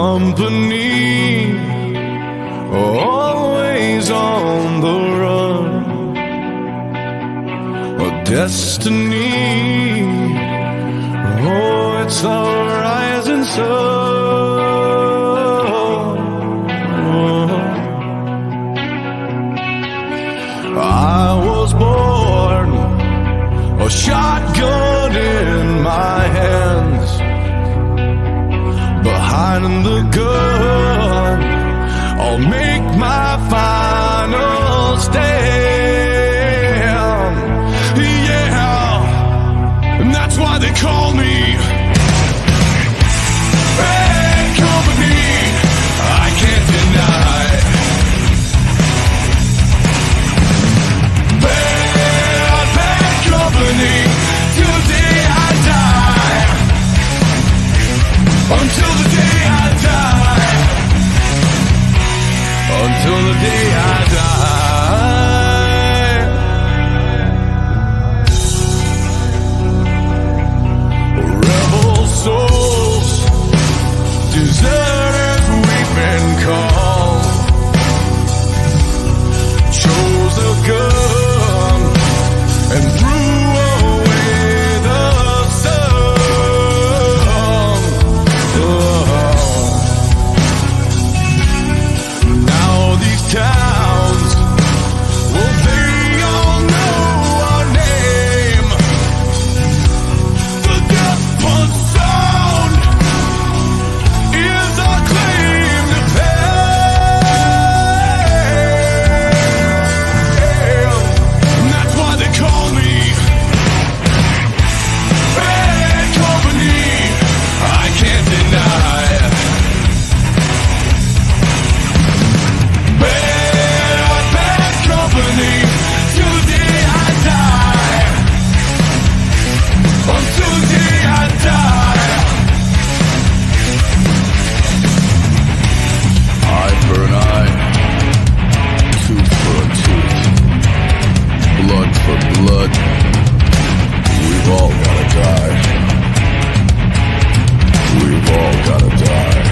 company, always on the run. A destiny, oh, it's the rising sun. I was born, a shotgun in my hands. Behind the gun, I'll make my final stand. Yeah, and that's why they call me bad company. I can't deny. Bad company. Till the day I die. Until the day I die. Until the day I die. Rebel souls, deserters we've been called. Chose a gun and threw away the sun. Now these towns, well, they all know our name. The death punch sound is our claim to fame. And that's why they call me bad company. I can't deny. Bad company. Till the day I die. Until the day I die. Eye for an eye, tooth for a tooth, blood for blood. We've all gotta die. We've all gotta die.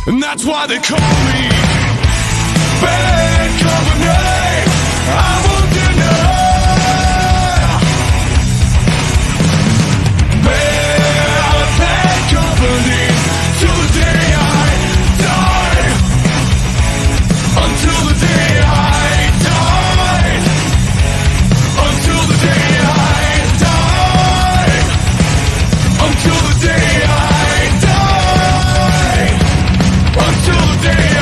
And that's why they call me bad company. I won't deny. Bad company. Till the day I die. Until the day I die. Until the day I die. Until the day I die. Until the day I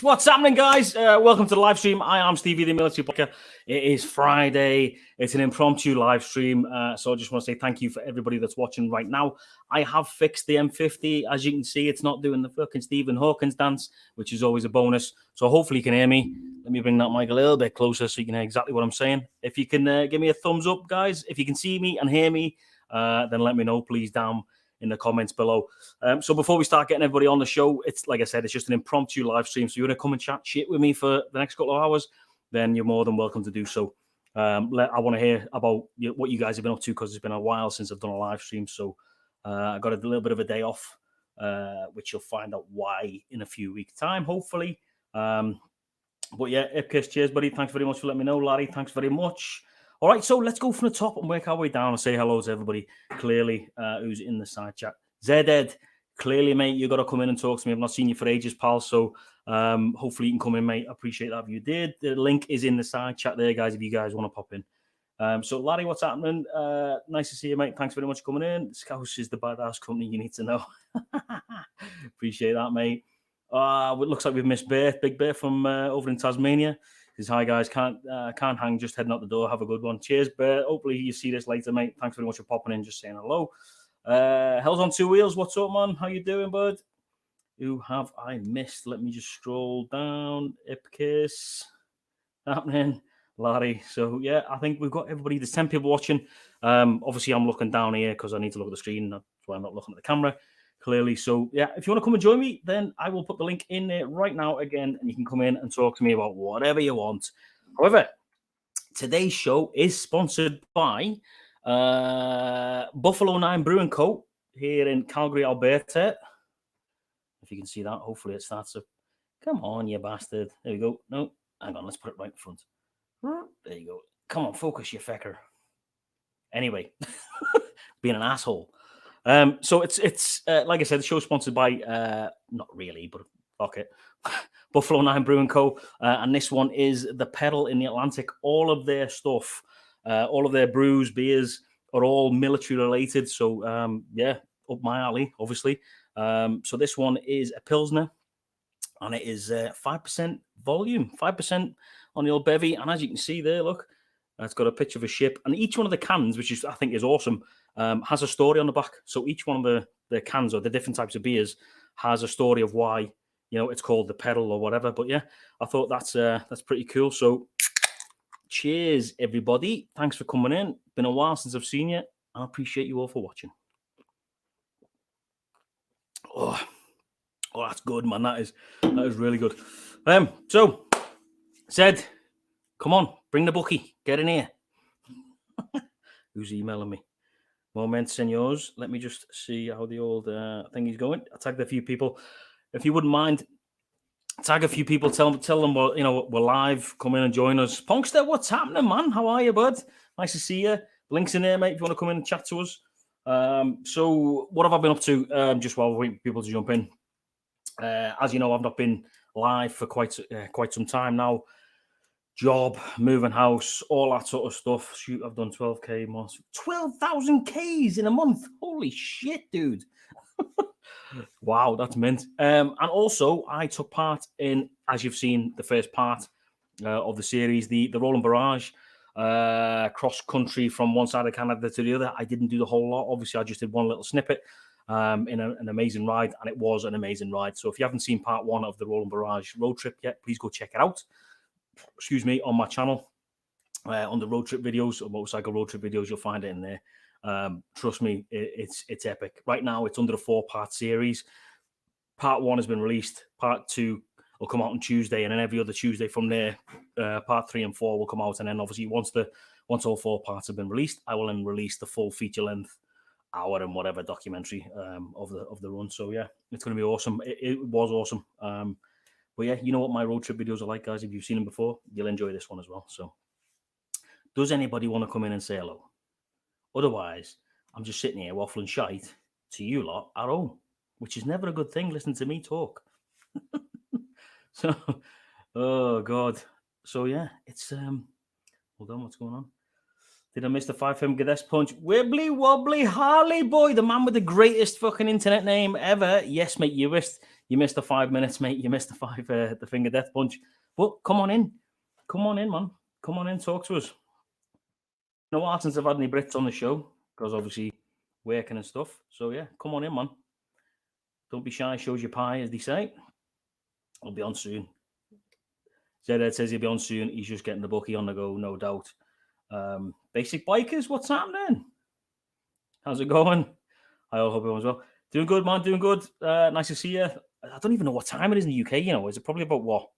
What's happening, guys? Welcome to the live stream. I am Stevie, the Military Blocker. It is Friday. It's an impromptu live stream. So I just want to say thank you for everybody that's watching right now. I have fixed the M50. As you can see, it's not doing the fucking Stephen Hawkins dance, which is always a bonus. So hopefully you can hear me. Let me bring that mic a little bit closer so you can hear exactly what I'm saying. If you can give me a thumbs up, guys. If you can see me and hear me, then let me know, please, down in the comments below. So before we start getting everybody on the show, it's like I said, it's just an impromptu live stream. So you want to come and chat shit with me for the next couple of hours, then you're more than welcome to do so. I want to hear about what you guys have been up to, because it's been a while since I've done a live stream. So I got a little bit of a day off, which you'll find out why in a few weeks' time, hopefully. But yeah, Ipkiss, cheers, buddy. Thanks very much for letting me know. Larry, thanks very much. All right, so let's go from the top and work our way down and say hello to everybody, clearly, who's in the side chat. Zed, clearly, mate, you got to come in and talk to me. I've not seen you for ages, pal, so hopefully you can come in, mate. I appreciate that if you did. The link is in the side chat there, guys, if you guys want to pop in. So, Larry, what's happening? Nice to see you, mate. Thanks very much for coming in. Scouse is the badass company you need to know. Appreciate that, mate. It looks like we've missed Bear, Big Bear from over in Tasmania. Says, hi, guys, can't hang, just heading out the door. Have a good one. Cheers, Bear. Hopefully you see this later, mate. Thanks very much for popping in, just saying hello. Hell's on Two Wheels, what's up, man? How you doing, bud? Who have I missed? Let me just scroll down. Ipkiss happening. Larry. So, yeah, I think we've got everybody. There's 10 people watching. Obviously, I'm looking down here because I need to look at the screen. That's why I'm not looking at the camera, clearly. So, yeah, if you want to come and join me, then I will put the link in there right now again, and you can come in and talk to me about whatever you want. However, today's show is sponsored by Buffalo 9 Brewing Co. here in Calgary, Alberta. If you can see that, hopefully it starts up. Come on, you bastard. There we go. No, hang on, let's put it right in front. There you go. Come on, focus, you fecker. Anyway, being an asshole. So it's like I said, the show's sponsored by not really, but fuck it, Buffalo 9 Brewing Co. And this one is the Pedal in the Atlantic. All of their stuff, all of their brews, beers are all military related. So yeah, up my alley, obviously. So this one is a Pilsner, and it is 5% volume, 5% on the old bevy. And as you can see there, look, it's got a picture of a ship, and each one of the cans, which is I think is awesome, has a story on the back. So each one of the cans or the different types of beers has a story of why, it's called the Pedal or whatever. But yeah, I thought that's pretty cool. So cheers, everybody. Thanks for coming in. Been a while since I've seen you. I appreciate you all for watching. Oh, that's good, man. That is really good. So, Zed, come on, bring the bookie. Get in here. Who's emailing me? Moment, senors. Let me just see how the old thing is going. I tagged a few people. If you wouldn't mind, tag a few people. Tell them we're live. Come in and join us. Punkster, what's happening, man? How are you, bud? Nice to see you. Links in there, mate. If you want to come in and chat to us. So what have I been up to? Just while we're waiting for people to jump in. As you know, I've not been live for quite some time now. Job, moving house, all that sort of stuff. Shoot, I've done 12K months. 12,000 Ks in a month. Holy shit, dude. Wow, that's mint. And also, I took part in, as you've seen, the first part of the series, the Roland Barrage, cross country from one side of Canada to the other. I didn't do the whole lot. Obviously, I just did one little snippet in an amazing ride, and it was an amazing ride. So if you haven't seen part one of the Roland Barrage road trip yet, please go check it out. Excuse me, on my channel, on the road trip videos or motorcycle road trip videos, you'll find it in there. Trust me, it's epic. Right now, it's under a 4-part series. Part 1 has been released. Part 2 will come out on Tuesday, and then every other Tuesday from there, part 3 and 4 will come out. And then obviously once all 4 parts have been released, I will then release the full feature length hour and whatever documentary of the run. So yeah, it's going to be awesome. It was awesome. But yeah, you know what my road trip videos are like, guys. If you've seen them before, you'll enjoy this one as well. So does anybody want to come in and say hello? Otherwise, I'm just sitting here waffling shite to you lot at home, which is never a good thing. Listen to me talk. So, oh God. So yeah, it's hold on, what's going on? Did I miss the 5M Gadesh punch? Wibbly wobbly Harley boy, the man with the greatest fucking internet name ever. Yes, mate, you You missed the 5 minutes, mate. You missed the finger death punch. But come on in. Come on in, man. Come on in, talk to us. No while since I've had any Brits on the show, because obviously working and stuff. So yeah, come on in, man. Don't be shy, shows your pie, as they say. I'll be on soon. Zed says he'll be on soon. He's just getting the bookie on the go, no doubt. Basic Bikers, what's happening? How's it going? I hope everyone's well. Doing good, man. Doing good. Nice to see you. I don't even know what time it is in the UK. You know, is it probably about what?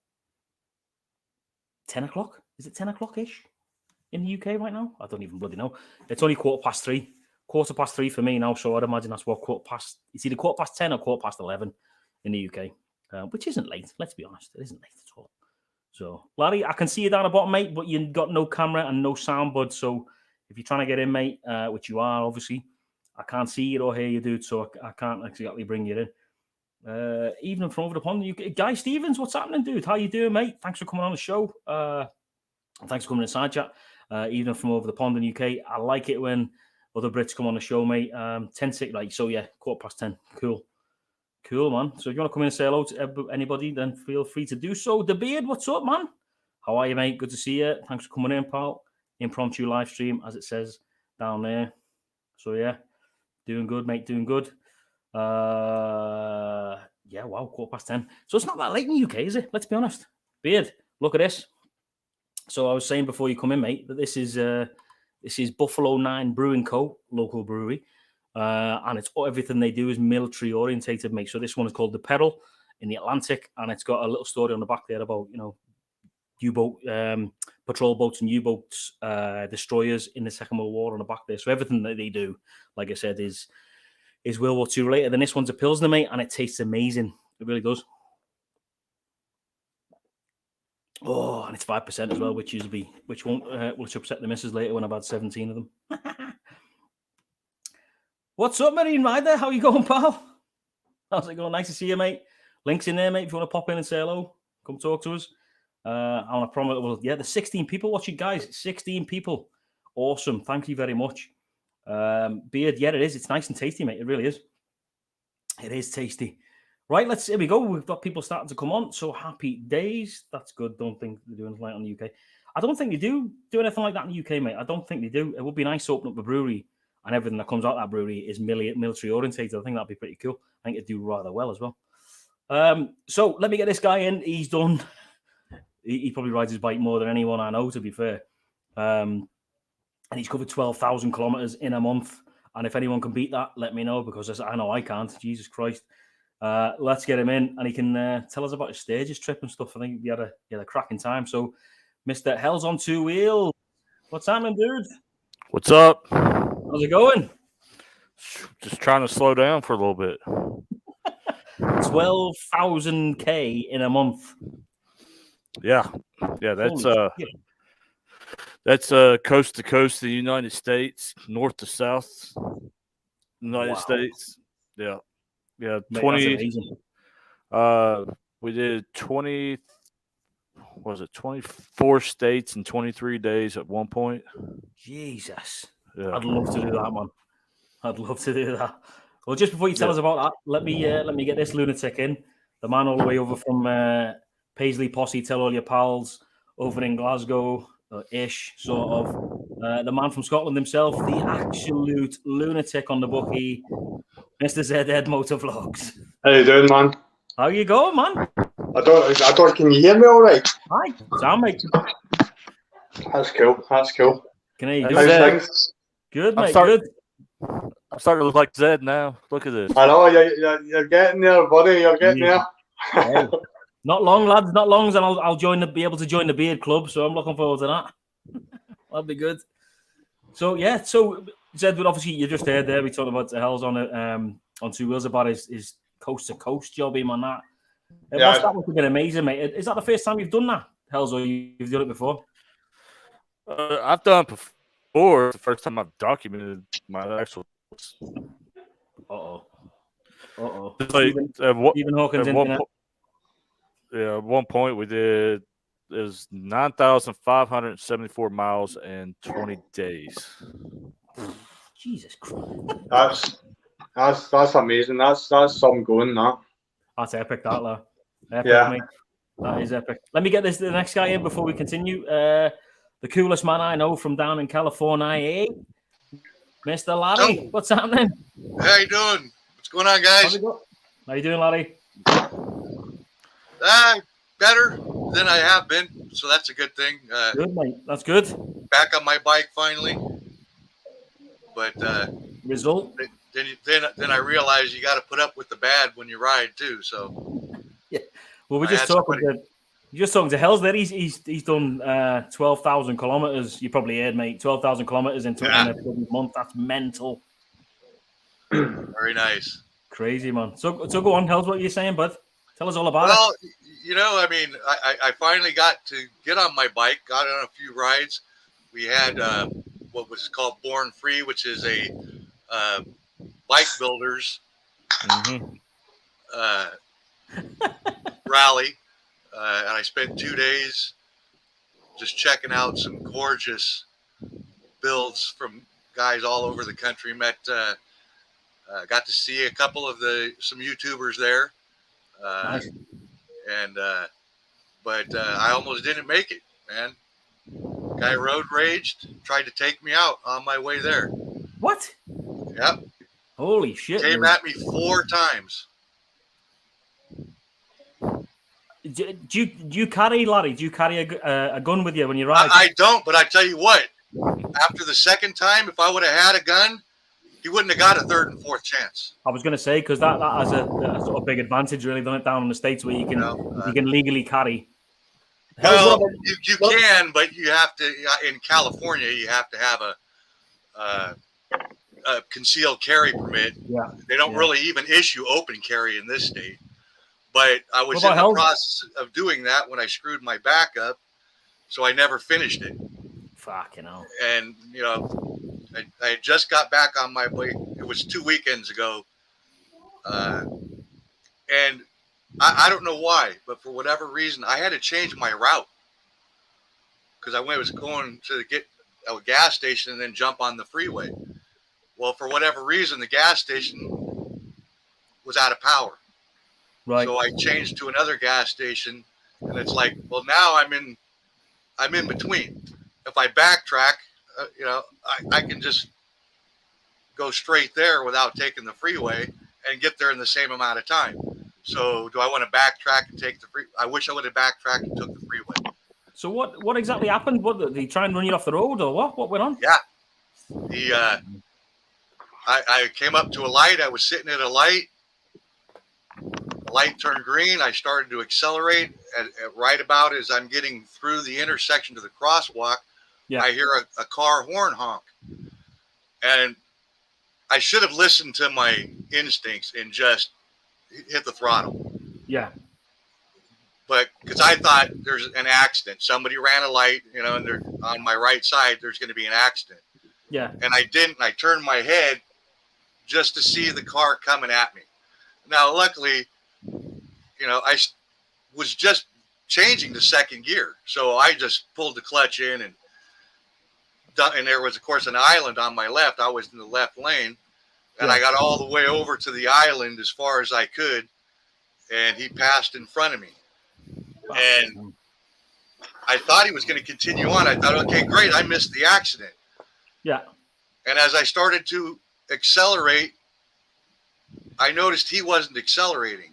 10 o'clock? Is it 10 o'clock-ish in the UK right now? I don't even bloody know. It's only 3:15. 3:15 for me now, so I'd imagine that's what it's either 10:15 or 11:15 in the UK, which isn't late. Let's be honest, it isn't late at all. So, Larry, I can see you down the bottom, mate, but you've got no camera and no sound bud. So, if you're trying to get in, mate, which you are, obviously, I can't see you or hear you, dude. So, I can't exactly bring you in. Evening from over the pond, Guy Stevens, what's happening, dude? How you doing, mate? Thanks for coming on the show. Thanks for coming inside chat. Evening from over the pond in the UK. I like it when other Brits come on the show, mate. 10:06, like, so yeah, 10:15. Cool, man. So if you want to come in and say hello to anybody, then feel free to do so. The Beard, what's up, man? How are you, mate? Good to see you. Thanks for coming in, pal. Impromptu live stream, as it says down there. So yeah, doing good, mate. Doing good. Yeah, wow, 10:15. So it's not that late in the UK, is it? Let's be honest. Beard, look at this. So I was saying before you come in, mate, that this is Buffalo 9 Brewing Co., local brewery. And it's everything they do is military orientated, mate. So this one is called The Peril in the Atlantic, and it's got a little story on the back there about, you know, U-boat, patrol boats and U-boats, destroyers in the Second World War on the back there. So everything that they do, like I said, is World War II related. And this one's a Pilsner, mate, and it tastes amazing. It really does. Oh, and it's 5% as well, which won't upset the missus later when I've had 17 of them. What's up, Marine Rider? How you going, pal? How's it going? Nice to see you, mate. Links in there, mate. If you want to pop in and say hello, come talk to us. I want to promise, well, yeah, there's 16 people watching, guys. 16 people. Awesome. Thank you very much. Beard, yeah, it is. It's nice and tasty, mate. It really is. It is tasty. Right, here we go. We've got people starting to come on. So happy days. That's good. Don't think they're doing anything like that in the UK. I don't think they do anything like that in the UK, mate. I don't think they do. It would be nice to open up a brewery and everything that comes out of that brewery is military orientated. I think that'd be pretty cool. I think it'd do rather well as well. So let me get this guy in. He's done. He probably rides his bike more than anyone I know, to be fair. And he's covered 12,000 kilometers in a month. And if anyone can beat that, let me know, because I know I can't. Jesus Christ. Let's get him in, and he can tell us about his stages trip and stuff. I think he had a cracking time. So, Mr. Hell's on Two Wheels, what's happening, dude? What's up? How's it going? Just trying to slow down for a little bit. 12,000 K in a month. Yeah. That's coast to coast, the United States, north to south, United States. Yeah. Yeah, Mate, 20. We did 20. Was it 24 states in 23 days at one point? Jesus, yeah. I'd love to do that, man. I'd love to do that. Well, just before you tell us about that, let me get this lunatic in. The man all the way over from Paisley Posse. Tell all your pals over in Glasgow, ish, sort of. The man from Scotland himself, the absolute lunatic on the bookie. Mr. Zed Motor Vlogs. How you doing, man? How you going, man? I don't. Can you hear me all right? Hi, sound mate. That's cool. Can I hear you? Things? Good, mate. Good. I'm starting to look like Zed now. Look at this. I know you're getting there, buddy. You're getting there. Hey, not long, lads. Not long, and I'll be able to join the Beard Club. So I'm looking forward to that. That'll be good. So yeah, Zed, but obviously you just heard there. We talked about the Hell's on Two Wheels about his coast to coast jobbing on that. That must have been amazing, mate. Is that the first time you've done that, Hell's, or you've done it before? I've done it before. It's the first time I've documented my actual. Stephen Hawkins internet. At one point we did. It was 9,574 miles and 20 days. Jesus Christ. That's amazing. That's some going, that. That's epic, that, lad. Epic, Yeah. mate. That is epic. Let me get the next guy in before we continue. The coolest man I know from down in California, Mr. Larry. Oh. What's happening? How you doing? What's going on, guys? How you doing, Larry? Better than I have been, so that's a good thing. Good, mate. That's good. Back on my bike finally, but Result? then I realized you got to put up with the bad when you ride too. So Yeah. Well, we're I just had talking somebody- to. You're just talking to Hells there. He's done 12,000 kilometers. You probably heard, mate. 12,000 kilometers in a month. That's mental. Very nice. Crazy, man. So go on, Hells. What are you saying, bud? Tell us all about it. Well, you know, I mean, I finally got to get on my bike, got on a few rides. We had what was called Born Free, which is a bike builders rally. And I spent 2 days just checking out some gorgeous builds from guys all over the country. Got to see a couple of some YouTubers there. Nice. But I almost didn't make it, man. Guy road raged, tried to take me out on my way there. What? Yep. Holy shit. Came man. at me 4 times. Do you carry, Larry? Do you carry a gun with you when you ride? I don't, but I tell you what, after the second time, if I would have had a gun, he wouldn't have got a third and fourth chance. I was going to say, because that has a sort of big advantage, really, doesn't it, down in the States where you can legally carry. Well, you can, but you have to, in California, you have to have a concealed carry permit. Yeah. They don't really even issue open carry in this state. But I was What in about the process of doing that when I screwed my back up, so I never finished it. Fucking hell. And, you know, I had just got back on my bike. It was 2 weekends ago. And I don't know why, but for whatever reason, I had to change my route. Because I was going to get a gas station and then jump on the freeway. Well, for whatever reason, the gas station was out of power. Right. So I changed to another gas station, and it's like, well, now I'm in between. If I backtrack, you know, I can just go straight there without taking the freeway and get there in the same amount of time. So do I want to backtrack and take the free? I wish I would have backtracked and took the freeway. So what exactly happened? What, did he try and run you off the road or what? What went on? Yeah. I came up to a light. I was sitting at a light. The light turned green. I started to accelerate. At right about as I'm getting through the intersection to the crosswalk, I hear a car horn honk. And I should have listened to my instincts and just hit the throttle. Yeah. But because I thought there's an accident. Somebody ran a light, you know, and they're on my right side, there's going to be an accident. Yeah. And I didn't. I turned my head just to see the car coming at me. Now, luckily, you know, I was just changing to second gear. So I just pulled the clutch in and there was, of course, an island on my left. I was in the left lane. And I got all the way over to the island as far as I could. And he passed in front of me. And I thought he was going to continue on. I thought, okay, great. I missed the accident. Yeah. And as I started to accelerate, I noticed he wasn't accelerating.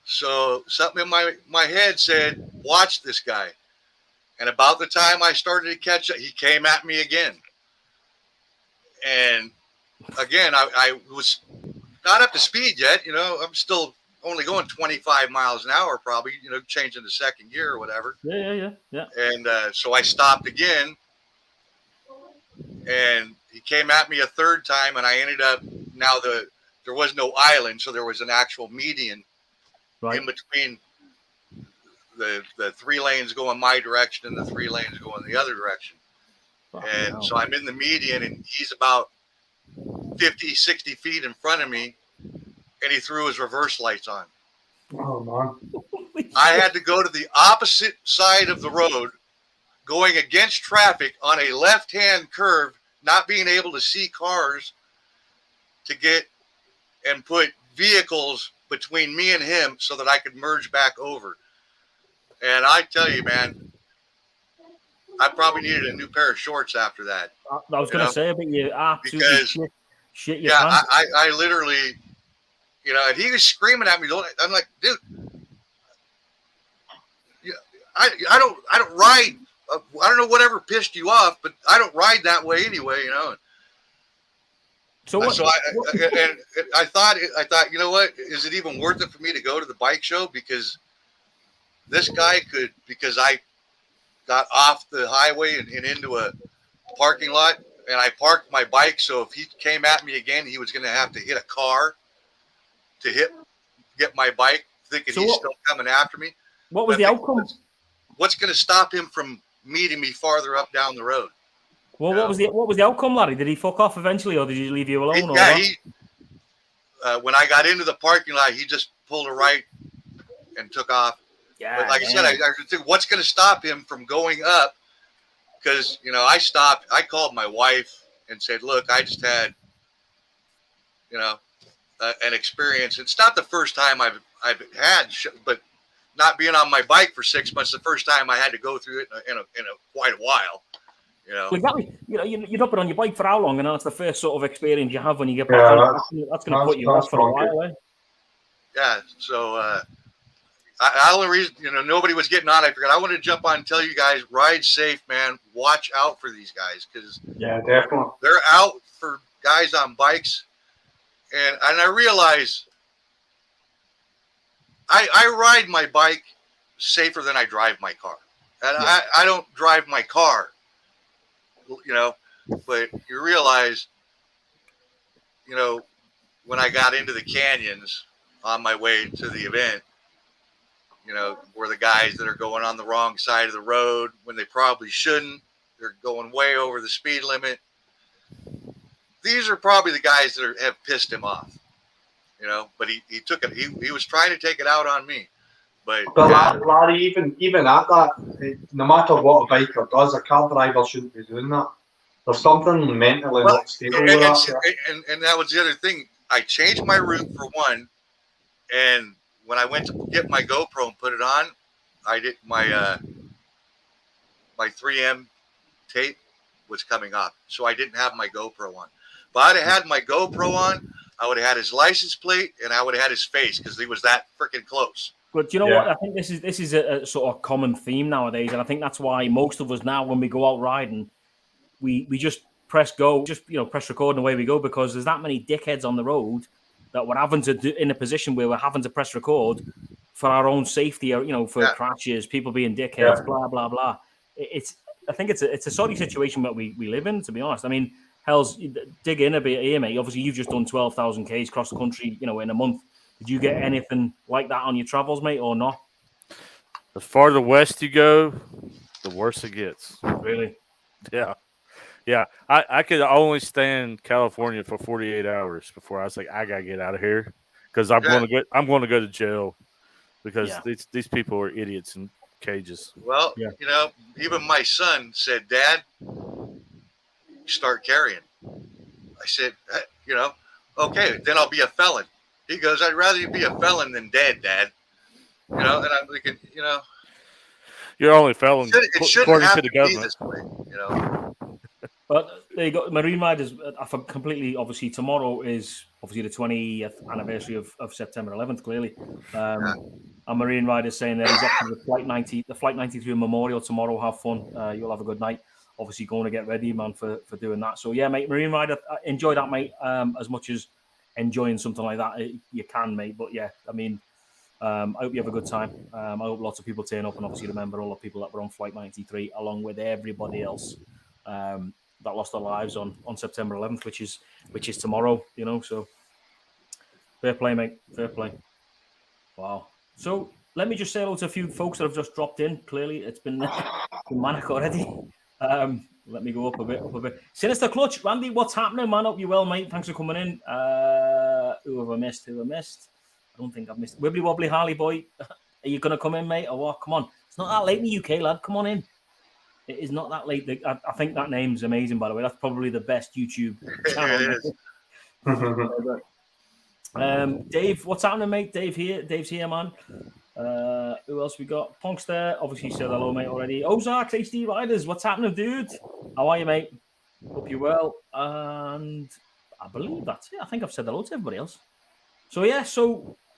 So something in my head said, watch this guy. And about the time I started to catch up, he came at me again. And again, I was not up to speed yet. You know, I'm still only going 25 miles an hour, probably, you know, changing to second gear or whatever. Yeah. And so I stopped again. And he came at me a third time, and I ended up, now there was no island, so there was an actual median in between the 3 lanes going my direction and the 3 lanes going the other direction. So I'm in the median, and he's about 50, 60 feet in front of me, and he threw his reverse lights on. Oh, man. I had to go to the opposite side of the road, going against traffic on a left-hand curve, not being able to see cars, to get and put vehicles between me and him so that I could merge back over. And I tell you, man, I probably needed a new pair of shorts after that. I was going to say, but you absolutely Because, shit your yeah, pants. I literally, and he was screaming at me. I'm like, dude, I don't ride. I don't know whatever pissed you off, but I don't ride that way anyway, So what? So I thought, you know what? Is it even worth it for me to go to the bike show? Because this guy could, because I got off the highway and into a parking lot, and I parked my bike. So if he came at me again, he was going to have to hit a car to get my bike, thinking he's still coming after me. What was the outcome? What's going to stop him from meeting me farther up down the road? Well, what was the outcome, Larry? Did he fuck off eventually, or did he leave you alone? When I got into the parking lot, he just pulled a right and took off. Yeah, but like I said, I think what's going to stop him from going up? Because I stopped. I called my wife and said, "Look, I just had, an experience. It's not the first time I've had, but not being on my bike for 6 months, the first time I had to go through it in quite a while." Well, exactly. You've not been on your bike for how long, and that's the first sort of experience you have when you get back. Yeah, that's going to put you off for a while. Eh? Yeah. So. The only reason, nobody was getting on, I figured I wanted to jump on and tell you guys, ride safe, man. Watch out for these guys, because definitely they're out for guys on bikes, and I realize I ride my bike safer than I drive my car, and I don't drive my car, but you realize, when I got into the canyons on my way to the event. Where the guys that are going on the wrong side of the road when they probably shouldn't, they're going way over the speed limit. These are probably the guys that have pissed him off, but he took it. He was trying to take it out on me, but Larry, even at that, no matter what a biker does, a car driver shouldn't be doing that. There's something mentally not stable with that. And that was the other thing. I changed my route for one, and when I went to get my GoPro and put it on, I did my 3M tape was coming off, so I didn't have my GoPro on. If I'd have had my GoPro on, I would have had his license plate and I would have had his face because he was that freaking close. But you know what? I think this is a sort of common theme nowadays, and I think that's why most of us now, when we go out riding, we just press go, just press record and away we go, because there's that many dickheads on the road that we're having to do in a position where we're having to press record for our own safety, or for crashes, people being dickheads, blah blah blah. I think it's a sorry situation that we live in, to be honest. I mean, hell's dig in a bit here, mate. Obviously, you've just done 12,000 Ks across the country, in a month. Did you get anything like that on your travels, mate, or not? The farther west you go, the worse it gets. Really? Yeah. Yeah, I could only stand California for 48 hours before I was like, I gotta get out of here because I'm going to go to jail because these people are idiots in cages. Well, even my son said, "Dad, start carrying." I said, okay, then I'll be a felon. He goes, "I'd rather you be a felon than dead, Dad." And I'm thinking, you're only felon according to the government. This way, But there you go. Marine Riders, completely, obviously, tomorrow is obviously the 20th anniversary of September 11th, clearly. And Marine Riders saying that he's up to the Flight 93 Memorial tomorrow. Have fun. You'll have a good night. Obviously, going to get ready, man, for doing that. So, yeah, mate, Marine Rider, enjoy that, mate, as much as enjoying something like that you can, mate. But, yeah, I mean, I hope you have a good time. I hope lots of people turn up and obviously remember all the people that were on Flight 93 along with everybody else. That lost their lives on September 11th, which is tomorrow, So fair play, mate. Fair play. Wow. So let me just say hello to a few folks that have just dropped in. Clearly, it's been manic already. Let me go up a bit. Sinister Clutch, Randy, what's happening, man? Hope you well, mate. Thanks for coming in. Who have I missed? I don't think I've missed. Wibbly Wobbly Harley Boy, are you going to come in, mate? Or what? Come on. It's not that late in the UK, lad. Come on in. It is not that late. I think that name's amazing, by the way. That's probably the best YouTube channel. Dave, what's happening, mate? Dave's here, man. Who else we got? Punkster, obviously said hello, mate, already. Ozarks, HD Riders, what's happening, dude? How are you, mate? Hope you're well. And I believe that's it. I think I've said hello to everybody else. So, yeah,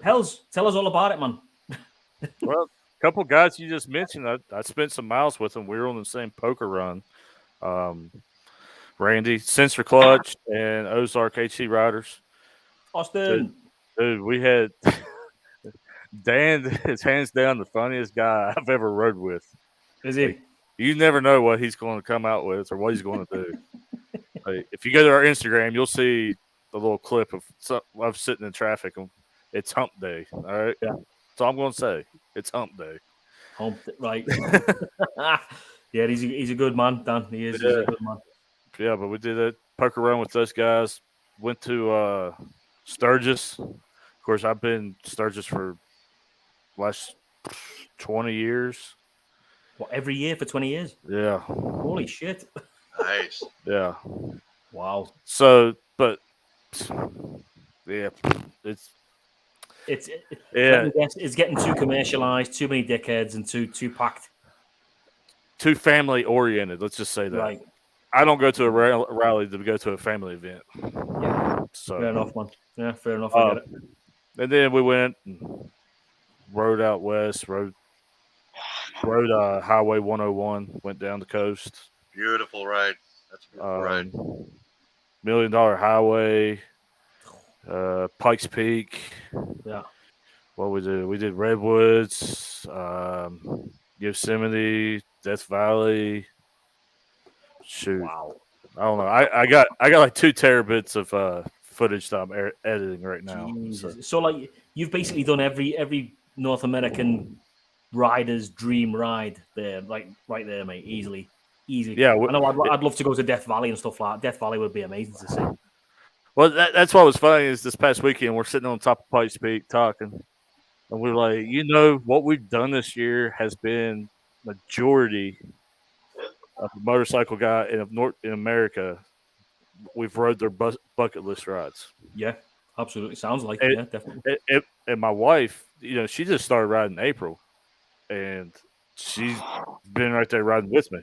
Hells, tell us all about it, man. Well, a couple guys you just mentioned, I spent some miles with them. We were on the same poker run. Randy, Sensor Clutch, and Ozark HD Riders. Austin. Dude, we had Dan is hands down the funniest guy I've ever rode with. Is he? Like, you never know what he's going to come out with or what he's going to do. Like, if you go to our Instagram, you'll see a little clip of sitting in traffic. And it's hump day. All right. Yeah. So I'm going to say it's hump day. Right. Yeah, he's a good man, Dan. He is. Yeah. He's a good man. Yeah, but we did a poker run with those guys. Went to Sturgis. Of course, I've been Sturgis for last 20 years. What, every year for 20 years? Yeah. Holy shit. Nice. Yeah. Wow. So, but yeah, it's getting too commercialized, too many dickheads, and too packed. Too family oriented. Let's just say that. Right. I don't go to a rally to go to a family event. Yeah. So fair enough, man. Yeah, fair enough. I get it. And then we went and rode out west, rode Highway 101, went down the coast. Beautiful ride. That's a beautiful ride. $1 Million Highway, Pikes Peak. Yeah. What we did? We did Redwoods, Yosemite, Death Valley. Shoot. Wow. I don't know. I got like 2 terabits of footage that I'm editing right now. So like you've basically done every North American rider's dream ride there, like right there, mate. Easy. Yeah, I know. I'd love to go to Death Valley and stuff like that. Death Valley would be amazing to see. Well, that's what was funny is this past weekend we're sitting on top of Pikes Peak talking, and we're like, what we've done this year has been majority of a motorcycle guy in America. We've rode their bucket list rides. Yeah, absolutely. Sounds like it. Yeah, definitely. And my wife, she just started riding in April, and she's been right there riding with me.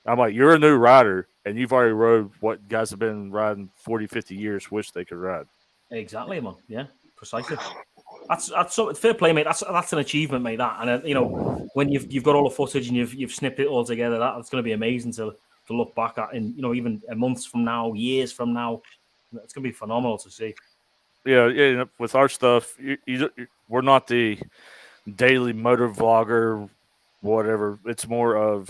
I'm like, you're a new rider, and you've already rode what guys have been riding 40, 50 years wish they could ride. Exactly, man. Yeah, precisely. That's so fair play, mate. That's an achievement, mate. That, and when you've got all the footage and you've snipped it all together, that's going to be amazing to look back at, in even a month from now, years from now. It's going to be phenomenal to see. Yeah. With our stuff, we're not the daily motor vlogger, whatever. It's more of,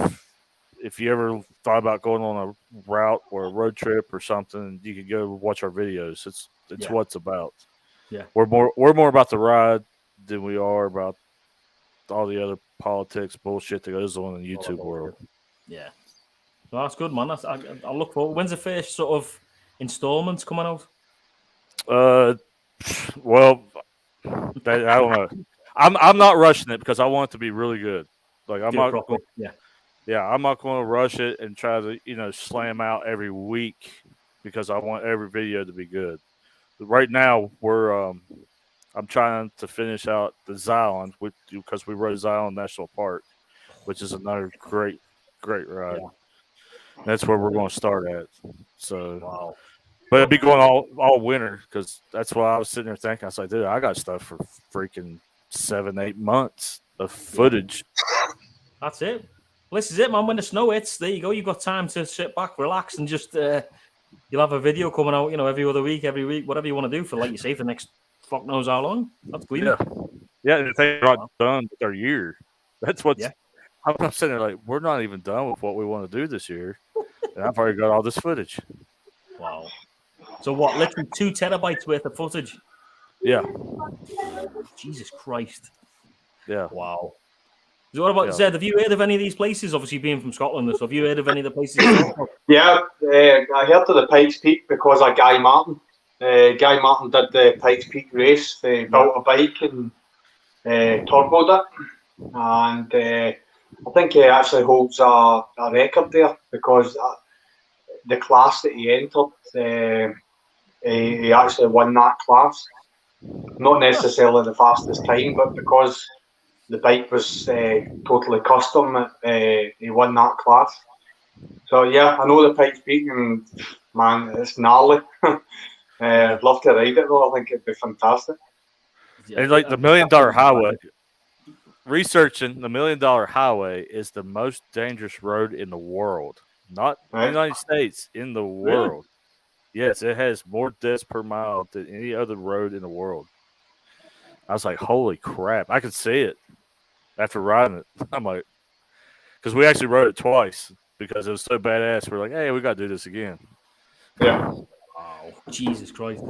if you ever thought about going on a route or a road trip or something, you could go watch our videos. It's what it's about. Yeah, we're more about the ride than we are about all the other politics bullshit that goes on in the YouTube world. Yeah, well, that's good, man. I'll look forward. When's the first sort of installments coming out? Well, I don't know. I'm not rushing it because I want it to be really good. Like I'm not. Yeah, I'm not going to rush it and try to, slam out every week because I want every video to be good. But right now, I'm trying to finish out the Zion because we rode Zion National Park, which is another great ride. Yeah. That's where we're going to start at. So, wow. But it'd be going all winter because that's what I was sitting there thinking. I was like, dude, I got stuff for freaking 7-8 months of footage. That's it. Well, this is it, man. When the snow hits, there you go. You've got time to sit back, relax, and just you'll have a video coming out, every other week, every week, whatever you want to do for, like you say, for the next fuck knows how long. That's good. Yeah, and they're not done with our year. That's what's. Yeah. I'm sitting there like, we're not even done with what we want to do this year, and I've already got all this footage. Wow. So what? Literally 2 terabytes worth of footage. Yeah. Jesus Christ. Yeah. Wow. So what about Zed? Have you heard of any of these places? Obviously, being from Scotland, so have you heard of any of the places? Yeah, I heard of the Pikes Peak because of Guy Martin. Guy Martin did the Pikes Peak race. They built a bike and turboed it, and I think he actually holds a record there because the class that he entered, he actually won that class. Not necessarily the fastest time, but because the bike was totally custom, he won that class. So yeah, I know the Pikes Peak, and man, it's gnarly. I'd love to ride it though. I think it'd be fantastic. And like the $1 Million Highway, researching the $1 Million Highway is the most dangerous road in the world. Not the United States, in the world. Yes, it has more deaths per mile than any other road in the world. I was like, holy crap. I could see it after riding it. I'm like, because we actually rode it twice because it was so badass. We're like, hey, we got to do this again. Yeah. Wow, Jesus Christ.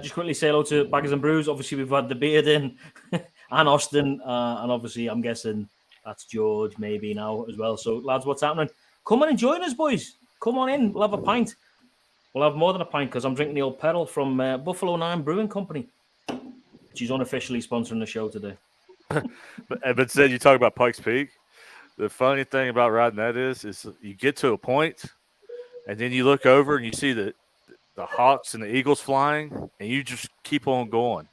Just quickly say hello to Baggers and Brews. Obviously, we've had the Beard in and Austin. And obviously, I'm guessing that's George maybe now as well. So, lads, what's happening? Come on and join us, boys. Come on in. We'll have a pint. We'll have more than a pint because I'm drinking the old pedal from Buffalo 9 Brewing Company. She's unofficially sponsoring the show today. But said you talk about Pikes Peak. The funny thing about riding that is you get to a point, and then you look over and you see the hawks and the eagles flying, and you just keep on going.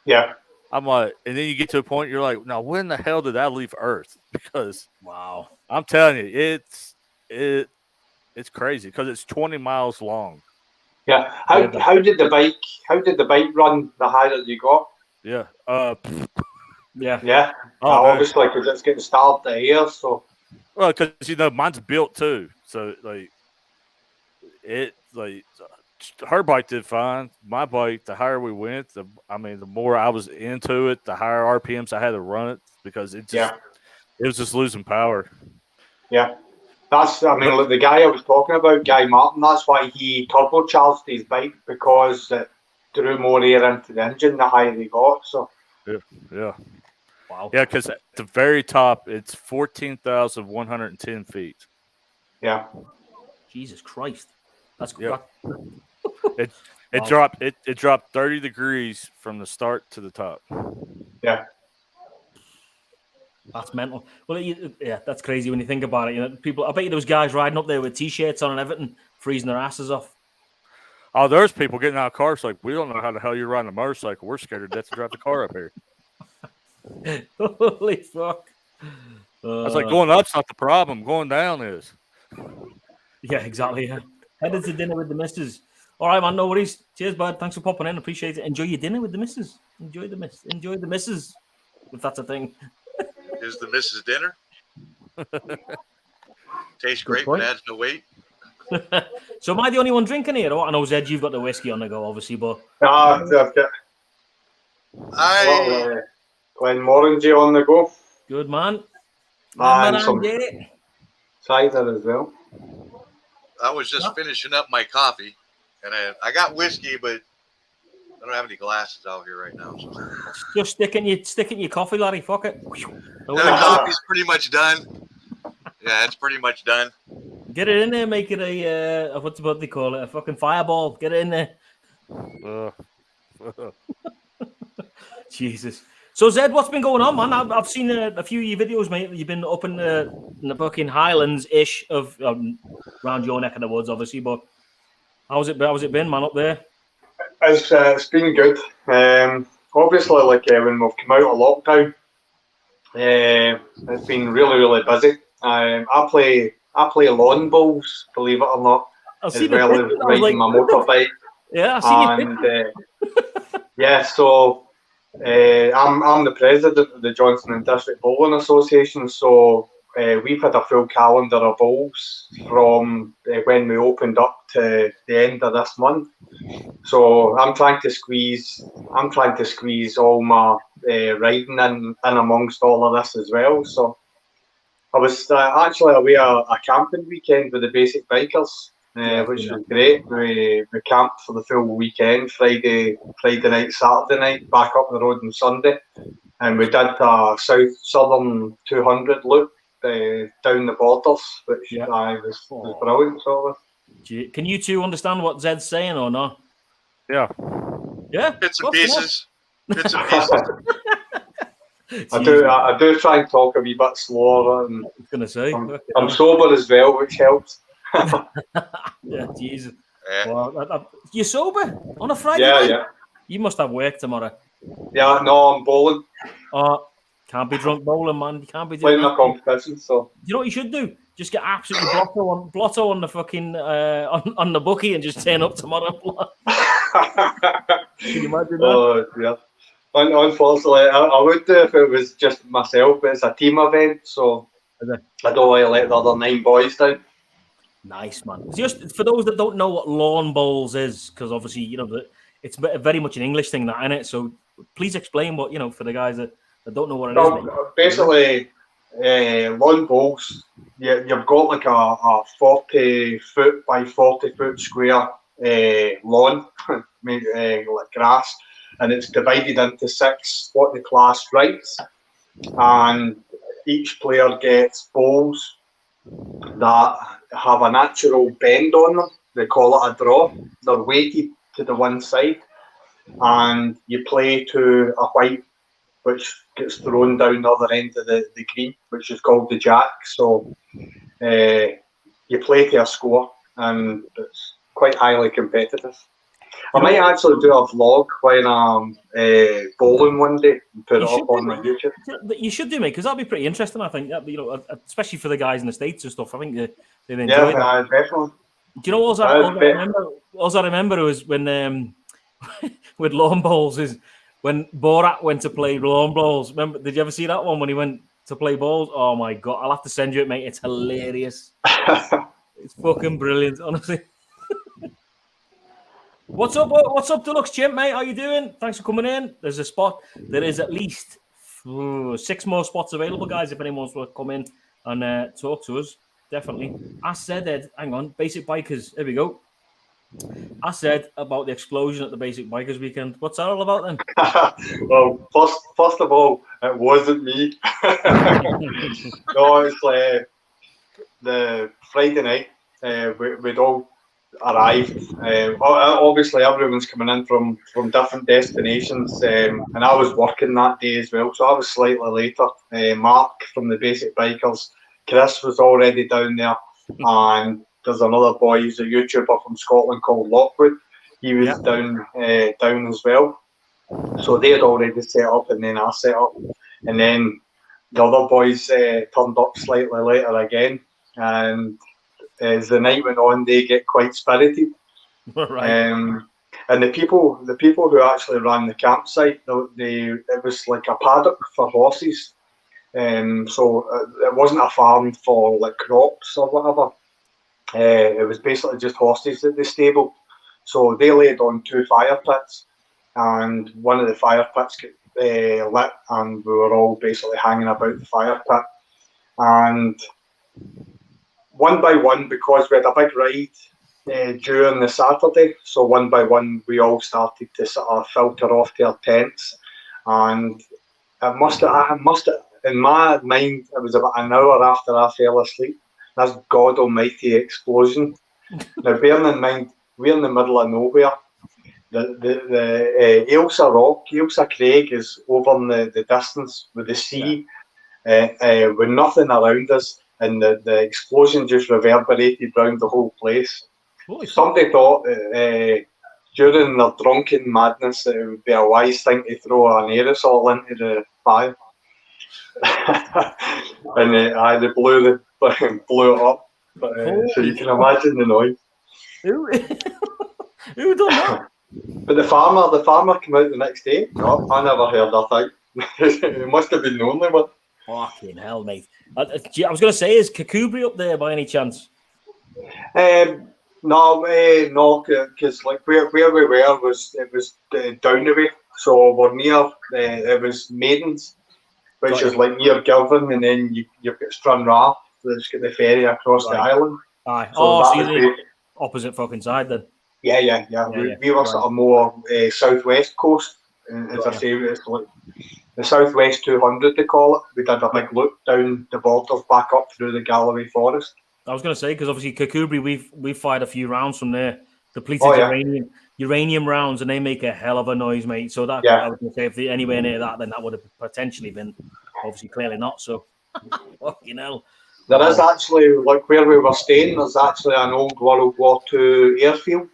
Yeah. I'm like, and then you get to a point you're like, now when the hell did I leave Earth? Because wow, I'm telling you, it's crazy because it's 20 miles long. Yeah. How did the bike run the higher you got? Yeah. Yeah. Obviously, because it's getting started the air, so. Well, because mine's built too, so her bike did fine. My bike, the higher we went, the more I was into it, the higher RPMs I had to run it because it was just losing power. Yeah. Look, the guy I was talking about, Guy Martin, that's why he turbocharged his bike because it drew more air into the engine the higher he got. So. Yeah. Wow. Yeah, because at the very top, it's 14,110 feet. Yeah. Jesus Christ. That's cool. Yep. It dropped 30 degrees from the start to the top. Yeah. That's mental. Well, that's crazy when you think about it. You know, people. I bet you those guys riding up there with t-shirts on and everything, freezing their asses off. Oh, there's people getting out of cars like, we don't know how the hell you're riding a motorcycle. We're scared to death to drive the car up here. Holy fuck! I was like, going up's not the problem. Going down is. Yeah, exactly. Yeah. Headed to dinner with the missus. All right, man. No worries. Cheers, bud. Thanks for popping in. Appreciate it. Enjoy your dinner with the missus. Enjoy the missus, if that's a thing. Is the missus dinner? Tastes great, but adds no weight. So am I the only one drinking here? I know, Zed, you've got the whiskey on the go, obviously, but I've got Glenmorangie on the go. Good man. And some cider as well. I was just finishing up my coffee, and I got whiskey, but I don't have any glasses out here right now. So. Just sticking your coffee, laddie. Fuck it. The coffee's pretty much done. Yeah, it's pretty much done. Get it in there, make it a what they call it, a fucking fireball. Get it in there. Jesus. So Zed, what's been going on, man? I've seen a few of your videos, mate. You've been up in the fucking Highlands-ish of around your neck of the woods, obviously. But how's it been, man, up there? It's been good. Obviously, when we've come out of lockdown, it's been really, really busy. I play lawn bowls, believe it or not, as well as riding my motorbike. Yeah, I've seen you. So I'm the president of the Johnson and District Bowling Association. So we've had a full calendar of bowls from when we opened up to the end of this month. So I'm trying to squeeze all my riding in amongst all of this as well. So I was actually away a camping weekend with the Basic Bikers, which was great. We camped for the full weekend, Friday night, Saturday night, back up the road on Sunday, and we did a southern 200 loop down the borders, which was brilliant. So. Can you two understand what Zed's saying or not? Yeah. Yeah. Bits and pieces. Bits and pieces. I do try and talk a wee bit slower, and I was gonna say I'm sober as well, which helps. Yeah, Jesus. Well, you sober on a Friday Yeah, night? yeah. You must have work tomorrow. Yeah, no, I'm bowling, Oh, can't be drunk bowling, man. You can't be doing playing a that. competition, so. You know what you should do? Just get absolutely blotto on the fucking on the bookie and just turn up tomorrow. Can you imagine that? Oh, yeah. Unfortunately, I would do if it was just myself, but it's a team event, so Okay. I don't want to let the other 9 boys down. Nice, man. Just for those that don't know what lawn bowls is, because obviously it's very much an English thing, that, isn't it? So please explain what for the guys that don't know what it is. Mate. Basically, lawn bowls, you've got like a 40-foot by 40-foot square lawn, like grass, and it's divided into 6 what they class rights, and each player gets bowls that have a natural bend on them. They call it a draw. They're weighted to the one side, and you play to a white, which gets thrown down the other end of the green, which is called the jack. So you play to a score, and it's quite highly competitive. I might actually do a vlog when I'm bowling one day and put it up on my YouTube. You should do, mate, because that'd be pretty interesting. I think especially for the guys in the States and stuff. I think they'd enjoy that. Definitely. Do you know what I remember was when with lawn bowls is when Borat went to play lawn bowls. Remember? Did you ever see that one when he went to play balls? Oh my god! I'll have to send you it, mate. It's hilarious. It's fucking brilliant, honestly. What's up? What's up, Deluxe Chimp, mate? How you doing? Thanks for coming in. There's a spot. There is at least 6 more spots available, guys. If anyone wants to come in and talk to us, definitely. I said, Ed, hang on, Basic Bikers. Here we go. I said about the explosion at the Basic Bikers weekend. What's that all about then? Well, first of all, it wasn't me. No, it's the Friday night. We'd all arrived. Obviously, everyone's coming in from different destinations, and I was working that day as well, so I was slightly later. Mark from the Basic Bikers, Chris was already down there, and there's another boy, he's a YouTuber from Scotland called Lockwood. He was down as well. So they had already set up, and then I set up, and then the other boys turned up slightly later again, and as the night went on, they get quite spirited. Right. And the people who actually ran the campsite, it was like a paddock for horses, so it wasn't a farm for like crops or whatever. It was basically just horses at the stable. So they laid on 2 fire pits, and one of the fire pits got lit, and we were all basically hanging about the fire pit. And one by one, because we had a big ride during the Saturday, so one by one we all started to sort of filter off to our tents, and I must have, in my mind, it was about an hour after I fell asleep. This God Almighty explosion. Now, bearing in mind, we're in the middle of nowhere. The Ailsa Craig is over in the distance with the sea, with nothing around us, and the explosion just reverberated around the whole place. Somebody thought during their drunken madness that it would be a wise thing to throw an aerosol into the fire. And they blew it up. But, so you can imagine the noise. Who done that? But the farmer came out the next day. No, I never heard that thing. It must have been the only one. Fucking hell, mate. I was going to say, is Kakubri up there by any chance? No, because like where we were was down the way. So we're near. It was Maidens, which is like near Gilvan, and then you've got Stranraer. That's got the ferry across the island. Aye. So so you're the opposite fucking side then. Yeah. We were sort of more southwest coast. As I say, it's like the Southwest 200 they call it. We did a big loop down the borders back up through the Galloway Forest. I was going to say, because obviously Kakubri, we've fired a few rounds from there, depleted uranium rounds, and they make a hell of a noise, mate. So that I was going to say, if they're anywhere near that, then that would have potentially been, obviously clearly not. So fucking hell. There is actually, like where we were staying, there's actually an old World War II airfield.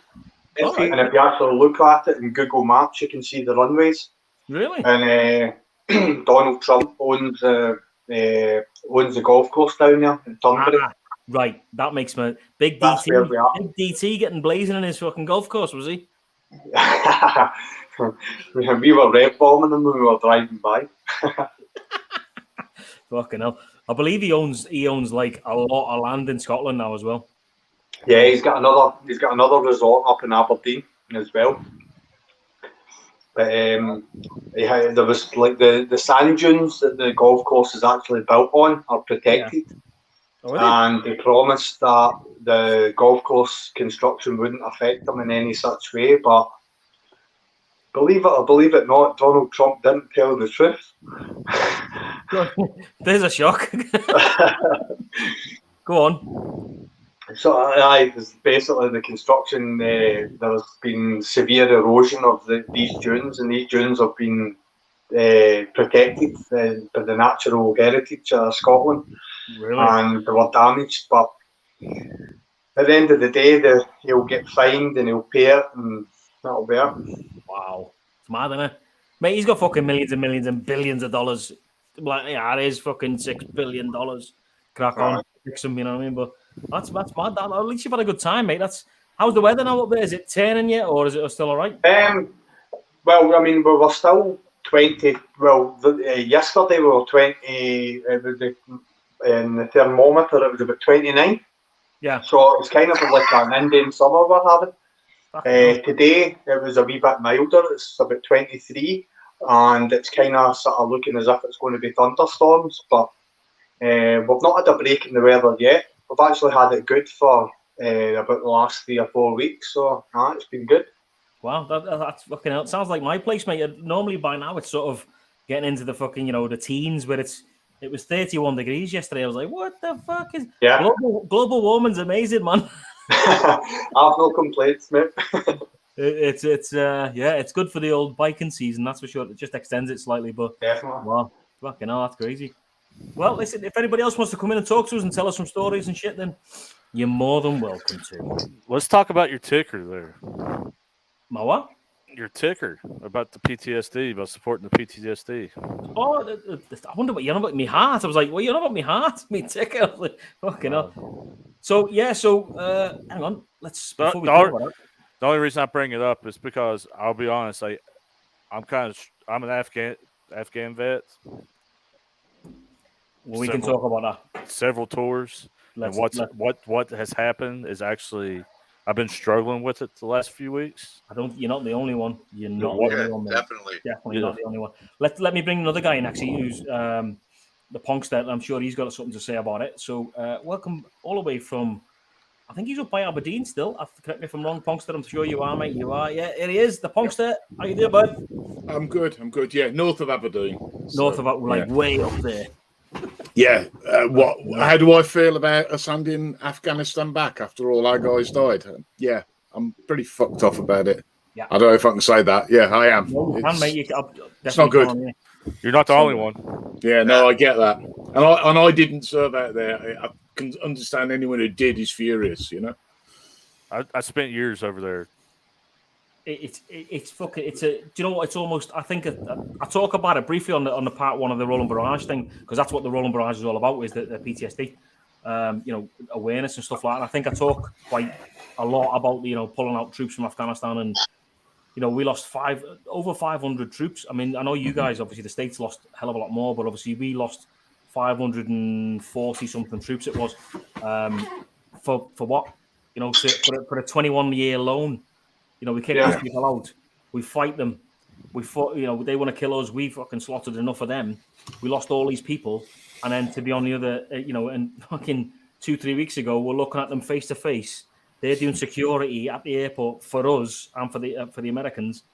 Right. And if you actually look at it in Google Maps, you can see the runways. Really? And Donald Trump owns the golf course down there in Turnberry. Right. That makes me big That's where we are. DT. Big DT getting blazing in his fucking golf course, was he? We were red bombing them when we were driving by. Fucking hell. I believe he owns like a lot of land in Scotland now as well. Yeah, he's got another resort up in Aberdeen as well. But there was like the sand dunes that the golf course is actually built on are protected. Yeah. Oh, And they promised that the golf course construction wouldn't affect them in any such way, but believe it or believe it not, Donald Trump didn't tell the truth. There's a shock. Go on. So basically the construction, there's been severe erosion of these dunes, and these dunes have been protected by the natural heritage of Scotland. Really? And they were damaged, but at the end of the day, he'll get fined and he'll pay it, and that'll be it. Wow, it's mad, isn't it? Mate, he's got fucking millions and millions and billions of dollars. Like, yeah, it is fucking $6 billion. Crack on, fix him, you know what I mean? But that's mad. At least you've had a good time, mate. How's the weather now up there? Is it turning yet, or is it still all right? Well, I mean, we were still 20. Well, yesterday we were 20. In the thermometer, it was about 29. Yeah. So it's kind of like an Indian summer we're having. Today it was a wee bit milder. It's about 23, and it's kind of sort of looking as if it's going to be thunderstorms. But we've not had a break in the weather yet. We've actually had it good for about the last 3 or 4 weeks. So it's been good. Wow, that's fucking hell. It sounds like my place, mate. Normally by now it's sort of getting into the fucking, the teens where it was 31 degrees yesterday. I was like, what the fuck is... Yeah. Global warming's amazing, man. I have no complaints, mate. It's good for the old biking season, that's for sure. It just extends it slightly, but... Definitely. Wow, fucking hell, that's crazy. Well, listen, if anybody else wants to come in and talk to us and tell us some stories and shit, then you're more than welcome to. Let's talk about your ticker there. My what? Your ticker about the PTSD, about supporting the PTSD. Oh, I wonder what you're on about me heart. I was like, well, you're on about me heart, me ticker. I was like, fucking hell. So hang on. Let's. The only reason I bring it up is because I'll be honest. I'm an Afghan vet. Well, we can talk about that. Several tours. What has happened is actually. I've been struggling with it the last few weeks. You're not the only one. You're not the only one. Definitely not the only one. Let me bring another guy in. Actually, who's the Punkster. I'm sure he's got something to say about it. So, welcome all the way from. I think he's up by Aberdeen still. Correct me if I'm wrong, Punkster. I'm sure you are, mate. You are. Yeah, here he is, the Punkster. How you doing, bud? I'm good. Yeah, north of Aberdeen. Way up there. Yeah. How do I feel about us handing Afghanistan back after all our guys died? Yeah, I'm pretty fucked off about it. Yeah. I don't know if I can say that. Yeah, I am. No, you can, mate. It's not good. You're not the only one. Yeah, no, I get that. And I didn't serve out there. I can understand anyone who did is furious, I spent years over there. It's fucking. Do you know what? It's almost. I think I talk about it briefly on the part one of the Roland Barrage thing, because that's what the Roland Barrage is all about. Is the PTSD, awareness and stuff like that. And I think I talk quite a lot about pulling out troops from Afghanistan, and we lost over 500 troops. I mean, I know you guys, obviously the States lost a hell of a lot more, but obviously we lost 540 something troops. It was for what for a 21-year loan. We kick these people out. We fight them. We fought. They want to kill us. We fucking slaughtered enough of them. We lost all these people, and then to be on the other, and fucking 2-3 weeks ago, we're looking at them face to face. They're doing security at the airport for us and for the Americans,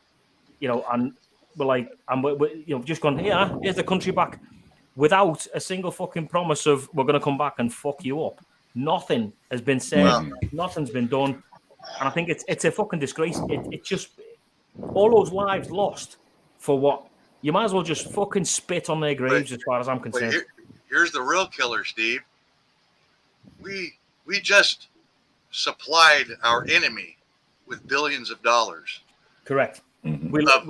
and we're like, and we're just gone. Here's the country back, without a single fucking promise of we're going to come back and fuck you up. Nothing has been said. Wow. Nothing's been done. And I think it's a fucking disgrace. It just all those lives lost for what? You might as well just fucking spit on their graves, as far as I'm concerned. Here's the real killer, Steve. we just supplied our enemy with billions of dollars. Correct. Of We left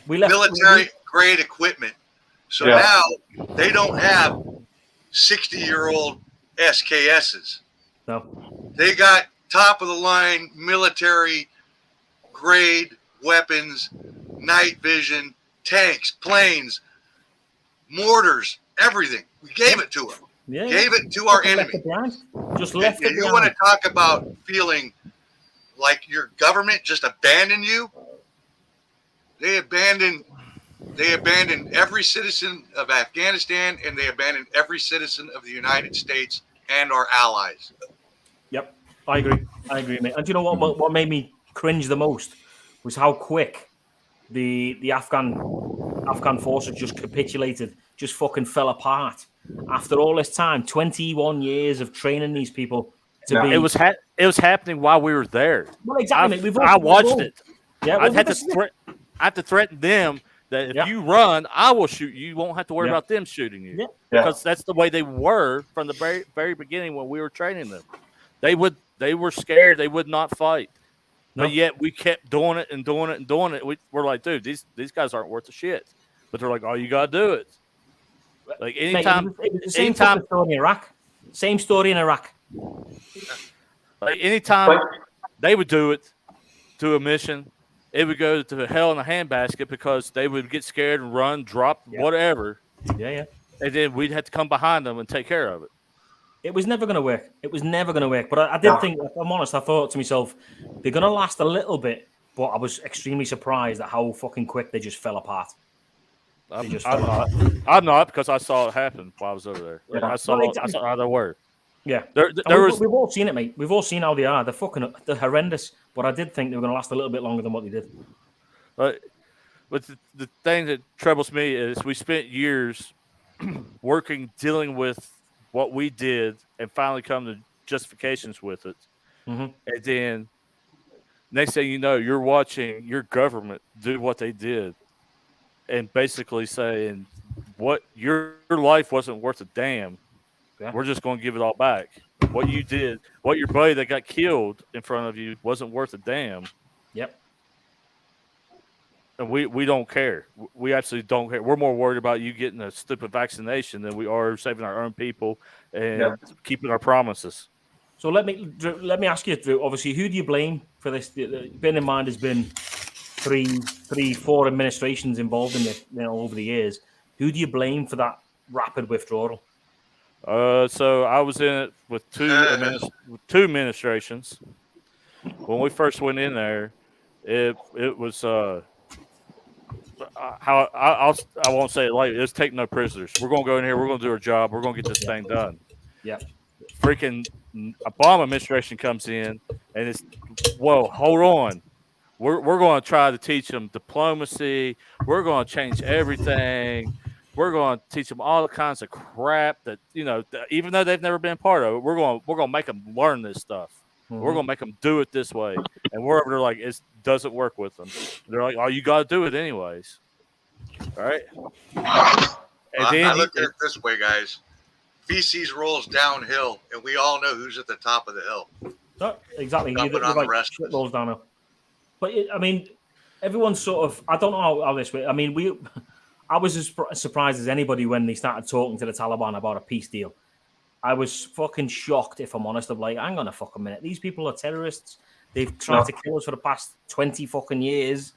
military grade equipment. So now they don't have 60-year-old SKSs. No. They got top of the line military grade weapons, night vision, tanks, planes, mortars, everything. We gave it to them. Yeah. Gave it to our enemy. Just left it And you behind. want to talk about feeling like your government just abandoned you? They abandoned every citizen of Afghanistan, and they abandoned every citizen of the United States and our allies. Yep, I agree, mate. And do you know what made me cringe the most was how quick the Afghan forces just capitulated, just fucking fell apart after all this time. 21 years of training these people to be. It was happening while we were there. Well, exactly. Mate. I watched it. Yeah, I had to threaten them that if you run, I will shoot you. You won't have to worry about them shooting you. Yeah. Because that's the way they were from the very, very beginning when we were training them. They were scared. They would not fight. No. But yet we kept doing it and doing it and doing it. We're like, dude, these guys aren't worth a shit. But they're like, oh, you gotta do it. Like anytime, it was the same story in Iraq. Same story in Iraq. Like anytime they would do it to a mission, it would go to hell in a handbasket because they would get scared and run, drop, whatever. Yeah. And then we'd have to come behind them and take care of it. It was never going to work. It was never going to work. But I did think, if I'm honest, I thought to myself, they're going to last a little bit. But I was extremely surprised at how fucking quick they just fell apart. I'm not because I saw it happen while I was over there. Like, I saw how they were. Yeah, we've all seen it, mate. We've all seen how they are. They're horrendous. But I did think they were going to last a little bit longer than what they did. But the thing that troubles me is we spent years working, dealing with what we did, and finally come to justifications with it. Mm-hmm. And then next thing you know, you're watching your government do what they did, and basically saying, "What your life wasn't worth a damn. Yeah. We're just going to give it all back. What you did, what your buddy that got killed in front of you wasn't worth a damn." Yep. And we don't care. We absolutely don't care. We're more worried about you getting a stupid vaccination than we are saving our own people and keeping our promises. So let me ask you, Drew. Obviously, who do you blame for this? Bearing in mind, there's been four administrations involved in it, over the years. Who do you blame for that rapid withdrawal? So I was in it with two administrations. When we first went in there, it was I won't say it like it's take no prisoners. We're going to go in here. We're going to do our job. We're going to get this thing done. Yeah. Freaking Obama administration comes in and it's, whoa, hold on. We're going to try to teach them diplomacy. We're going to change everything. We're going to teach them all kinds of crap that, even though they've never been part of it, we're going to make them learn this stuff. Mm-hmm. We're going to make them do it this way. And they're like, it doesn't work with them. They're like, oh, you got to do it anyways. All right. And I look at it this way, guys. Feces rolls downhill, and we all know who's at the top of the hill. No, exactly. Dumping on the rest shit rolls downhill. But everyone's sort of. I don't know how this way. I was as surprised as anybody when they started talking to the Taliban about a peace deal. I was fucking shocked, if I'm honest. I'm like, hang on a fucking minute. These people are terrorists. They've tried to kill us for the past 20 fucking years.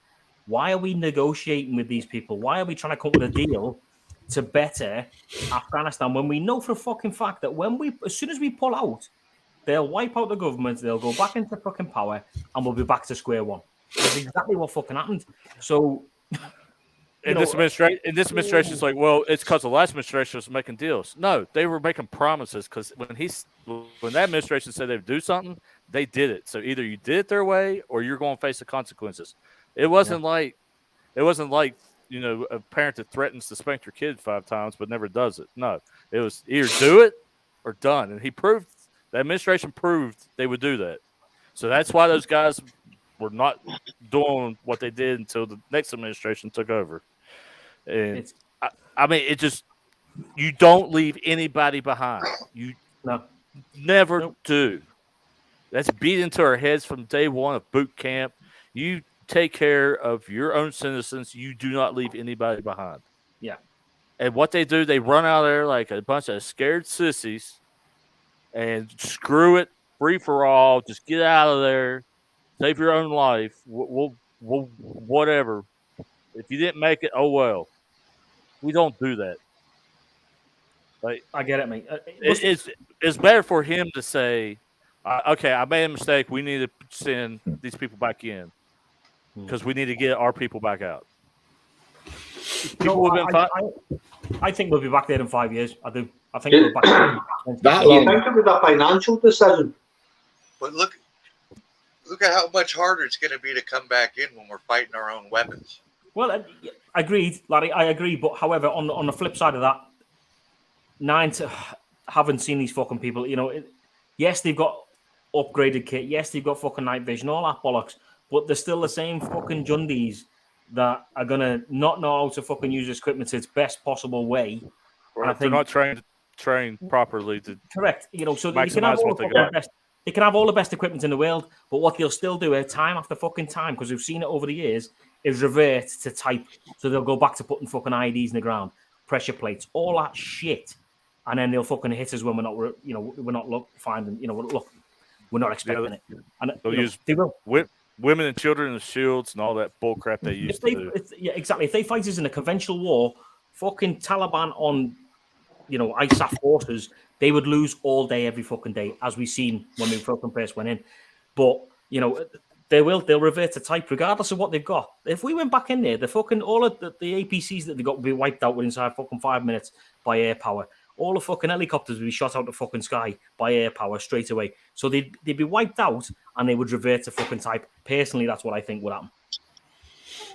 Why are we negotiating with these people? Why are we trying to come up with a deal to better Afghanistan when we know for a fucking fact that as soon as we pull out, they'll wipe out the government, they'll go back into fucking power, and we'll be back to square one. That's exactly what fucking happened. So, this administration is like, well, it's because the last administration was making deals. No, they were making promises because when that administration said they would do something, they did it. So either you did it their way or you're going to face the consequences. It wasn't like a parent that threatens to spank your kid 5 times but never does it. No, it was either do it or done. And the administration proved they would do that. So that's why those guys were not doing what they did until the next administration took over. And you don't leave anybody behind. Never do. That's beat into our heads from day one of boot camp. You take care of your own citizens. You do not leave anybody behind. Yeah. And what they do, they run out there like a bunch of scared sissies and screw it, free for all. Just get out of there. Save your own life. We'll whatever. If you didn't make it, oh well. We don't do that. Like, I get it, mate. It's better for him to say, okay, I made a mistake. We need to send these people back in because we need to get our people back out. I think we'll be back there in 5 years. I do. I think we're back there. That You long. think it was a financial decision? But look at how much harder it's going to be to come back in when we're fighting our own weapons. Well, agreed, Larry. I agree. But however, on the flip side of that, haven't seen these fucking people. You know, yes, they've got upgraded kit. Yes, they've got fucking night vision, all that bollocks. But they're still the same fucking jundies that are gonna not know how to fucking use this equipment to its best possible way. Or if they're not trained properly to correct. You know, so you can have maximize all what the they fucking got. best. They can have all the best equipment in the world, but what they'll still do time after fucking time, because we've seen it over the years, is revert to type. So they'll go back to putting fucking IEDs in the ground, pressure plates, all that shit, and then they'll fucking hit us when we're not finding. You know, look, we're not expecting it. And They'll use they will. women and children as shields and all that bullcrap they used to do. Yeah, exactly. If they fight us in a conventional war, fucking Taliban on, ISAF forces, they would lose all day, every fucking day, as we've seen when we fucking first went in. But, they'll revert to type regardless of what they've got. If we went back in there, the fucking, all of the APCs that they got would be wiped out inside fucking 5 minutes by air power. All the fucking helicopters would be shot out the fucking sky by air power straight away. So they'd be wiped out and they would revert to fucking type. Personally, that's what I think would happen.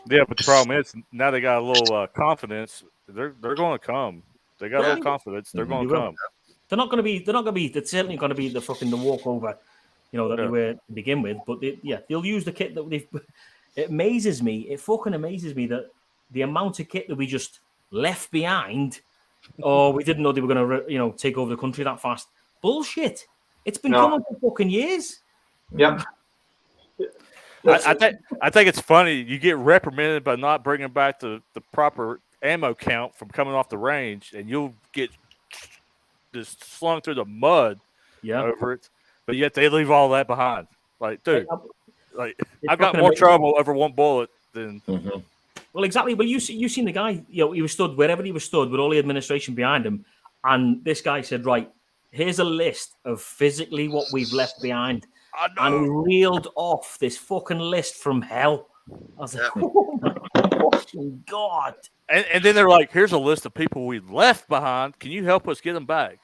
Yeah, but the problem is now they got a little confidence. They're going to come. They got a little confidence. They're going to come. They're not going to be. It's certainly going to be the walkover, that they were to begin with. But they'll use the kit that they've. It amazes me. It fucking amazes me that the amount of kit that we just left behind. Oh, we didn't know they were going to, take over the country that fast. Bullshit. It's been coming for fucking years. Yep. I think it's funny. You get reprimanded by not bringing back the proper ammo count from coming off the range, and you'll get just slung through the mud over it. But yet they leave all that behind. Like, dude, I've got more trouble over one bullet than. Mm-hmm. Well, exactly. Well, you seen the guy. He was stood wherever he was stood with all the administration behind him, and this guy said, "Right, here's a list of physically what we've left behind." And he reeled off this fucking list from hell. I was like, "Oh my fucking god!" And then they're like, "Here's a list of people we left behind. Can you help us get them back?"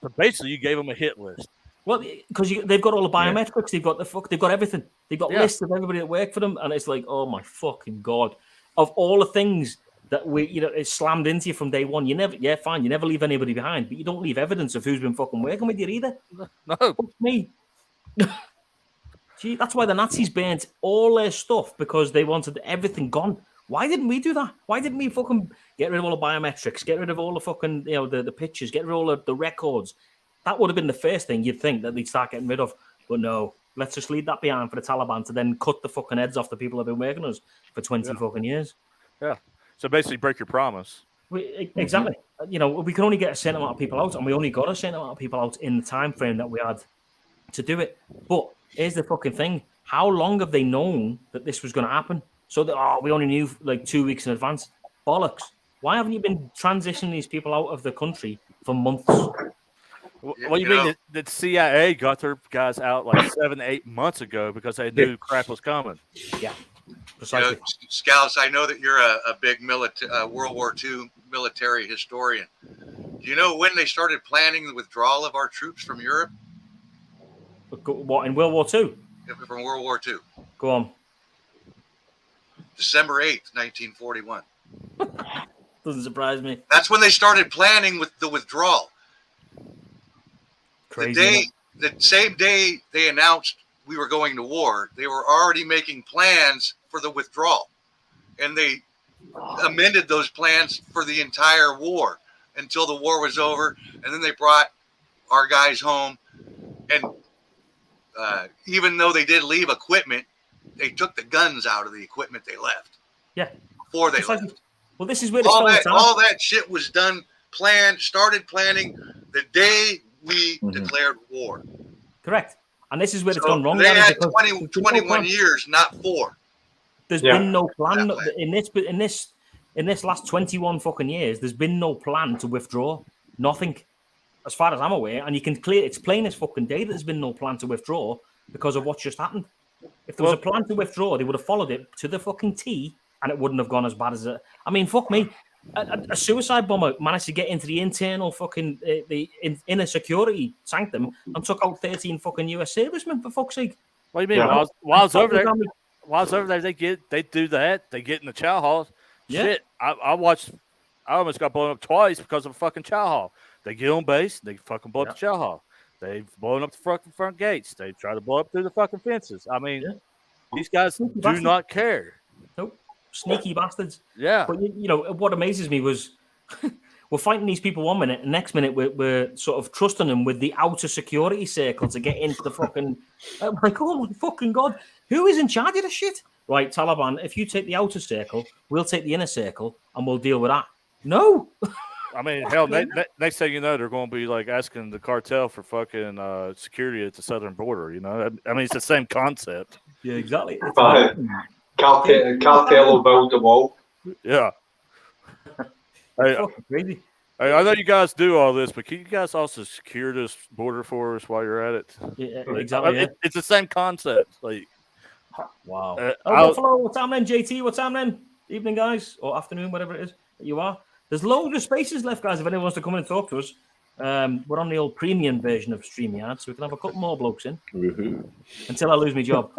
So basically, you gave them a hit list. Well, because they've got all the biometrics, they've got everything. They've got lists of everybody that worked for them, and it's like, oh my fucking god! Of all the things that it's slammed into you from day one, you never leave anybody behind, but you don't leave evidence of who's been fucking working with you either. No, fuck me. Gee, that's why the Nazis burnt all their stuff, because they wanted everything gone. Why didn't we do that? Why didn't we fucking get rid of all the biometrics, get rid of all the fucking the pictures, get rid of all the records? That would have been the first thing you'd think that they'd start getting rid of. But no, let's just leave that behind for the Taliban to then cut the fucking heads off the people that have been working us for 20 fucking years. Yeah. So basically break your promise. Exactly. We can only get a certain amount of people out, and we only got a certain amount of people out in the time frame that we had to do it. But here's the fucking thing. How long have they known that this was going to happen? So that, we only knew like 2 weeks in advance. Bollocks. Why haven't you been transitioning these people out of the country for months? What do you mean that CIA got their guys out like 7 to 8 months ago because they knew crap was coming? Yeah, precisely. Scouts, I know that you're a big World War II military historian. Do you know when they started planning the withdrawal of our troops from Europe? What, in World War II? From World War II. Go on. December 8th, 1941. Doesn't surprise me. That's when they started planning with the withdrawal. Crazy. The same day they announced we were going to war, they were already making plans for the withdrawal. And they amended those plans for the entire war until the war was over. And then they brought our guys home, and even though they did leave equipment, they took the guns out of the equipment they left. Yeah. Before they left. Well, this is where all that shit was done, started planning the day we declared war. Correct. And this is where it's gone wrong. They had 21 years, not 4. There's been no plan in this last 21 fucking years. There's been no plan to withdraw. Nothing, as far as I'm aware. And you can it's plain as fucking day that there's been no plan to withdraw because of what just happened. If there was a plan to withdraw, they would have followed it to the fucking T, and it wouldn't have gone as bad as it. I mean, fuck me. A suicide bomber managed to get into the internal fucking inner security sanctum and took out 13 fucking US servicemen, for fuck's sake. What do you mean? While I was over there, they do that. They get in the chow hall. Yeah. Shit, I almost got blown up twice because of a fucking chow hall. They get on base, they fucking blow up the chow hall. They've blown up the fucking front gates. They try to blow up through the fucking fences. I mean, these guys do not care. Nope. Sneaky bastards. Yeah. But, you know, what amazes me was we're fighting these people 1 minute, and next minute we're sort of trusting them with the outer security circle to get into the fucking... I'm like, oh my fucking God. Who is in charge of this shit? Right, Taliban, if you take the outer circle, we'll take the inner circle, and we'll deal with that. No. I mean, hell, next thing you know, they're going to be like asking the cartel for fucking security at the southern border. You know, I mean, it's the same concept. Yeah, exactly. Cartel will build the wall. Yeah. Crazy. Hey, I know you guys do all this, but can you guys also secure this border for us while you're at it? Yeah, exactly. It's the same concept. Like, wow. Buffalo, what's happening? JT, what's happening? Evening, guys, or afternoon, whatever it is that you are. There's loads of spaces left, guys. If anyone wants to come in and talk to us, we're on the old premium version of StreamYard, so we can have a couple more blokes in until I lose my job.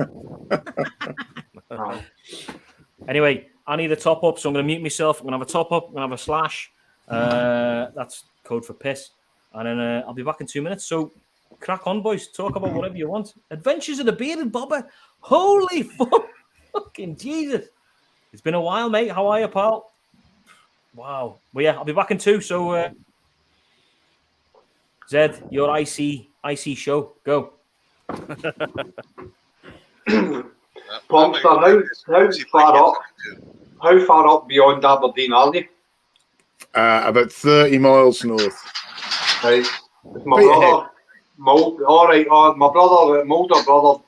Anyway, I need a top up, so I'm going to mute myself. I'm going to have a top up. I'm going to have a slash. That's code for piss. And then I'll be back in 2 minutes. So crack on, boys. Talk about whatever you want. Adventures of the Bearded Bobber. Holy fucking Jesus. It's been a while, mate. How are you, pal? Wow. Well, yeah, I'll be back in 2. So, Zed, your IC show. Go. Plumster, how far up beyond Aberdeen are you? About 30 miles north. Right. My brother, my older brother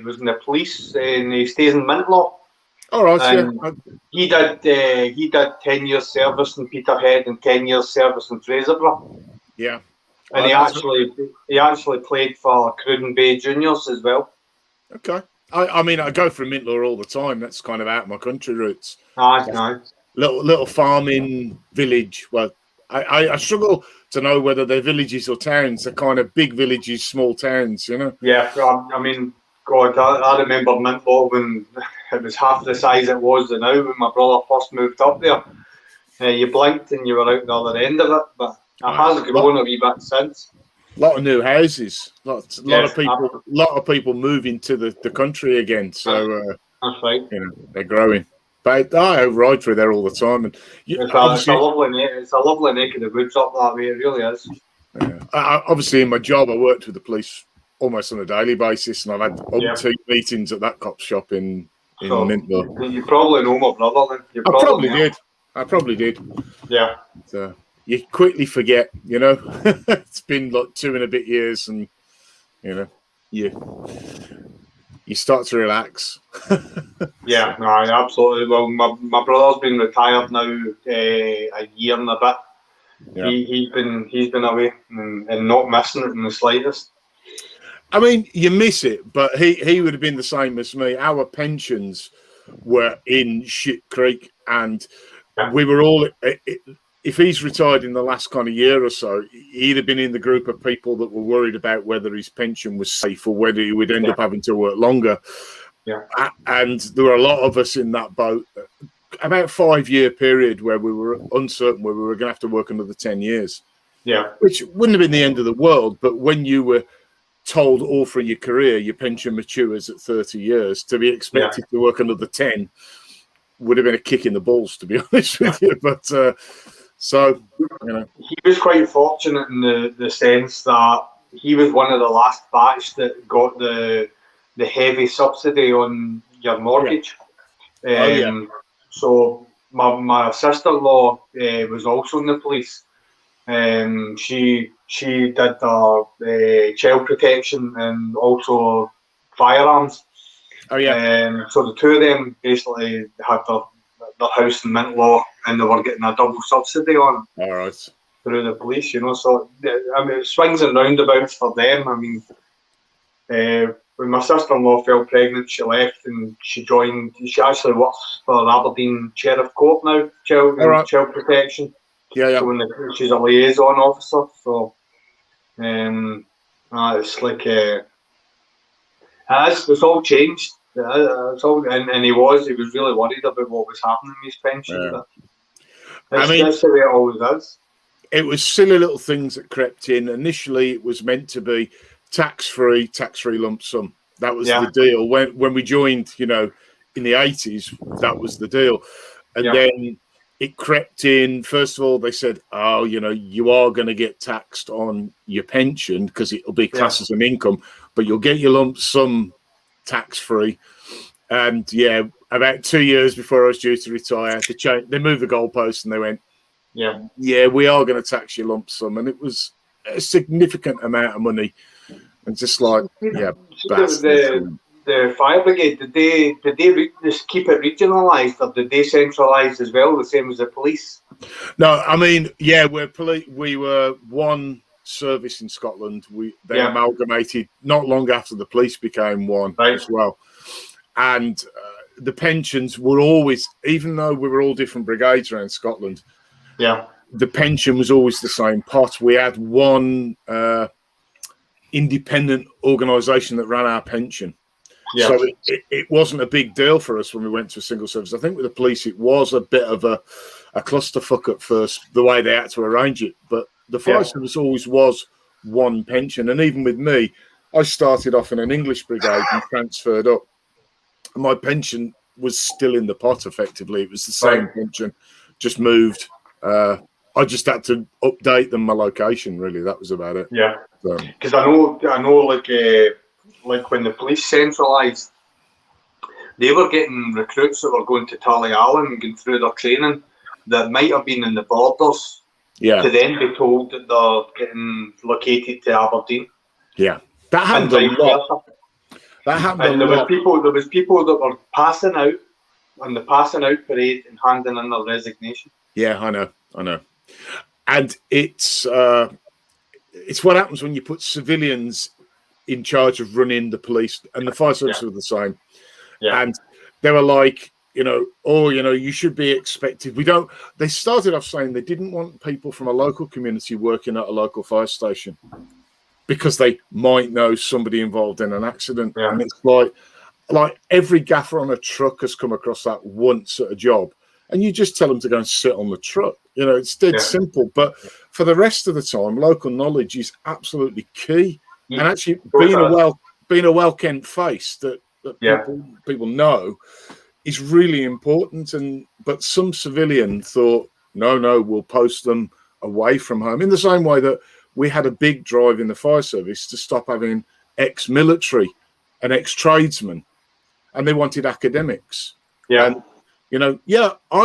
was in the police, and he stays in Mintlaw. All right, and he did 10 years service in Peterhead and 10 years service in Fraserburgh. Yeah. And he actually played for Cruden Bay Juniors as well. Okay. I mean, I go from Mintlaw all the time. That's kind of out of my country roots. Nice. Little farming village. Well, I struggle to know whether they're villages or towns. They're kind of big villages, small towns, you know? Yeah, I mean, God, I remember Mintlaw when it was half the size it was now when my brother first moved up there. You blinked and you were out the other end of it, but it has grown a wee bit since. A lot of new houses, lot of people moving to the country again. So that's right. You know, they're growing. But I ride through there all the time, and it's a lovely neck of the woods up that way. It really is. Yeah. Obviously, in my job, I worked with the police almost on a daily basis, and I've had umpteen meetings at that cop shop in Mintlaw. You probably know my brother. Then. I probably did. Yeah. So you quickly forget, you know. It's been like 2 and a bit years, and you know, you start to relax. Yeah, no, absolutely. Well, my brother's been retired now a year and a bit. Yeah. He's been away and not missing it in the slightest. I mean, you miss it, but he would have been the same as me. Our pensions were in shit creek, and we were all. If he's retired in the last kind of year or so, he'd have been in the group of people that were worried about whether his pension was safe or whether he would end up having to work longer. Yeah. And there were a lot of us in that boat. About 5-year period where we were uncertain whether we were going to have to work another 10 years. Yeah. Which wouldn't have been the end of the world, but when you were told all through your career your pension matures at 30 years, to be expected to work another 10 would have been a kick in the balls, to be honest with you. But So, you know, he was quite fortunate in the sense that he was one of the last batch that got the heavy subsidy on your mortgage. So my sister-in-law was also in the police. She did child protection and also firearms. Oh yeah. So the two of them basically had their house in mint law, and they were getting a double subsidy on it. All right. Through the police, you know. So I mean, it swings and roundabouts for them. I mean, when my sister-in-law fell pregnant, she left and she joined. She actually works for Aberdeen Sheriff Court now, child protection. Yeah. So she's a liaison officer. So it's like it's all changed. It's all, and he was really worried about what was happening in his pension. Yeah. That's the way it always is. It was silly little things that crept in. Initially, it was meant to be tax-free lump sum. That was the deal. When we joined, you know, in the 80s, that was the deal. And then it crept in. First of all, they said, oh, you know, you are going to get taxed on your pension because it'll be classed as an income, but you'll get your lump sum tax-free. And, about 2 years before I was due to retire, they moved the goalpost and they went, yeah, we are going to tax your lump sum. And it was a significant amount of money. And just like, the fire brigade, did they just keep it regionalised, or did they centralise as well, the same as the police? No, I mean, we were one service in Scotland. They amalgamated not long after the police became one as well. And the pensions were always, even though we were all different brigades around Scotland, the pension was always the same pot. We had one independent organisation that ran our pension. So it wasn't a big deal for us when we went to a single service. I think with the police, it was a bit of a clusterfuck at first, the way they had to arrange it. But the fire service always was one pension. And even with me, I started off in an English brigade and transferred up. My pension was still in the pot, effectively. It was the same pension, just moved. I just had to update them my location, really. That was about it. Yeah. Because I know, like when the police centralised, they were getting recruits that were going to Tullyallen and going through their training that might have been in the borders to then be told that they're getting located to Aberdeen. Yeah, that happened a lot. There was people that were passing out on the passing out parade and handing in their resignation. Yeah, I know. And it's what happens when you put civilians in charge of running the police, and the fire service were the same. And they were like, you should be expected. They started off saying they didn't want people from a local community working at a local fire station because they might know somebody involved in an accident. And it's like every gaffer on a truck has come across that once at a job, and you just tell them to go and sit on the truck. It's dead simple. But for the rest of the time, local knowledge is absolutely key. And actually being a well-kent face that people know is really important. But some civilian thought, no, we'll post them away from home. In the same way that we had a big drive in the fire service to stop having ex-military and ex-tradesmen, and they wanted academics. And, I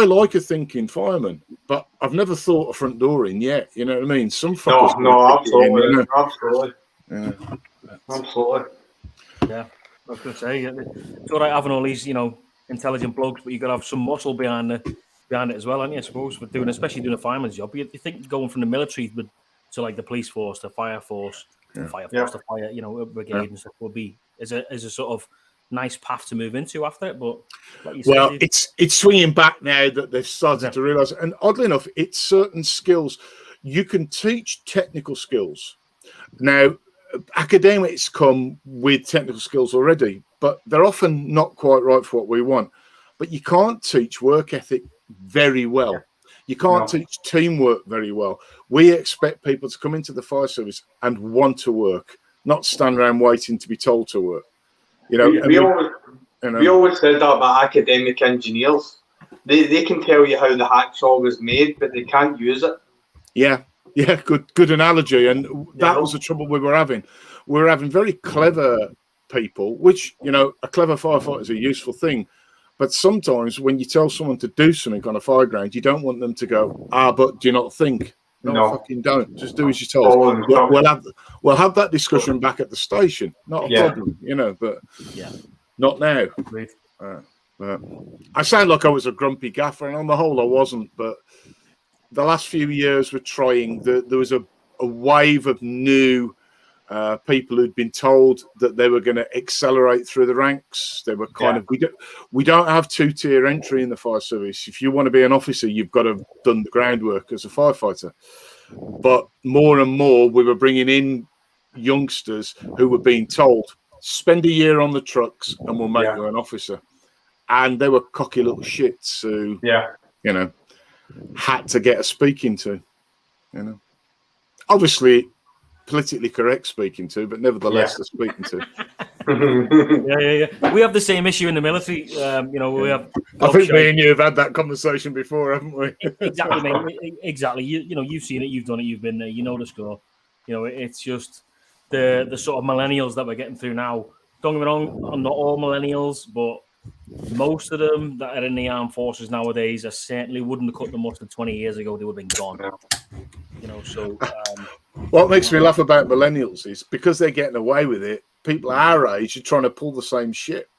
like a thinking fireman, but I've never thought a front door in yet. You know what I mean? Some fuckers. No, absolutely. Yeah. Absolutely. Yeah, I was going to say, it's all right having all these, intelligent blokes, but you've got to have some muscle behind it as well, aren't you? I suppose, especially doing a fireman's job. You think going from the military to like the police force, the fire force, the fire, brigade and stuff would be is a sort of nice path to move into after it. But like you said, it's swinging back now that they've started to realise. And oddly enough, it's certain skills you can teach technical skills now. Academics come with technical skills already, but they're often not quite right for what we want. But you can't teach work ethic very well. You can't teach teamwork very well. We expect people to come into the fire service and want to work, not stand around waiting to be told to work. We always said that about academic engineers. they can tell you how the hacksaw was made, but they can't use it. Yeah, good analogy. And that was the trouble we were having. We were having very clever people, which, you know, a clever firefighter is a useful thing. But sometimes when you tell someone to do something on a fire ground, you don't want them to go, but do you not think? No, fucking don't. Just do as you're told. We'll have that discussion back at the station. Not a problem, you know, but not now. I sound like I was a grumpy gaffer, and on the whole I wasn't, but the last few years we're trying. There was a wave of new people who'd been told that they were going to accelerate through the ranks. They were kind of, we don't have 2-tier entry in the fire service. If you want to be an officer, you've got to have done the groundwork as a firefighter. But more and more, we were bringing in youngsters who were being told, spend a year on the trucks and we'll make you an officer. And they were cocky little shits who, you know, had to get a speaking to, you know. Obviously, politically correct speaking to, but nevertheless, the speaking to. We have the same issue in the military. You know, we have. I think me and you have had that conversation before, haven't we? Exactly, mate. Exactly. You know, you've seen it, you've done it, you've been there, you know the score. You know, it's just the sort of millennials that we're getting through now. Don't get me wrong, I'm not all millennials, but most of them that are in the armed forces nowadays are certainly wouldn't have cut the mustard 20 years ago. They would have been gone. You know, so what makes me laugh about millennials is because they're getting away with it. People our age are trying to pull the same shit.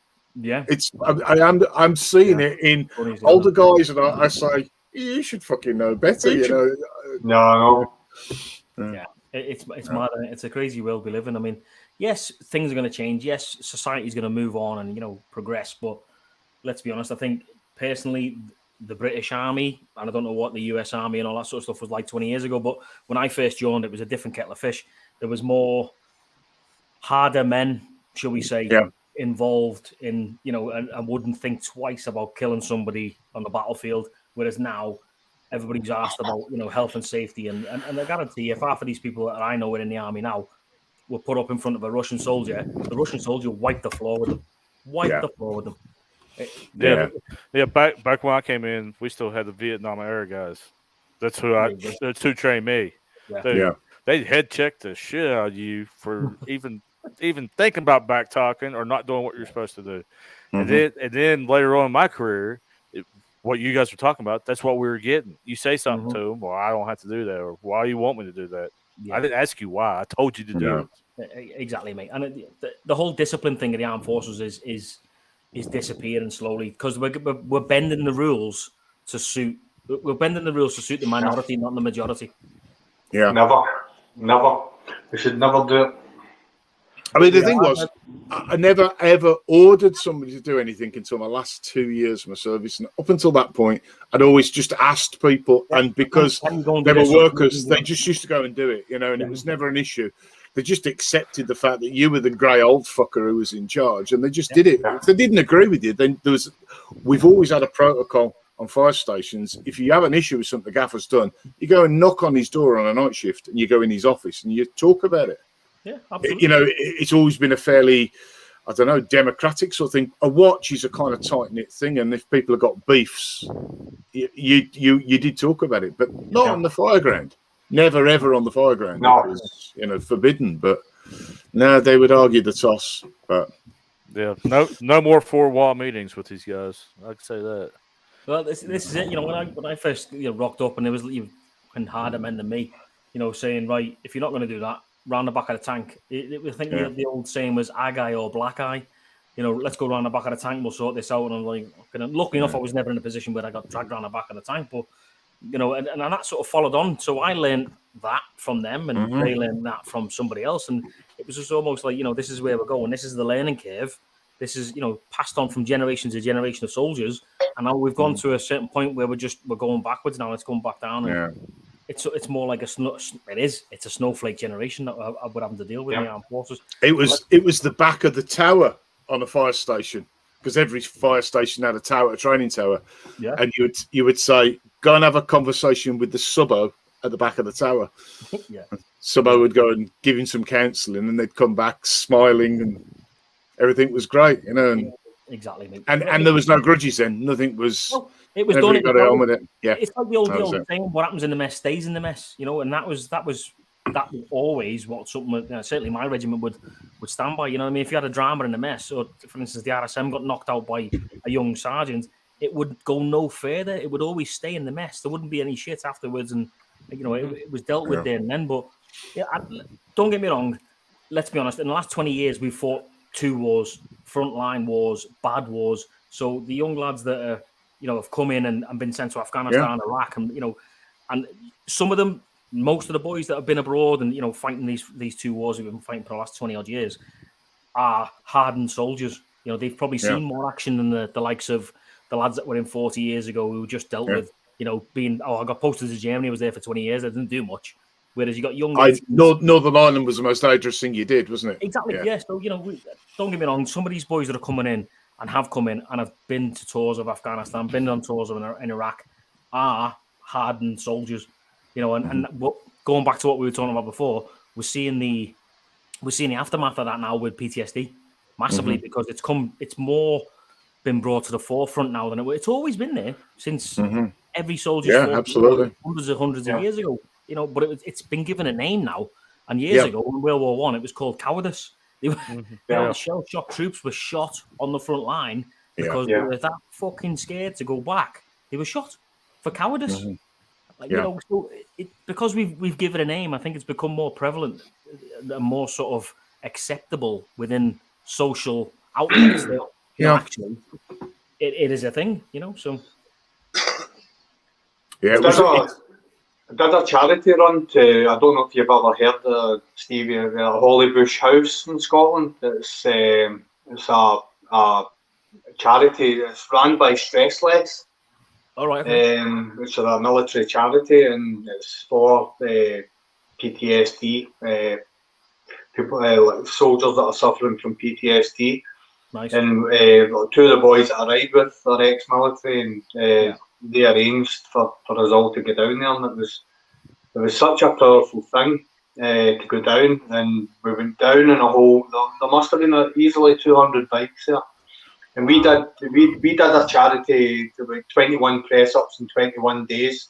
Yeah, it's I'm seeing it in older guys, and I say you should fucking know better. You know, no. Yeah, it's mad. It's a crazy world we live in. I mean, yes, things are going to change. Yes, society's going to move on and, you know, progress. But let's be honest. I think personally, the British Army, and I don't know what the US Army and all that sort of stuff was like 20 years ago, but when I first joined, it was a different kettle of fish. There was more harder men, shall we say, involved in, you know, and wouldn't think twice about killing somebody on the battlefield. Whereas now, everybody's asked about, you know, health and safety. And I guarantee if half of these people that I know are in the army now were put up in front of a Russian soldier, the Russian soldier wiped the floor with them. The floor with them. Back when I came in, we still had the Vietnam era guys. That's who trained me. They head check the shit out of you for even thinking about back talking or not doing what you're supposed to do. And then later on in my career, what you guys were talking about, that's what we were getting. You say something to them, well, I don't have to do that, or why you want me to do that. I didn't ask you why. I told you to do it. Exactly, mate. And the whole discipline thing of the armed forces is disappearing slowly because we're bending the rules to suit. We're bending the rules to suit the minority, not the majority. Yeah, never. We should never do it. I mean, the thing was, I never ever ordered somebody to do anything until my last 2 years of my service, and up until that point, I'd always just asked people, and because they were workers, they just used to go and do it, you know, and it was never an issue. They just accepted the fact that you were the grey old fucker who was in charge, and they just did it. If they didn't agree with you, then we've always had a protocol on fire stations. If you have an issue with something the gaffer's done, you go and knock on his door on a night shift, and you go in his office and you talk about it. Yeah, absolutely. You know, it's always been a fairly, I don't know, democratic sort of thing. A watch is a kind of tight-knit thing, and if people have got beefs, you did talk about it, but not on the fire ground. Never, ever on the fire ground. No. It was, you know, forbidden, but no, they would argue the toss. But yeah, no more four-wall meetings with these guys. I can say that. Well, this is it. You know, when I first rocked up, and there was even harder men than me, you know, saying, right, if you're not going to do that, round the back of the tank. I think the old saying was ag eye or black eye. You know, let's go round the back of the tank. We'll sort this out. And I'm like, lucky enough, I was never in a position where I got dragged around the back of the tank. But you know, and that sort of followed on. So I learned that from them, and they learned that from somebody else. And it was just almost like, you know, this is where we're going. This is the learning curve. This is, you know, passed on from generation to generation of soldiers. And now we've gone to a certain point where we're going backwards now. It's going back down. And it's more like it's a snowflake generation that we're having to deal with in the armed forces. It was the back of the tower on a fire station, because every fire station had a training tower. Yeah. And you would say, go and have a conversation with the subbo at the back of the tower. Yeah. Subbo would go and give him some counselling, and they'd come back smiling, and everything was great, you know. And exactly, mate. And there was no grudges then. Nothing was. Well, it was done. Everybody got on with it. Yeah, it's like the old it. saying: "What happens in the mess stays in the mess." You know, and that was always what something. Certainly, my regiment would stand by. You know what I mean? If you had a drama in the mess, or for instance, the RSM got knocked out by a young sergeant, it would go no further. It would always stay in the mess. There wouldn't be any shit afterwards, and you know, it was dealt with there and then. But yeah, don't get me wrong. Let's be honest. In the last 20 years, we've fought 2 wars, frontline wars, bad wars. So the young lads that are, you know, have come in and been sent to Afghanistan, Iraq, and you know, and some of them, most of the boys that have been abroad and you know fighting these 2 wars we've been fighting for the last 20 odd years are hardened soldiers. You know, they've probably seen more action than the likes of the lads that were in 40 years ago who just dealt with, you know, being I got posted to Germany, I was there for 20 years, I didn't do much. Whereas you got young Northern Ireland was the most dangerous thing you did, wasn't it? Exactly. Yeah. So you know, don't get me wrong. Some of these boys that are coming in and have come in and have been to tours of Afghanistan, been on tours in Iraq, are hardened soldiers. You know, and going back to what we were talking about before, we're seeing the aftermath of that now with PTSD massively because it's more been brought to the forefront now than it's always been there since every soldier's absolutely hundreds of years ago. You know, but it's been given a name now. And years ago, in World War I, it was called cowardice. The shell shock troops were shot on the front line because they were that fucking scared to go back. They were shot for cowardice. Like, you know, so because we've given a name, I think it's become more prevalent and more sort of acceptable within social outlets. That, you know, actually, it is a thing. You know, so did a charity run to, I don't know if you've ever heard of Stevie, Hollybush House in Scotland. It's a charity that's run by Stressless. All right. Which is a military charity, and it's for PTSD, people, like soldiers that are suffering from PTSD. Nice. And 2 of the boys that I ride with are ex-military, and they arranged for us all to go down there, and it was such a powerful thing to go down, and we went down in a whole. There must have been easily 200 bikes there, and we did a charity to like 21 press ups in 21 days,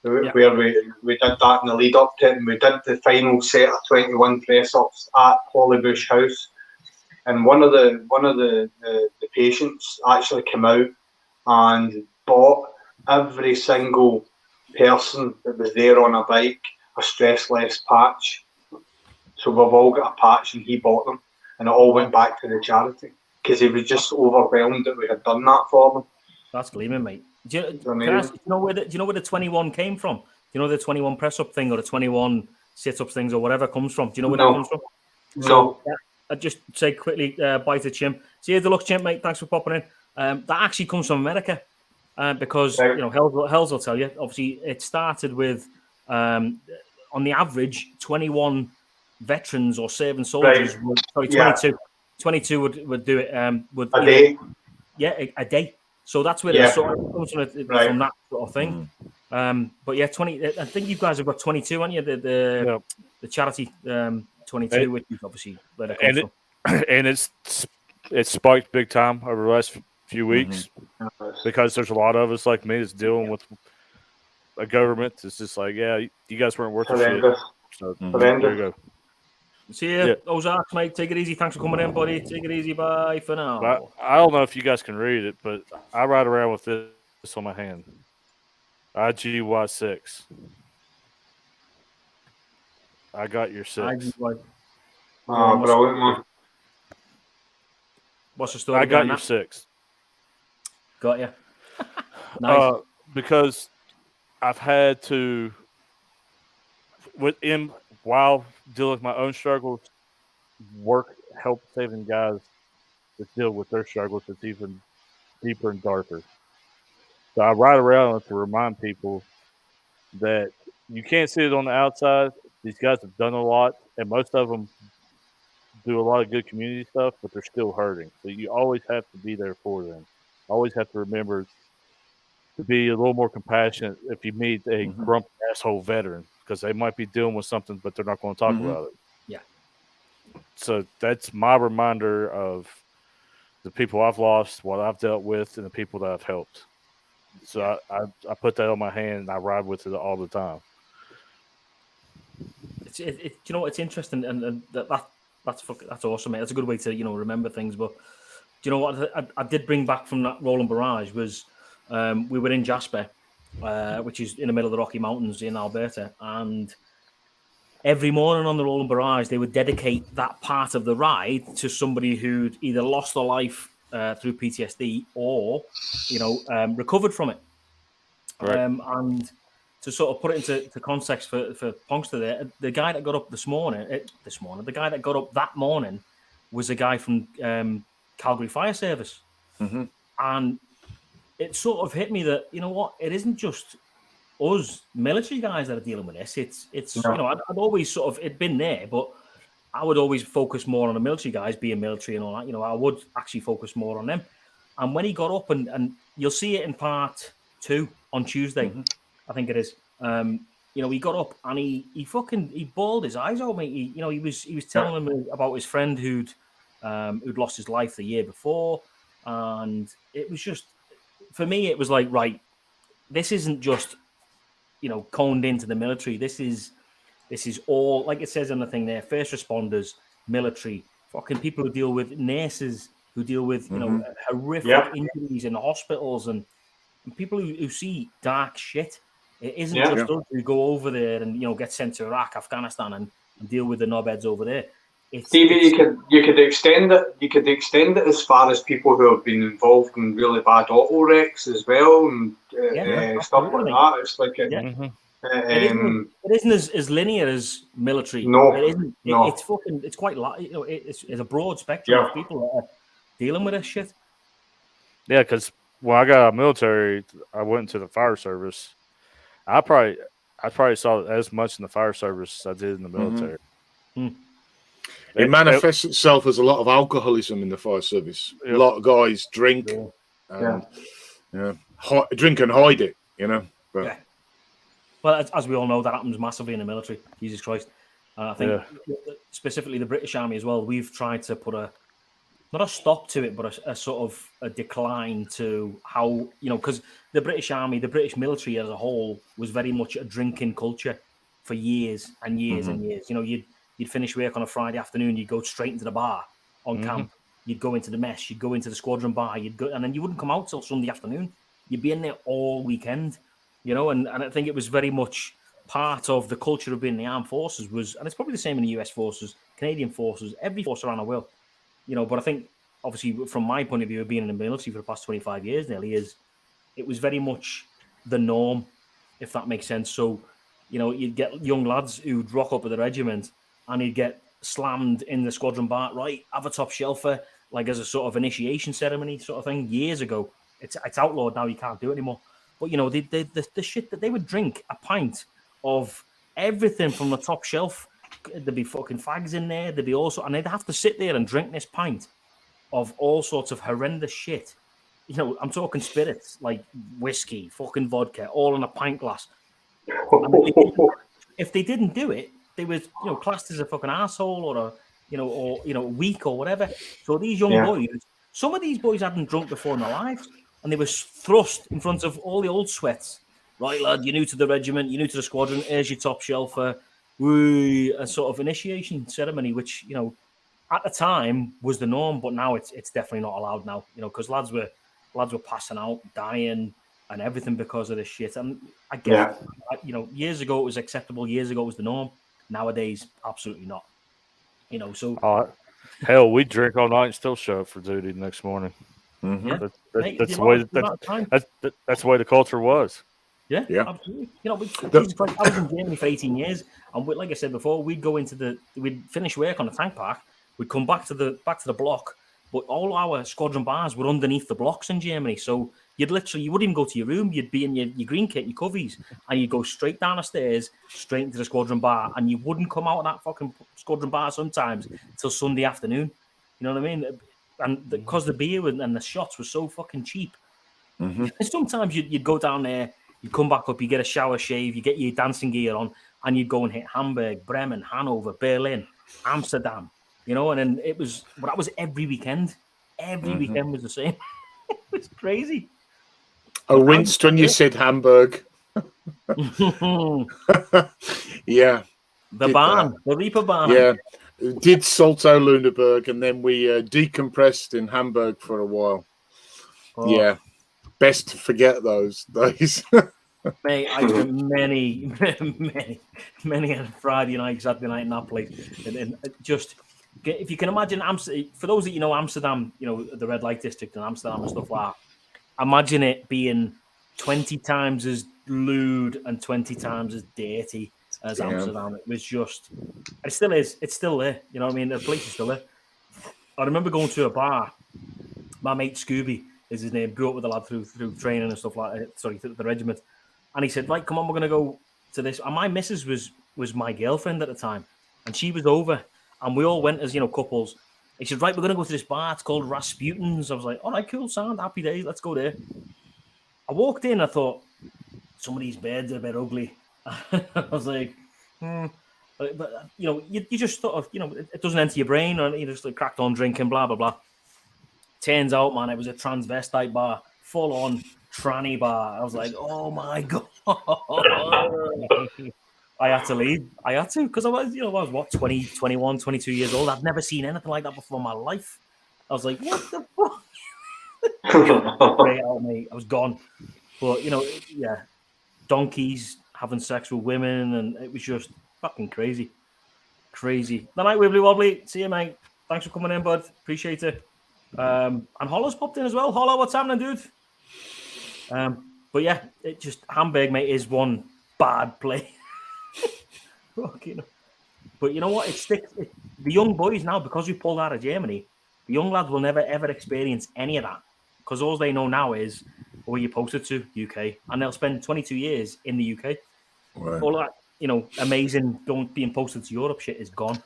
where we did that in the lead up to it, and we did the final set of 21 press ups at Hollybush House, and one of the patients actually came out and bought every single person that was there on a bike a Stressless patch. So we've all got a patch, and he bought them, and it all went back to the charity because he was just overwhelmed that we had done that for him. That's gleaming, mate. Do you know where the 21 came from? Do you know the 21 press up thing or the 21 sit ups things or whatever comes from? Do you know where that comes from? So I'd just say quickly, bye to Chim. See you, Deluxe Chim, mate. Thanks for popping in. That actually comes from America. Because you know, Hells will tell you. Obviously, it started with on the average 21 veterans or serving soldiers. Sorry, 22 would do it. A day. Yeah, a day. So that's where it comes from that sort of thing. But yeah, 20. I think you guys have got 22, haven't you? The charity 22, which is obviously where it comes from. And it's spiked big time over the last few weeks because there's a lot of us like me that's dealing with a government that's just like, you guys weren't worth the shit. So there you go. See you, Ozarks, mate. Take it easy. Thanks for coming in, buddy. Take it easy. Bye for now. But I don't know if you guys can read it, but I ride around with this on my hand. IGY6. I got your 6. Brilliant, man. What's the story? I got your 6. Got you. Nice. Because I've had to, while dealing with my own struggles, help saving guys that deal with their struggles that's even deeper and darker. So I ride around to remind people that you can't see it on the outside. These guys have done a lot, and most of them do a lot of good community stuff, but they're still hurting. So you always have to be there for them. Always have to remember to be a little more compassionate if you meet a grumpy asshole veteran, because they might be dealing with something, but they're not going to talk about it. Yeah. So that's my reminder of the people I've lost, what I've dealt with, and the people that I've helped. So I put that on my hand and I ride with it all the time. You know, it's interesting, and that's awesome, mate. That's a good way to, you know, remember things. But do you know what I did bring back from that rolling barrage was we were in Jasper, which is in the middle of the Rocky Mountains in Alberta, and every morning on the rolling barrage they would dedicate that part of the ride to somebody who'd either lost their life through PTSD or, you know, recovered from it. Right. And to sort of put it into context for Punkster there, the guy that got up the guy that got up that morning was a guy from Calgary Fire Service. Mm-hmm. And it sort of hit me that, you know what, it isn't just us military guys that are dealing with this. It's you know, I'd always sort of, it'd been there, but I would always focus more on the military guys being military and all that. You know, I would actually focus more on them. And when he got up, and you'll see it in part 2 on Tuesday, I think it is. You know, he got up and he bawled his eyes out, mate. He was telling me about his friend who'd lost his life the year before, and it was just, for me, it was like, right, this isn't just, you know, coned into the military. This is all, like it says on the thing there, first responders, military, fucking people who deal with nurses, who deal with, you know, horrific injuries in the hospitals, and people who see dark shit. It isn't just us who go over there and, you know, get sent to Iraq, Afghanistan, and deal with the knobheads over there. Stevie, you could extend it. You could extend it as far as people who have been involved in really bad auto wrecks as well, and stuff like that. It's like it isn't as linear as military. No, it isn't. No. It's quite, you know, it's a broad spectrum of people that are dealing with this shit. Yeah, because when I got out of the military, I went into the fire service. I probably saw as much in the fire service as I did in the military. It manifests itself as a lot of alcoholism in the fire service. A lot of guys drink, and drink and hide it. You know. But. Well, as we all know, that happens massively in the military. Jesus Christ! I think specifically the British Army as well. We've tried to put not a stop to it, but a sort of a decline to how, you know, because the British Army, the British military as a whole, was very much a drinking culture for years and years and years. You know, you'd finish work on a Friday afternoon, you'd go straight into the bar on camp, you'd go into the mess, you'd go into the squadron bar, and then you wouldn't come out till Sunday afternoon. You'd be in there all weekend, you know, and I think it was very much part of the culture of being in the armed forces was, and it's probably the same in the US forces, Canadian forces, every force around the world. You know, but I think, obviously, from my point of view of being in the military for the past 25 years nearly, it was very much the norm, if that makes sense. So, you know, you'd get young lads who'd rock up at the regiment and he'd get slammed in the squadron bar, right, have a top shelfer, like as a sort of initiation ceremony sort of thing years ago. It's outlawed now, you can't do it anymore. But, you know, the shit that they would drink, a pint of everything from the top shelf. There'd be fucking fags in there. There'd be also, and they'd have to sit there and drink this pint of all sorts of horrendous shit. You know, I'm talking spirits like whiskey, fucking vodka, all in a pint glass. And if they didn't do it, they were, you know, classed as a fucking asshole or weak or whatever. So these young boys, some of these boys hadn't drunk before in their lives, and they were thrust in front of all the old sweats. Right, lad, you're new to the regiment, you're new to the squadron. Here's your top shelfer. A sort of initiation ceremony, which, you know, at the time was the norm, but now it's definitely not allowed now, you know, because lads were passing out, dying, and everything because of this shit. And I get, you know, years ago it was acceptable, years ago it was the norm. Nowadays, absolutely not. You know, so hell, we drink all night and still show up for duty the next morning. Yeah. That's the way the culture was. Yeah, absolutely. You know, I was in Germany for 18 years, and like I said before, we'd finish work on the tank park, we'd come back to the block, but all our squadron bars were underneath the blocks in Germany. So you wouldn't even go to your room. You'd be in your green kit, your coveys, and you'd go straight down the stairs, straight into the squadron bar, and you wouldn't come out of that fucking squadron bar sometimes till Sunday afternoon. You know what I mean? And because the beer and the shots were so fucking cheap, sometimes you'd go down there. You come back up, you get a shower shave, you get your dancing gear on, and you go and hit Hamburg, Bremen, Hanover, Berlin, Amsterdam, you know, and then that was every weekend. Every weekend was the same. It was crazy. I winced when you said Hamburg. Yeah. The barn, the Reaper barn. Yeah. Did Salto Luneburg, and then we decompressed in Hamburg for a while. Oh. Yeah. Best to forget those days. Mate, I spent many a Friday night, Saturday night in that place. And just, if you can imagine, for those that you know Amsterdam, you know, the red light district in Amsterdam and stuff like that, imagine it being 20 times as lewd and 20 times as dirty as Amsterdam. It was just, it still is. It's still there. You know what I mean? The place is still there. I remember going to a bar. My mate Scooby is his name. Grew up with the lad through training and stuff like that. Sorry, the regiment. And he said, right, come on, we're going to go to this. And my missus was my girlfriend at the time. And she was over. And we all went as, you know, couples. He said, right, we're going to go to this bar. It's called Rasputin's. I was like, all right, cool, sound, happy days. Let's go there. I walked in. I thought, some of these beds are a bit ugly. I was like, But, you know, you just thought of, you know, it doesn't enter your brain. Or you just like, cracked on drinking, blah, blah, blah. Turns out, man, it was a transvestite bar. Full on tranny bar. I was like, oh my God. I had to leave. I had to, because I was, you know, I was what, 20, 21, 22 years old. I'd never seen anything like that before in my life. I was like, what the fuck? Straight out, mate. I was gone. But, you know, yeah, donkeys having sex with women, and it was just fucking crazy. Crazy. The night, Wibbly Wobbly. See you, mate. Thanks for coming in, bud. Appreciate it. And Hollow's popped in as well. Hollow, what's happening, dude? But yeah, it just, Hamburg, mate, is one bad play. But you know what? It sticks. The young boys now, because we pulled out of Germany, the young lads will never ever experience any of that, because all they know now is where you posted to UK, and they'll spend 22 years in the UK. Right. All that, you know, amazing being posted to Europe shit is gone.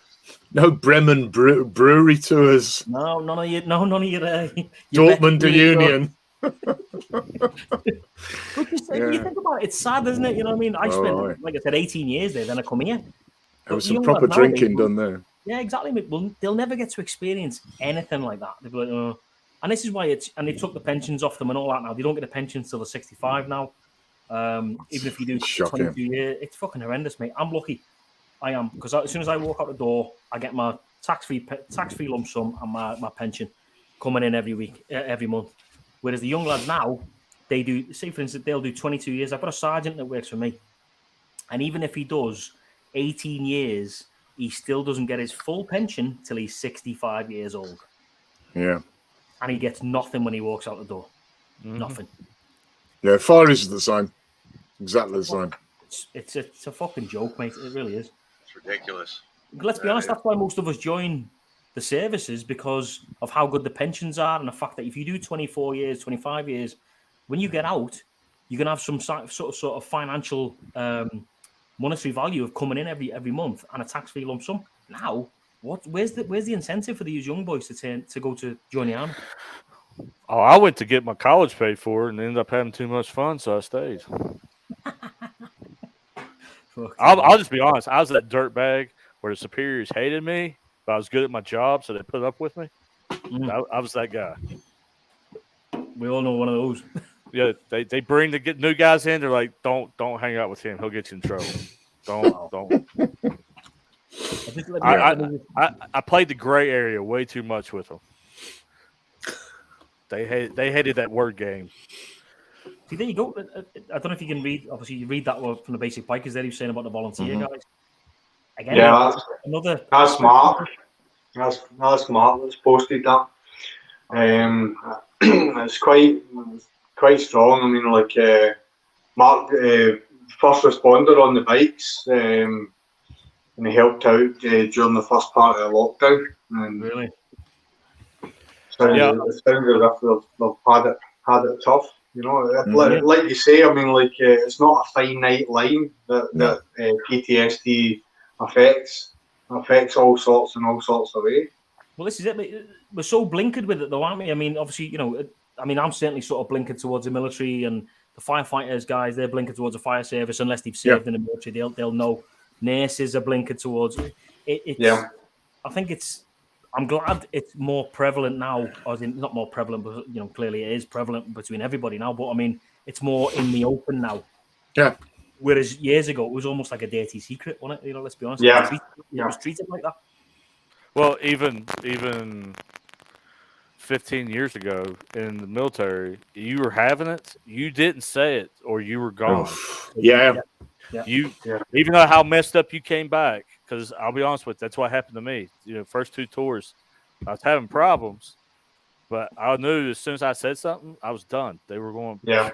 No Bremen brewery tours. No, none of your Dortmund Union. But you think about it, it's sad, isn't it? You know what I mean? I spent, like I said, 18 years there, then I come here. There was some proper drinking done there. Yeah, exactly. Well, they'll never get to experience anything like that. They'll be like, oh. And this is why and they took the pensions off them and all that now. They don't get a pension till they're 65 now. Even if you do 22 years, it's fucking horrendous, mate. I'm lucky. I am, because as soon as I walk out the door, I get my tax-free lump sum and my pension coming in every month. Whereas the young lads now, they do, say for instance, they'll do 22 years. I've got a sergeant that works for me, and even if he does 18 years, he still doesn't get his full pension till he's 65 years old. Yeah. And he gets nothing when he walks out the door. Mm-hmm. Nothing. Yeah, fire is the same. Exactly the same. It's a fucking joke, mate. It really is. It's ridiculous. Let's be honest, that's why most of us join the services, because of how good the pensions are, and the fact that if you do 24 years, 25 years, when you get out, you can have some sort of financial monetary value of coming in every month and a tax-free lump sum. Now, where's the incentive for these young boys to go to join the army? Oh, I went to get my college paid for and ended up having too much fun, so I stayed. I'll just be honest. I was that dirtbag where the superiors hated me, but I was good at my job, so they put up with me. I was that guy. We all know one of those. Yeah, they bring the new guys in. They're like, don't hang out with him. He'll get you in trouble. Don't. I played the gray area way too much with them. They hated that word game. See, there you go. I don't know if you can read. Obviously, you read that from the basic bikers there. He was saying about the volunteer guys. Again, yeah, that's smart. That's smart. That's posted that. It's quite strong. I mean, like Mark, first responder on the bikes, and he helped out during the first part of the lockdown. And really? It sounds as if they've had it tough. You know, like you say, I mean, like it's not a finite line that PTSD affects all sorts of ways. Well, this is it. We're so blinkered with it, though, aren't we? I mean, obviously, you know, I'm certainly sort of blinkered towards the military, and the firefighters guys, they're blinkered towards the fire service unless they've served in the military. They'll know. Nurses are blinkered towards it. I think it's I'm glad it's more prevalent now. As in, not more prevalent, but clearly it is prevalent between everybody now. But I mean, it's more in the open now. Yeah. Whereas years ago, it was almost like a dirty secret, wasn't it? Let's be honest. Yeah. It was treated like that. Well, even 15 years ago in the military, you were having it, you didn't say it, or you were gone. Yeah. You, even though how messed up you came back, because I'll be honest with you, that's what happened to me. First 2 tours, I was having problems, but I knew as soon as I said something, I was done. They were going. Yeah.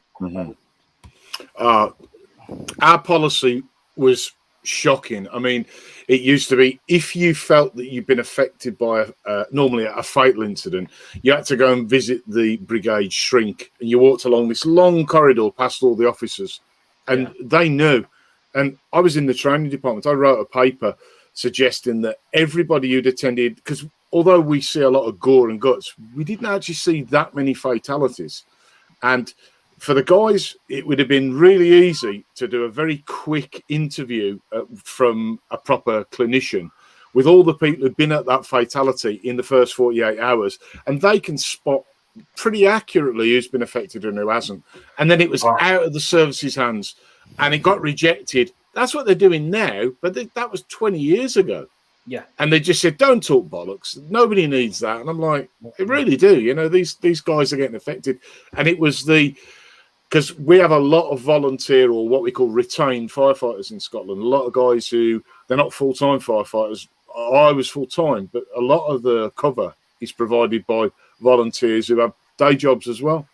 Our policy was shocking. I mean, it used to be if you felt that you'd been affected by normally a fatal incident, you had to go and visit the brigade shrink, and you walked along this long corridor past all the officers, and they knew. And I was in the training department. I wrote a paper suggesting that everybody who'd attended, because although we see a lot of gore and guts, we didn't actually see that many fatalities. And for the guys, it would have been really easy to do a very quick interview from a proper clinician with all the people who'd been at that fatality in the first 48 hours, and they can spot pretty accurately who's been affected and who hasn't. And then it was out of the service's hands, and it got rejected. That's what they're doing now, but that was 20 years ago. Yeah. And they just said, don't talk bollocks. Nobody needs that. And I'm like, they really do. These guys are getting affected. And it was because we have a lot of volunteer or what we call retained firefighters in Scotland. A lot of guys who, they're not full-time firefighters. I was full-time, but a lot of the cover is provided by volunteers who have day jobs as well.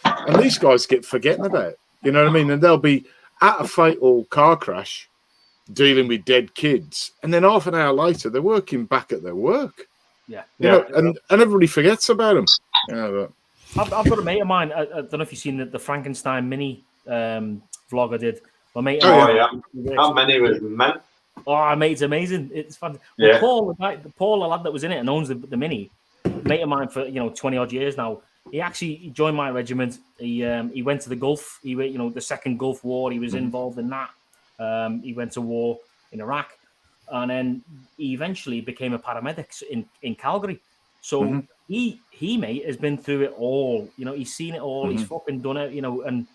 And these guys get forgetting about it. You know what I mean? And they'll be at a fatal car crash dealing with dead kids. And then half an hour later, they're working back at their work. Yeah. And everybody forgets about them. I've got a mate of mine. I don't know if you've seen the Frankenstein mini vlog I did. My mate. That mini was mint. Oh, mate, it's amazing. It's fun. Yeah. Well, Paul, the lad that was in it and owns the mini, mate of mine for 20 odd years now. He joined my regiment. He went to the Gulf. He went, the second Gulf War. He was involved in that. He went to war in Iraq, and then he eventually became a paramedic in Calgary. So he mate has been through it all. He's seen it all. He's fucking done it. And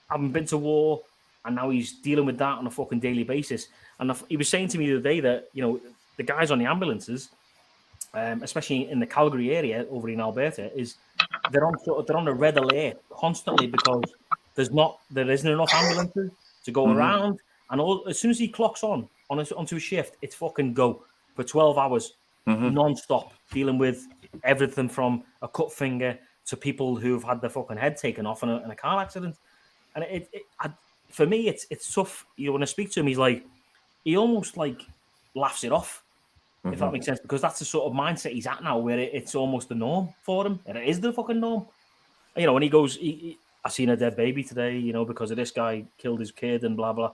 having been to war, and now he's dealing with that on a fucking daily basis. And he was saying to me the other day that the guys on the ambulances, especially in the Calgary area over in Alberta, they're on a red alert constantly because there isn't enough ambulances to go around. And as soon as he clocks onto a shift, it's fucking go for 12 hours non-stop, dealing with everything from a cut finger to people who've had their fucking head taken off in a car accident. And for me, it's tough. When I speak to him, he almost laughs it off, if that makes sense, because that's the sort of mindset he's at now, where it's almost the norm for him, and it is the fucking norm. When he goes, I seen a dead baby today, because of this guy killed his kid and blah blah.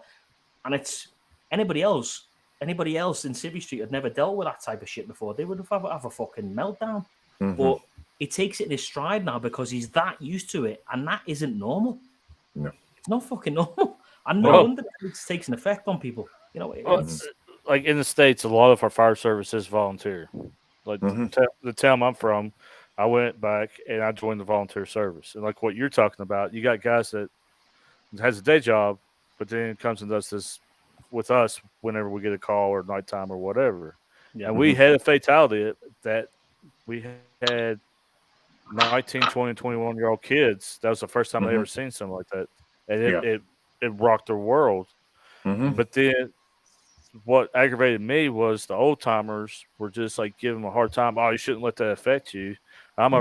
And it's anybody else in Civvy Street had never dealt with that type of shit before. They would have a fucking meltdown. But he takes it in his stride now because he's that used to it, and that isn't normal. No, it's not fucking normal. And no wonder it takes an effect on people. Like in the States, a lot of our fire service is volunteer. Like the town I'm from, I went back and I joined the volunteer service. And like what you're talking about, you got guys that has a day job, but then comes and does this with us whenever we get a call or nighttime or whatever. Yeah. And we had a fatality that we had 19, 20, 21-year-old kids. That was the first time they ever seen something like that. And it rocked their world. But then what aggravated me was the old timers were just giving them a hard time. Oh, you shouldn't let that affect you. I'm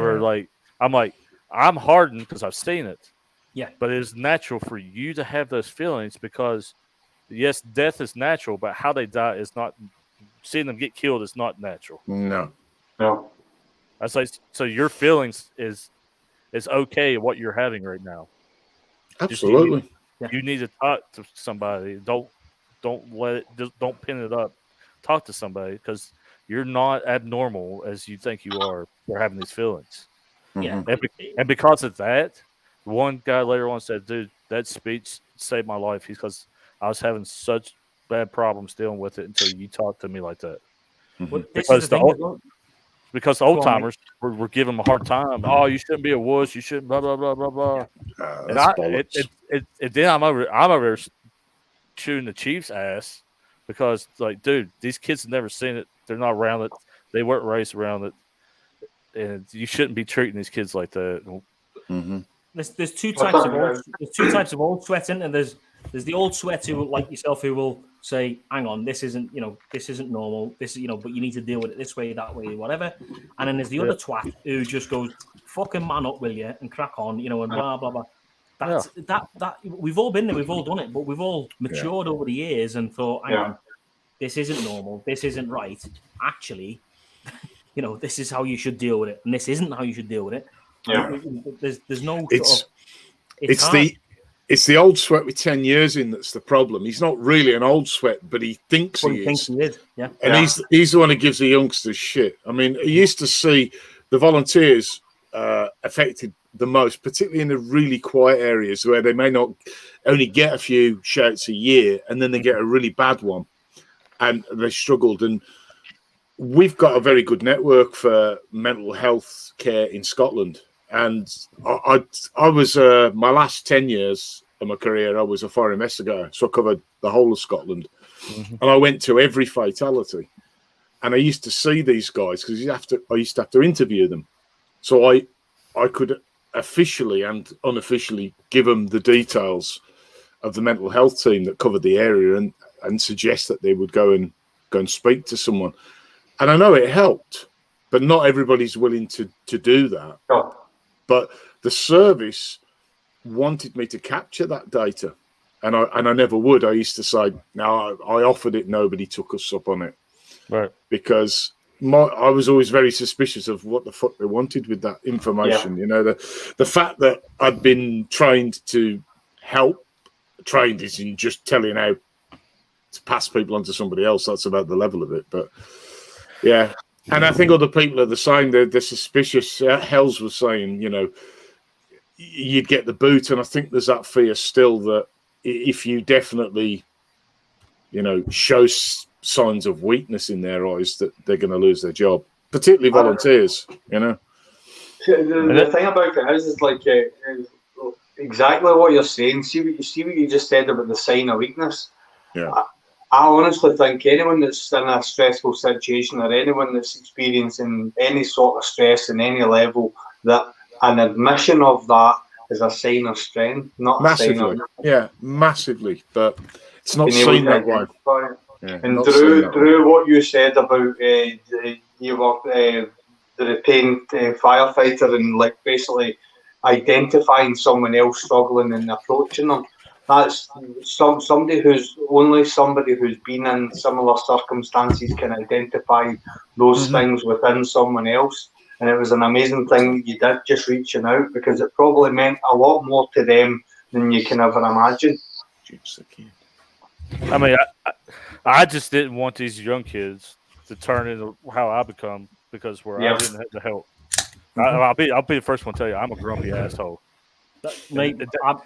hardened because I've seen it. Yeah. But it's natural for you to have those feelings because, yes, death is natural, but how they die is not. Seeing them get killed is not natural. No. That's so your feelings is okay what you're having right now. Absolutely. You need to talk to somebody. Don't let it. Don't pin it up. Talk to somebody because you're not abnormal as you think you are for having these feelings. Yeah. And because of that, one guy later on said, "Dude, that speech saved my life because I was having such bad problems dealing with it until you talked to me like that." Well, because because the old timers were giving them a hard time. Oh, you shouldn't be a wuss. You shouldn't blah blah blah blah blah. And then I'm over there chewing the Chiefs' ass because, like, dude, these kids have never seen it. They're not around it. They weren't raised around it, and you shouldn't be treating these kids like that. Mm-hmm. There's two types of old sweat, and there's the old sweat who, like yourself, who will say, "Hang on, this isn't normal. This is but you need to deal with it this way, that way, whatever." And then there's the other twat who just goes, "Fucking man up, will you?" and crack on, and blah blah blah. That we've all been there, we've all done it, but we've all matured over the years and thought, "Hang on, this isn't normal. This isn't right. Actually, this is how you should deal with it, and this isn't how you should deal with it." Yeah. There's no. It's the old sweat with 10 years in that's the problem. He's not really an old sweat, but he thinks he is. Yeah. And he's the one who gives the youngsters shit. I mean, he used to see the volunteers affected the most, particularly in the really quiet areas where they may not only get a few shouts a year, and then they get a really bad one, and they struggled. And we've got a very good network for mental health care in Scotland. And I was my last 10 years of my career, I was a foreign investigator, so I covered the whole of Scotland, and I went to every fatality. And I used to see these guys because I used to have to interview them, so I could officially and unofficially give them the details of the mental health team that covered the area, and suggest that they would go and speak to someone. And I know it helped, but not everybody's willing to do that. Oh. But the service wanted me to capture that data, and I never would. I used to say, no, I offered it, nobody took us up on it. Right. Because I was always very suspicious of what the fuck they wanted with that information. Yeah. The fact that I'd been trained to help, trained is in just telling how to pass people on to somebody else. That's about the level of it. But yeah. And I think other people are the same. They're suspicious. Hells was saying, you'd get the boot. And I think there's that fear still that if you definitely, show signs of weakness in their eyes, that they're going to lose their job, particularly volunteers, The thing about it is like exactly what you're saying. See what you just said about the sign of weakness. Yeah. I honestly think anyone that's in a stressful situation, or anyone that's experiencing any sort of stress in any level, that an admission of that is a sign of strength, not massively. A sign of... Yeah, massively. But it's not seen that way. Yeah, and Drew, what you said about you were the retained firefighter, and like basically identifying someone else struggling and approaching them. That's somebody who's been in similar circumstances can identify those things within someone else. And it was an amazing thing that you did, just reaching out, because it probably meant a lot more to them than you can ever imagine. I mean, I just didn't want these young kids to turn into how I become, because I didn't have the help. I'll be the first one to tell you, I'm a grumpy asshole. Mate,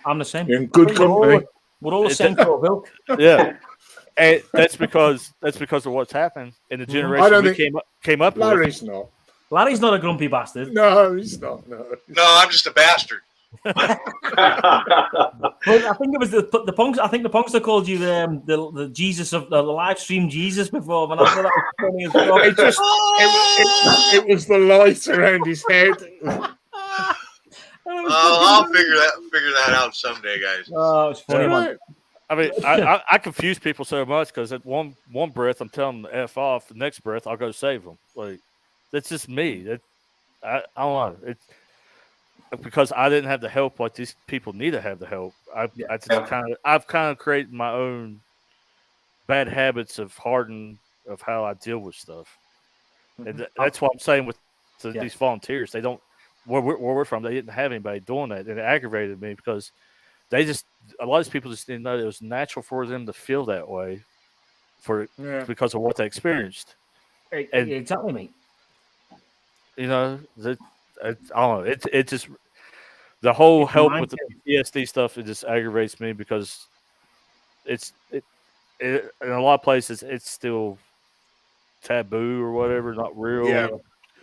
I'm the same. You're in good company. We're all the same sort of ilk. Yeah, and that's because of what's happened in the generation we came up with. Larry's not. Larry's not a grumpy bastard. No, he's not. No, I'm just a bastard. Well, I think it was the punks. I think the punks that called you the Jesus of the live stream Jesus before, and I thought that was funny as well. It was the light around his head. I'll figure that out someday, guys. Oh, it's funny, man. I mean, I confuse people so much because at one breath I'm telling them to F off, the next breath I'll go save them. Like, that's just me. I don't know. It's because I didn't have the help like these people need to have the help. I've kind of created my own bad habits of how I deal with stuff, and that's what I'm saying with these volunteers. They don't. Where we're from, they didn't have anybody doing that, and it aggravated me because a lot of these people just didn't know it was natural for them to feel that way, because of what they experienced. And, exactly, mate. I don't know. It just the whole help with the PTSD stuff. It just aggravates me because in a lot of places it's still taboo or whatever, not real. Yeah.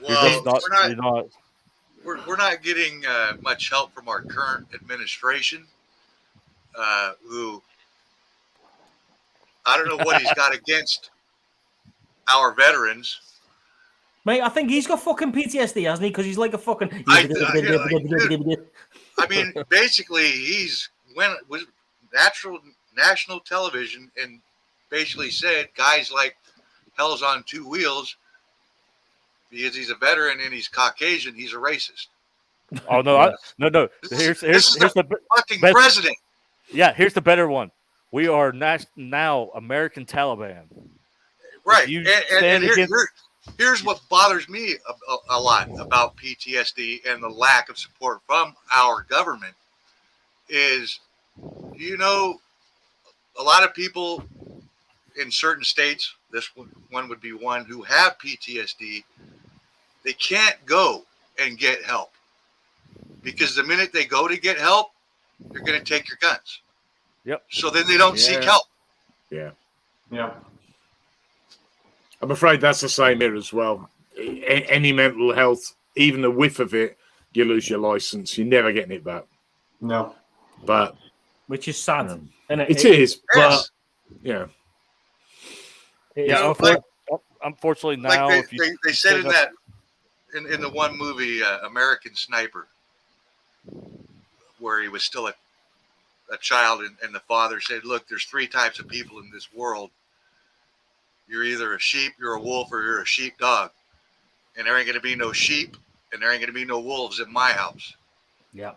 Well, you're not. We're not getting much help from our current administration, who I don't know what he's got against our veterans. Mate, I think he's got fucking PTSD, hasn't he? Because he's like a fucking. I mean, basically, was national television and basically said guys like hell's on two wheels because he's a veteran and he's Caucasian. He's a racist. Oh no, no. Here's the fucking president. Yeah, here's the better one. We are now American Taliban. Right, and here's what bothers me a lot about PTSD and the lack of support from our government is, a lot of people in certain states, this one would be one, who have PTSD, they can't go and get help. Because the minute they go to get help, they're going to take your guns. Yep. So then they don't seek help. Yeah. Yeah. I'm afraid that's the same here as well. Any mental health, even a whiff of it, you lose your license. You're never getting it back. No. But which is sad. It is, but yeah. Unfortunately, now like they said in that in the one movie, American Sniper, where he was still a child, and the father said, "Look, there's three types of people in this world. You're either a sheep, you're a wolf, or you're a sheepdog. And there ain't going to be no sheep, and there ain't going to be no wolves in my house." Yeah.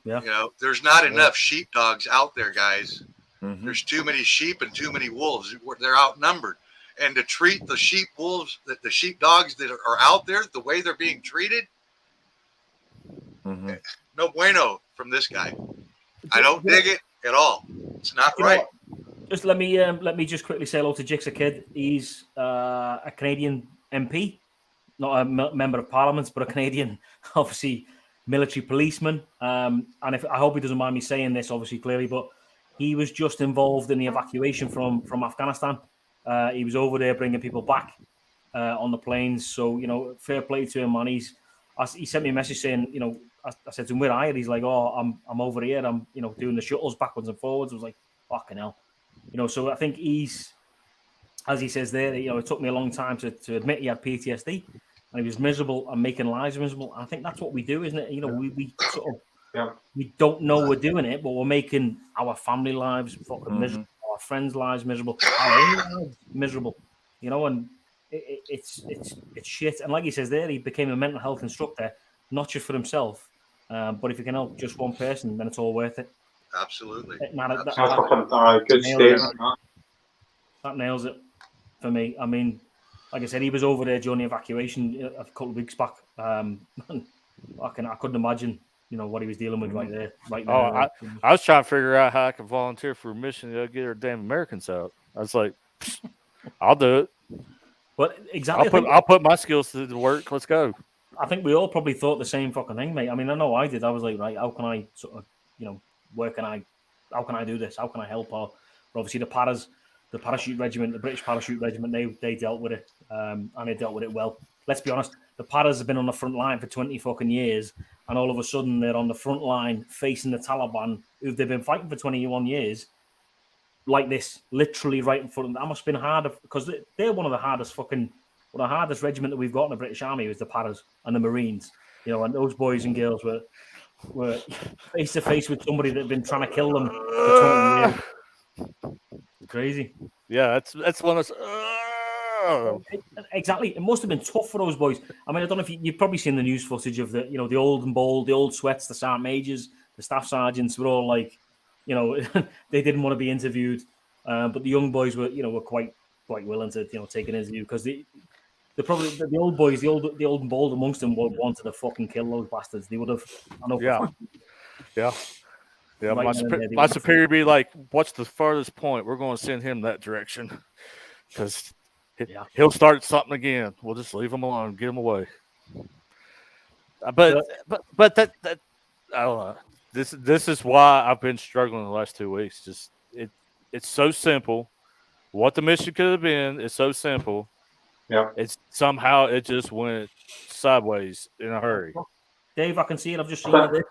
Yeah. There's not enough sheepdogs out there, guys. Mm-hmm. There's too many sheep and too many wolves. They're outnumbered. And to treat the sheepdogs that are out there the way they're being treated, no bueno from this guy. I don't dig it at all. It's not right. Just let me just quickly say hello to Jixer Kid. He's a Canadian MP, not a member of Parliament, but a Canadian, obviously, military policeman. And I hope he doesn't mind me saying this, obviously, clearly, but he was just involved in the evacuation from Afghanistan. He was over there bringing people back on the planes. So, fair play to him, man. He sent me a message saying, I said to him, "Where are you?" He's like, "Oh, I'm over here. I'm, doing the shuttles backwards and forwards." I was like, "Fucking hell." So I think he's, as he says there, it took me a long time to admit he had PTSD and he was miserable and making lives miserable. And I think that's what we do, isn't it? We sort of, we don't know we're doing it, but we're making our family lives fucking miserable, our friends' lives miserable, our own lives miserable, and it's shit. And like he says there, he became a mental health instructor, not just for himself, but if you can help just one person, then it's all worth it. Absolutely. Good statement. That nails it for me. I mean, like I said, he was over there during the evacuation a couple of weeks back. I couldn't imagine, what he was dealing with right now. I was trying to figure out how I could volunteer for a mission to get our damn Americans out. I was like, I'll do it. But exactly, I'll put my skills to the work. Let's go. I think we all probably thought the same fucking thing, mate. I mean, I know I did. I was like, right, how can I sort of, how can I do this? How can I help? Or obviously the parachute regiment, the British parachute regiment, they dealt with it, and they dealt with it well. Let's be honest, the paras have been on the front line for 20 fucking years, and all of a sudden they're on the front line facing the Taliban, who they've been fighting for 21 years, like this, literally right in front of them. That must have been hard, because they're one of the hardest regiment that we've got in the British Army was the paras and the Marines, and those boys and girls were face to face with somebody that had been trying to kill them for 20 years. Crazy. Yeah, that's one of those. Exactly. It must have been tough for those boys. I mean, I don't know if you've probably seen the news footage of the old and bold, the old sweats, the sergeant majors, the staff sergeants were all like, they didn't want to be interviewed, but the young boys were quite willing to take an interview, because the old boys, the old and bold amongst them would wanted to fucking kill those bastards. They would have. Yeah. My superior would be like, "What's the farthest point? We're going to send him that direction, because he'll start something again. We'll just leave him alone, get him away." But that I don't know. This is why I've been struggling the last 2 weeks. Just it's so simple. What the mission could have been is so simple, Yeah. It's somehow it just went sideways in a hurry. Dave, I can see it. I've just seen it there.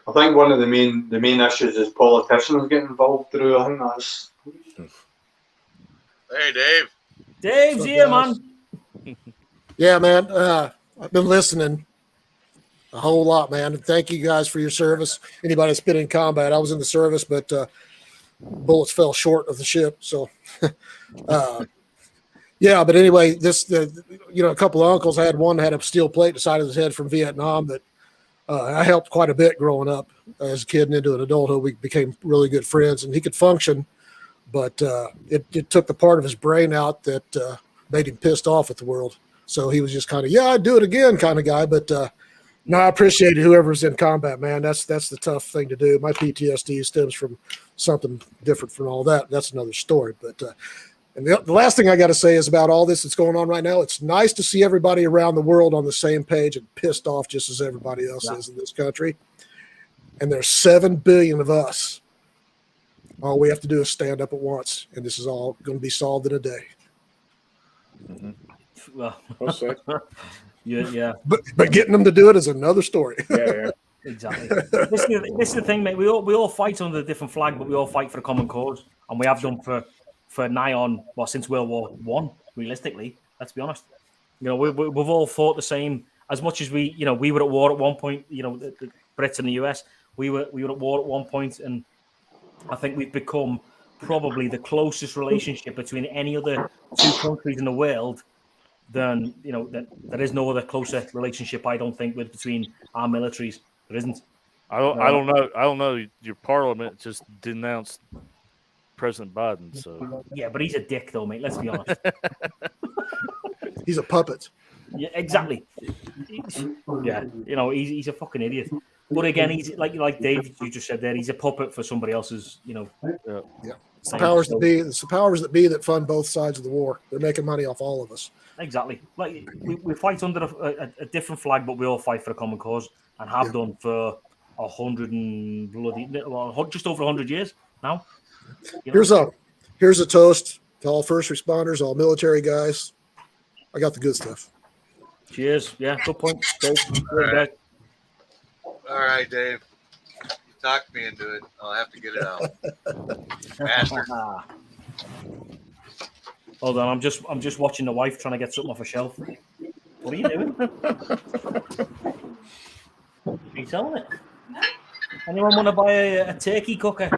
I think one of the main issues is politicians getting involved through. I think that's. Hey, Dave. Dave's What's up, here, guys? man. Yeah, man. I've been listening a whole lot, man. And thank you guys for your service. Anybody that's been in combat, I was in the service, but bullets fell short of the ship. So, yeah. But anyway, a couple of uncles. I had one that had a steel plate beside his head from Vietnam that I helped quite a bit growing up as a kid and into an adulthood. We became really good friends, and he could function, but it took the part of his brain out that made him pissed off at the world. So he was just kind of, yeah, I'd do it again kind of guy. But no, I appreciate whoever's in combat, man. That's the tough thing to do. My PTSD stems from something different from all that. That's another story. But and the last thing I got to say is about all this that's going on right now. It's nice to see everybody around the world on the same page and pissed off just as everybody else is in this country. And there's 7 billion of us. All we have to do is stand up at once, and this is all going to be solved in a day. Mm-hmm. Well, yeah. But getting them to do it is another story. Yeah. Exactly. This is the thing, mate. We all fight under a different flag, but we all fight for a common cause, and we have done for nigh on since World War One. Realistically, let's be honest. We've all fought the same. As much as we were at war at one point. The Brits and the US, we were at war at one point, and I think we've become probably the closest relationship between any other two countries in the world. Then there is no other closer relationship, I don't think, between our militaries. There isn't. I don't know. Your parliament just denounced President Biden. So yeah, but he's a dick, though, mate. Let's be honest. He's a puppet. Yeah, exactly. Yeah, he's a fucking idiot. But again, he's like Dave, you just said there. He's a puppet for somebody else's. Yeah. It's the powers that be that fund both sides of the war. They're making money off all of us. Exactly. Like we fight under a different flag, but we all fight for a common cause and have done for 100 and just over 100 years now. Here's a toast to all first responders, all military guys. I got the good stuff. Cheers. Yeah, good point. All right, Dave. You talked me into it. I'll have to get it out. Master. Hold on, I'm just watching the wife trying to get something off a shelf. What are you doing? Are you selling it? Anyone want to buy a turkey cooker?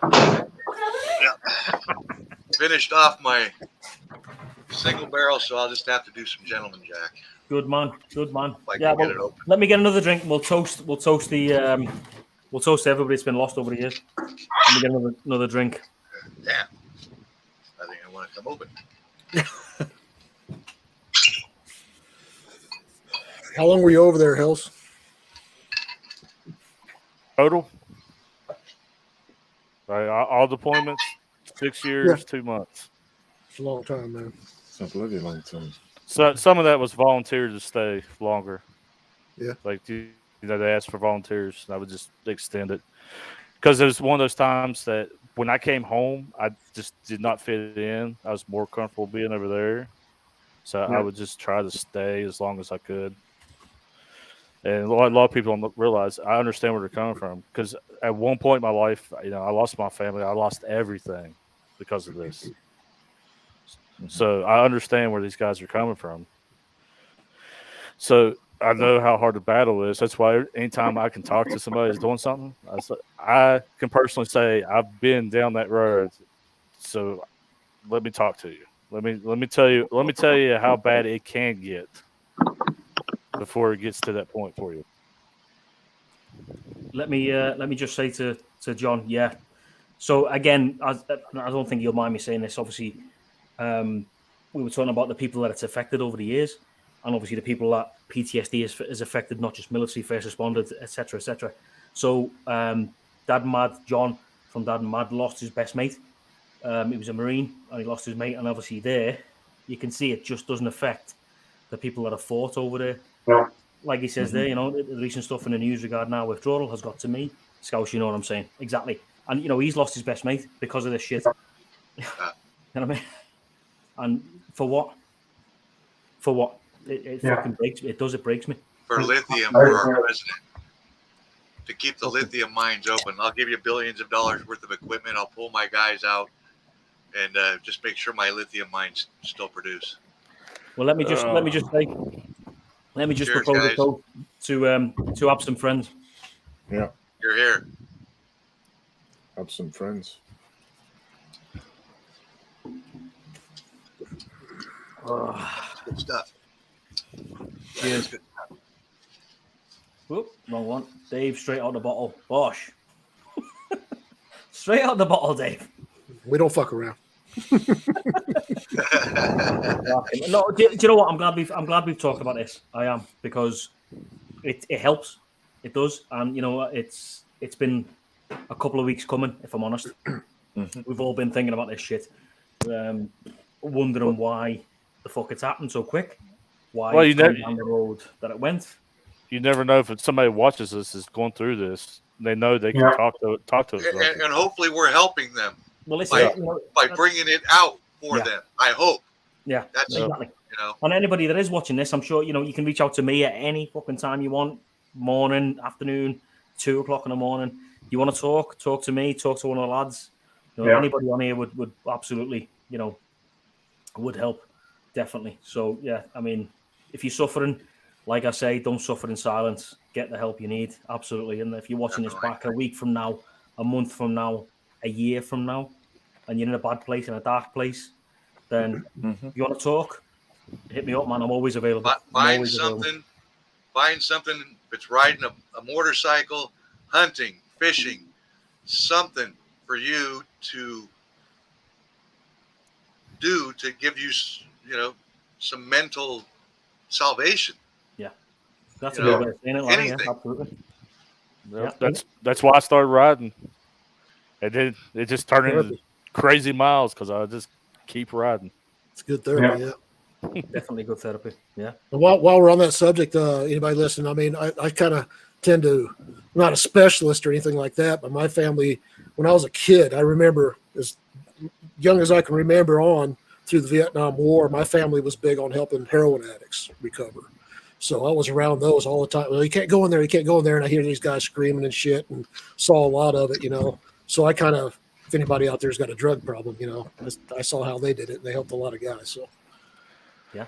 Finished off my single barrel, so I'll just have to do some gentleman jack. Good man. Let me get another drink. We'll toast everybody that's been lost over the years. Let me get another drink. Damn. I think I want to come open. How long were you over there, Hills? total, all deployments, 6 years, 2 months. It's a long time, man. It's a bloody long time. So some of that was volunteer to stay longer. Yeah. Like, they asked for volunteers, and I would just extend it. Because it was one of those times that when I came home, I just did not fit in. I was more comfortable being over there. So I would just try to stay as long as I could. And a lot of people don't realize, I understand where they're coming from. Because at one point in my life, I lost my family. I lost everything because of this. So I understand where these guys are coming from. So I know how hard the battle is. That's why anytime I can talk to somebody who's doing something, I can personally say I've been down that road. So let me talk to you. Let me tell you how bad it can get before it gets to that point for you. Let me just say to John, yeah. So again, I don't think you'll mind me saying this. Obviously, we were talking about the people that it's affected over the years, and obviously the people that PTSD is affected, not just military, first responders, etc., etc. So Dad and Mad, John from Dad and Mad, lost his best mate. He was a Marine, and he lost his mate. And obviously there, you can see it just doesn't affect the people that have fought over there. Yeah. Like he says there, the recent stuff in the news regarding our withdrawal has got to me. Scouts, you know what I'm saying? Exactly. And, he's lost his best mate because of this shit. You know what I mean? And for what? For what? It fucking breaks me. It does. It breaks me. For lithium for our president. To keep the lithium mines open. I'll give you billions of dollars worth of equipment. I'll pull my guys out and just make sure my lithium mines still produce. Well, let me just Cheers, propose guys. a toast to absent friends. Yeah, You're here. have some friends. Good stuff. Cheers. Good. Whoop, wrong one. Dave, straight out the bottle. Bosh. Straight out the bottle, Dave. We don't fuck around. No, do you know what? I'm glad we've talked about this. I am, because it helps. It does, and you know it's been a couple of weeks coming. If I'm honest, we've all been thinking about this shit, wondering why the fuck it's happened so quick. Why it's gone down the road that it went. You never know if somebody watches this is going through this. They know they can talk to us. About it. And hopefully we're helping them Well, by bringing it out for them. I hope. Yeah, That's exactly. You know. And anybody that is watching this, I'm sure you can reach out to me at any fucking time you want, morning, afternoon, 2 o'clock in the morning. You want to talk to me, talk to one of the lads. Anybody on here would absolutely, would help, definitely. So yeah, I mean, if you're suffering, like I say, don't suffer in silence. Get the help you need, absolutely. And if you're watching this back a week from now, a month from now, a year from now, and you're in a bad place, in a dark place, then if you want to talk, hit me up, man. I'm always available. Find something that's riding a motorcycle, hunting, fishing, something for you to do to give you, some mental salvation. Yeah, that's a good way of saying it. Anything. Yeah, absolutely. Yeah, that's why I started riding. And then it just turned into crazy miles because I just keep riding. It's good therapy, yeah. Definitely good therapy. Yeah. And while we're on that subject, anybody listening, I mean, I kind of tend to, I'm not a specialist or anything like that, but my family, when I was a kid, I remember as young as I can remember on through the Vietnam War, my family was big on helping heroin addicts recover. So I was around those all the time. Well, you can't go in there. You can't go in there. And I hear these guys screaming and shit and saw a lot of it, So I kind of, if anybody out there's got a drug problem, I saw how they did it. And they helped a lot of guys. So. Yeah,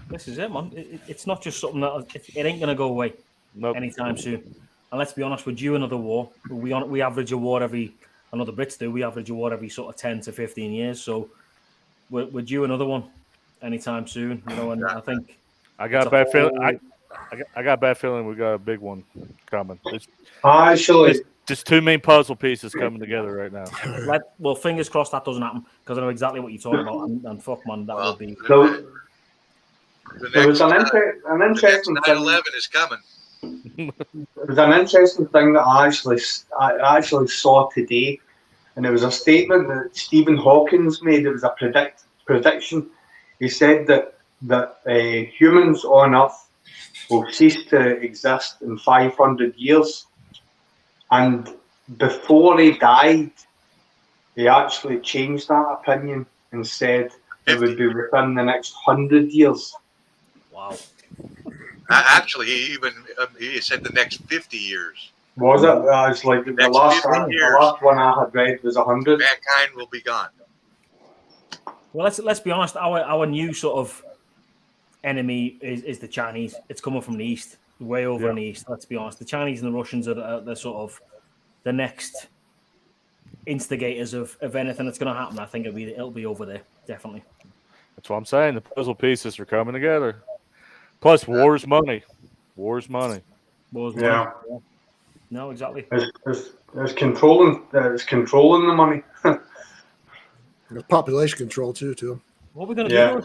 this is it, man. It's not just something that it ain't gonna go away anytime soon. And let's be honest, we're due another war. We average a war every. I know the Brits do. We average a war every sort of 10 to 15 years. So we're due another one anytime soon. And I think I got a bad feeling. I got a bad feeling we got a big one coming. It's just two main puzzle pieces coming together right now. Well, fingers crossed that doesn't happen, because I know exactly what you're talking about. And fuck, man, that will be. There was an interesting thing. 9/11 is coming. There was an interesting thing that I actually saw today, and it was a statement that Stephen Hawking made. It was a prediction. He said that humans on Earth will cease to exist in 500 years, and before he died, he actually changed that opinion and said it would be within the next 100 years. Wow. Actually, he said the next 50 years. Was it? It's like the last one I had read was 100. Mankind will be gone. Well, let's be honest. Our new sort of enemy is the Chinese. It's coming from the east, way over in the east. Let's be honest. The Chinese and the Russians are the sort of the next instigators of anything that's going to happen. I think it'll be over there, definitely. That's what I'm saying. The puzzle pieces are coming together. Plus, war's money. War's money. Yeah. No, exactly. There's controlling the money. There's population control too. What are we going to do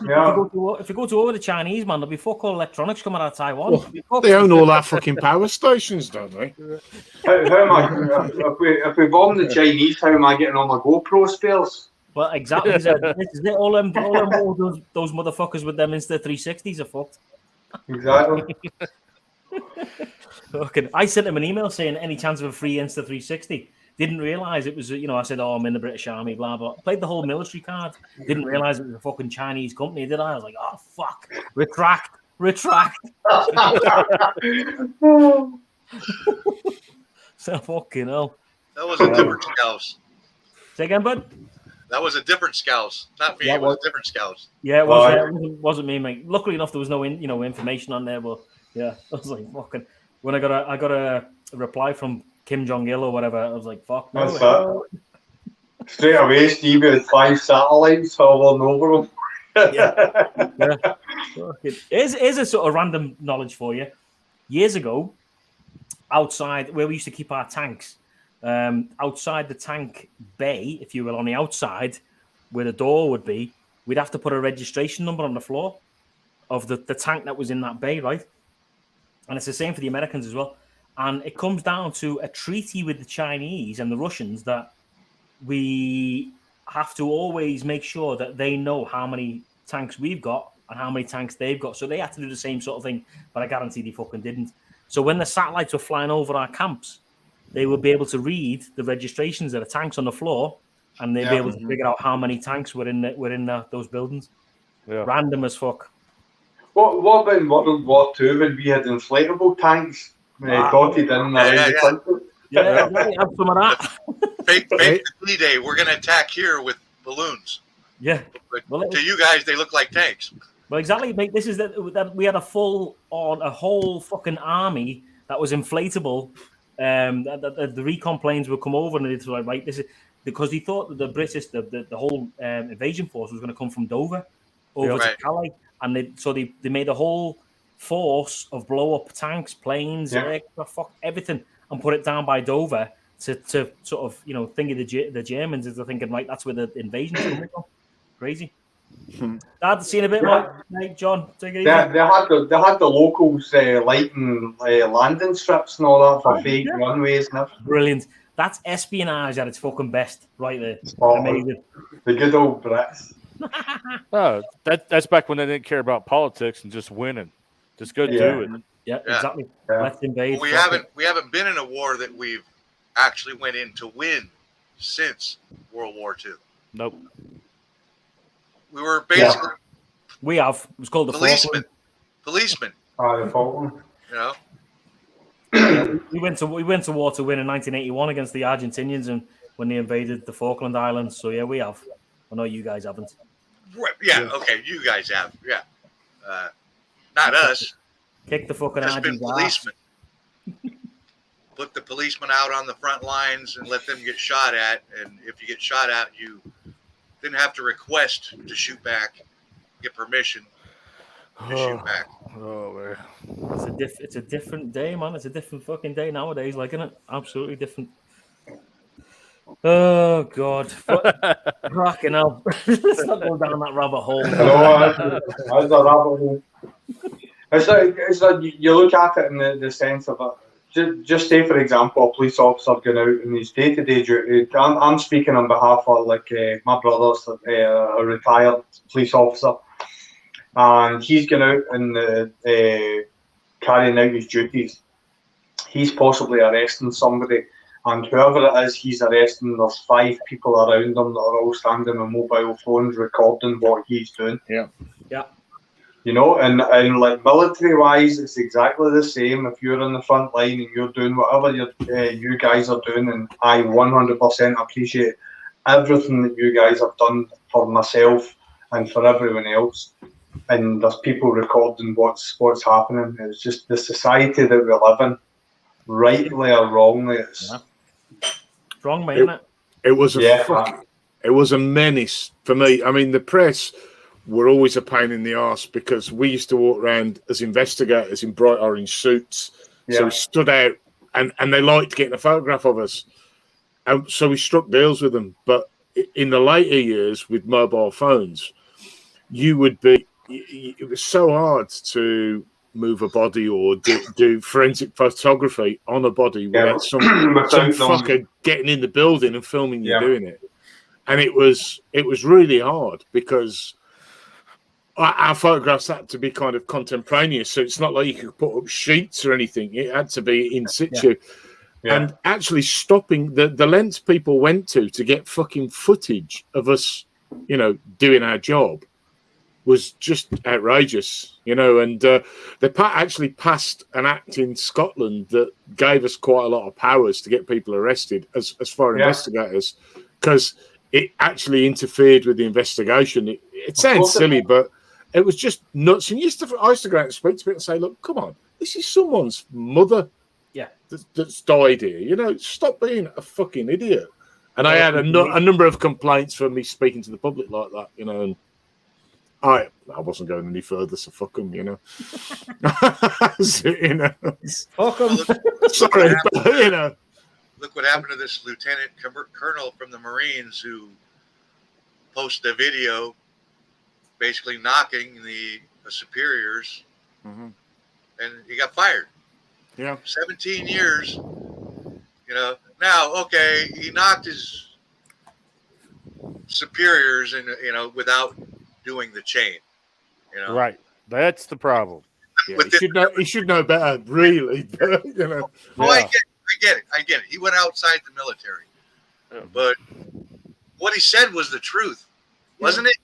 if we go to over the Chinese, man? There'll be fuck all electronics coming out of Taiwan. Well, they own all our fucking power stations, don't they? How am I? If we bomb the Chinese, how am I getting all my GoPro spares? Well, exactly. This is it. All those motherfuckers with them Insta360s are fucked. Exactly. Okay. I sent him an email saying any chance of a free Insta360, Didn't realize it was, I said, oh, I'm in the British Army, blah, blah. Played the whole military card. Didn't realize it was a fucking Chinese company, did I? I was like, oh, fuck. Retract. So fucking hell. That was a different Scouse. Say again, bud? That was a different Scouse. Not me. Yeah, it was a different Scouse. Yeah, it was. It wasn't me, mate. Luckily enough, there was no, information on there. But yeah, I was like, fucking. When I got a reply from Kim Jong Il or whatever, I was like, fuck. No, What's that? Straight away, Steve had 5 satellites hovering over him. Yeah. Here's a sort of random knowledge for you. Years ago, outside where we used to keep our tanks, outside the tank bay, if you will, on the outside where the door would be, we'd have to put a registration number on the floor of the tank that was in that bay, right? And it's the same for the Americans as well. And it comes down to a treaty with the Chinese and the Russians that we have to always make sure that they know how many tanks we've got and how many tanks they've got. So they had to do the same sort of thing, but I guarantee they fucking didn't. So when the satellites were flying over our camps, they would be able to read the registrations of the tanks on the floor, and they'd be able to figure out how many tanks were in those buildings. Yeah. Random as fuck. What about in World War II when we had inflatable tanks dotted in around the country? Yeah, have some of that. Fake the D-Day. We're going to attack here with balloons. Yeah. But to you guys, they look like tanks. Well, exactly, mate. This is that we had a whole fucking army that was inflatable. The recon planes would come over and they'd like, right, this is because he thought that the British, the whole invasion force was going to come from Dover over to Calais, and they made a whole force of blow up tanks, planes, everything, and put it down by Dover to sort of think of the Germans as they're thinking, right, that's where the invasion's coming from. Crazy. Dad, seen a bit more, mate. John, take it easy. They had the locals lighting landing strips and all that for fake runways and everything. Brilliant. That's espionage at its fucking best, right there. Amazing. The good old Brits. Oh, that's back when they didn't care about politics and just winning. Just go do it. Yeah, exactly. Let's invade. We haven't been in a war that we've actually went in to win since World War II. Nope. We were basically. We have. It was called the policeman. The Falkland. We went to war to win in 1981 against the Argentinians, and when they invaded the Falkland Islands. So yeah, we have. I know you guys haven't. Right. Yeah. Okay. You guys have. Yeah. Not us. Kick the fucking Just Argentinians. Been policemen. Put the policemen out on the front lines and let them get shot at. And if you get shot at, you didn't have to request to shoot back, get permission to shoot back. Oh man, it's a different day, man. It's a different fucking day nowadays, like, isn't it? Absolutely different. Oh God, fucking hell! Let's not go down that rabbit hole. That's a rabbit hole. It's like you look at it in the sense of it. Just say, for example, a police officer going out in his day-to-day duty. I'm speaking on behalf of my brother's a retired police officer, and he's going out and carrying out his duties. He's possibly arresting somebody, and whoever it is he's arresting, there's 5 people around him that are all standing on mobile phones recording what he's doing. Yeah. And like military-wise, it's exactly the same. If you're on the front line and you're doing whatever you guys are doing, and I 100% appreciate everything that you guys have done for myself and for everyone else. And there's people recording what's happening. It's just the society that we live in, rightly or wrongly. It's wrong, mate, isn't it? It was a menace for me. I mean, the press were always a pain in the arse because we used to walk around as investigators in bright orange suits. So we stood out and they liked getting a photograph of us. And so we struck deals with them. But in the later years with mobile phones, it was so hard to move a body or do forensic photography on a body without some fucker getting in the building and filming you doing it. And it was really hard because our photographs had to be kind of contemporaneous, so it's not like you could put up sheets or anything. It had to be in situ. and actually stopping the lengths people went to get fucking footage of us, you know, doing our job was just outrageous, you know. And they actually passed an act in Scotland that gave us quite a lot of powers to get people arrested as foreign investigators, because it actually interfered with the investigation. It sounds silly, but it was just nuts. And I used to go out and speak to people and say, look, come on, this is someone's mother that's died here. You know, stop being a fucking idiot. And I had a number of complaints from me speaking to the public like that, you know, and I wasn't going any further, so fuck them, you know. You know, fuck them. Sorry, but, you know. Look what happened to this lieutenant colonel from the Marines who posted a video basically knocking the superiors, and he got fired. Yeah. 17 years, you know. Now, okay, he knocked his superiors, and you know, without doing the chain. You know, right? That's the problem. Yeah, he should know better, really. But, you know. Oh, I get it. He went outside the military, but what he said was the truth, wasn't it?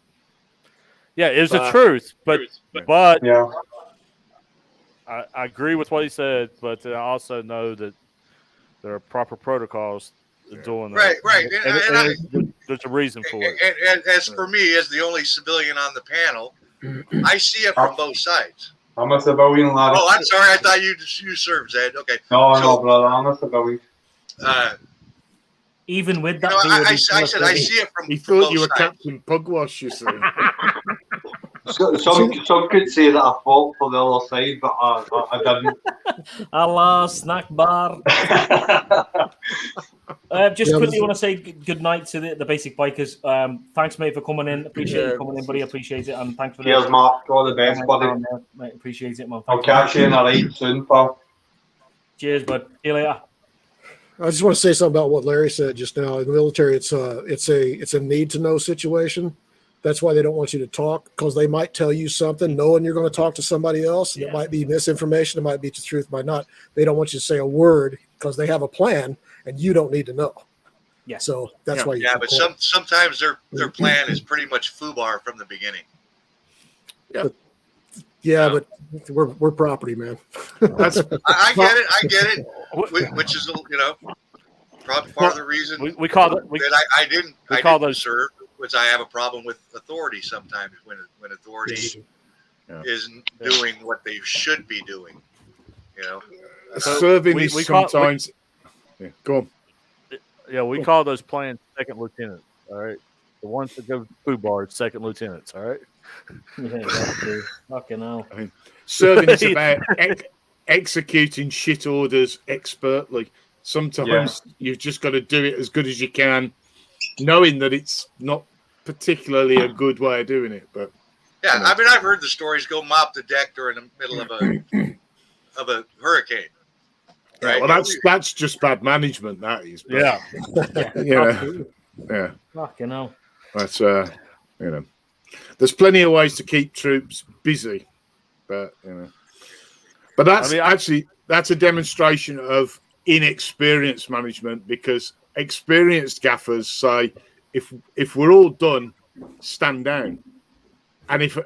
Yeah, it was the truth, but yeah. I agree with what he said, but I also know that there are proper protocols doing that. Right. And there's a reason for it. And as for me, as the only civilian on the panel, I see it from both sides. I'm a civilian, lad. Oh, I'm sorry. I thought you served, Zed. Okay. No, brother. I'm a civilian. Even with that, I said I see it from. He thought both you were sides. Captain Pugwash, you see. Some could say that I fought for the other side, but I didn't. Allah, snack bar. Just quickly want to say good night to the basic bikers. Thanks, mate, for coming in. Appreciate you coming in, buddy. Appreciate it. And thanks for Cheers, Mark. All the best, buddy. Mate, appreciate it, man. I'll catch you in a ride soon, pal. Cheers, bud. See you later. I just want to say something about what Larry said just now. In the military, it's a need to know situation. That's why they don't want you to talk, because they might tell you something knowing you're going to talk to somebody else. And it might be misinformation. It might be the truth, might not. They don't want you to say a word because they have a plan and you don't need to know. Yeah. So that's why. But sometimes their plan is pretty much FUBAR from the beginning. Yeah. But we're property, man. I get it. Which is, you know, probably part of the reason we call it. that I didn't serve. Which I have a problem with authority sometimes when authority isn't doing what they should be doing. You know, serving is sometimes. Go on. Yeah, we call those plans second lieutenants. All right, the ones that go to FUBAR, second lieutenants. All right. Yeah, exactly. Fucking hell. I mean, serving is about executing shit orders expertly. Sometimes you've just got to do it as good as you can, knowing that it's not particularly a good way of doing it. But I mean, I've heard the stories. Go mop the deck during the middle of a hurricane. Right? Well, that's just bad management. That is. But, yeah. Fucking hell. That's you know, there's plenty of ways to keep troops busy, but you know, but that's that's a demonstration of inexperienced management, because experienced gaffers say, if we're all done, stand down. And if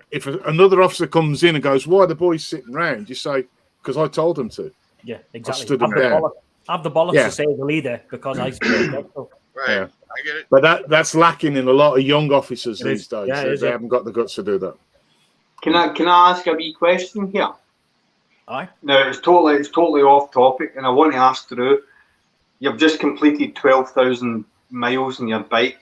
another officer comes in and goes, why are the boys sitting round? You say, because I told them to. Yeah, exactly. I stood them down. Have the bollocks to say the leader, because I stood them. Right. Yeah. I get it. But that's lacking in a lot of young officers these days. Yeah, they haven't got the guts to do that. Can I ask a wee question here? Aye. No, it's totally off topic, and I want to ask Drew. You've just completed 12,000 miles on your bike.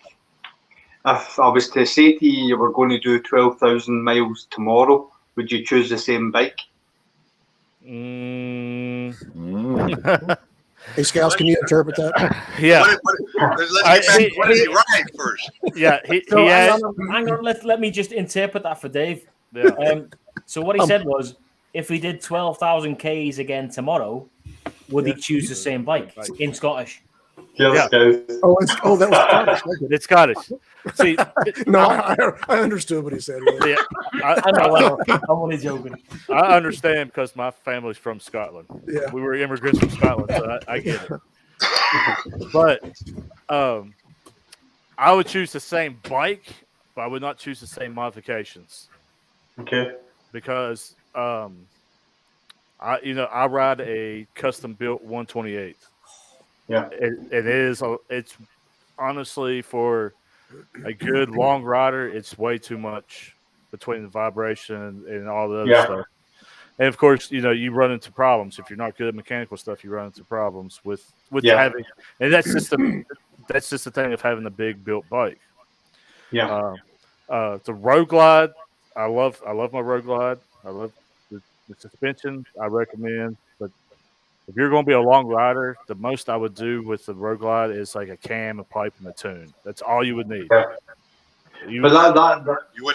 If I was to say to you were going to do 12,000 miles tomorrow, would you choose the same bike? Hey, Scouts, can you interpret that? Yeah. Let's get back. What did he ride first? Yeah. Hang on. Let me just interpret that for Dave. Yeah. So what he said was, if we did 12,000 Ks again tomorrow, would he choose the same bike in Scottish? Yeah. That was Scottish. It's Scottish. See, no, I understood what he said. Yeah, I know. I'm only joking. I understand because my family's from Scotland. Yeah. We were immigrants from Scotland, so I get it. But I would choose the same bike, but I would not choose the same modifications. Okay. Because I ride a custom built 128. Yeah. It's honestly for a good long rider, it's way too much between the vibration and all the other stuff. And of course, you run into problems if you're not good at mechanical stuff. You run into problems with having, and that's just the thing of having a big built bike. Yeah. The Road Glide, I love my Road Glide. I love the suspension. I recommend, but if you're going to be a long rider, the most I would do with the Road Glide is like a cam, a pipe, and a tune. That's all you would need. Yeah. But you wouldn't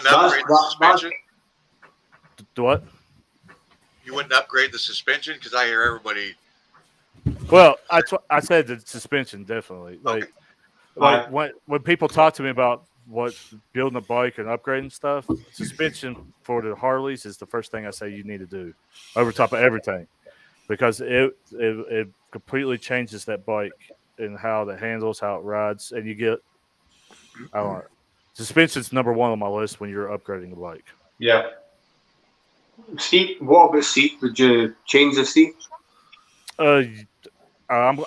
upgrade the suspension? What? You wouldn't upgrade the suspension? Because I hear everybody. Well, I said the suspension, definitely. Like when people talk to me about building a bike and upgrading stuff, suspension for the Harleys is the first thing I say you need to do over top of everything, because it completely changes that bike and how it handles, how it rides, and you get, I don't know, suspension's number one on my list when you're upgrading a bike. Yeah. Seat. What about seat? Would you change the seat? I'm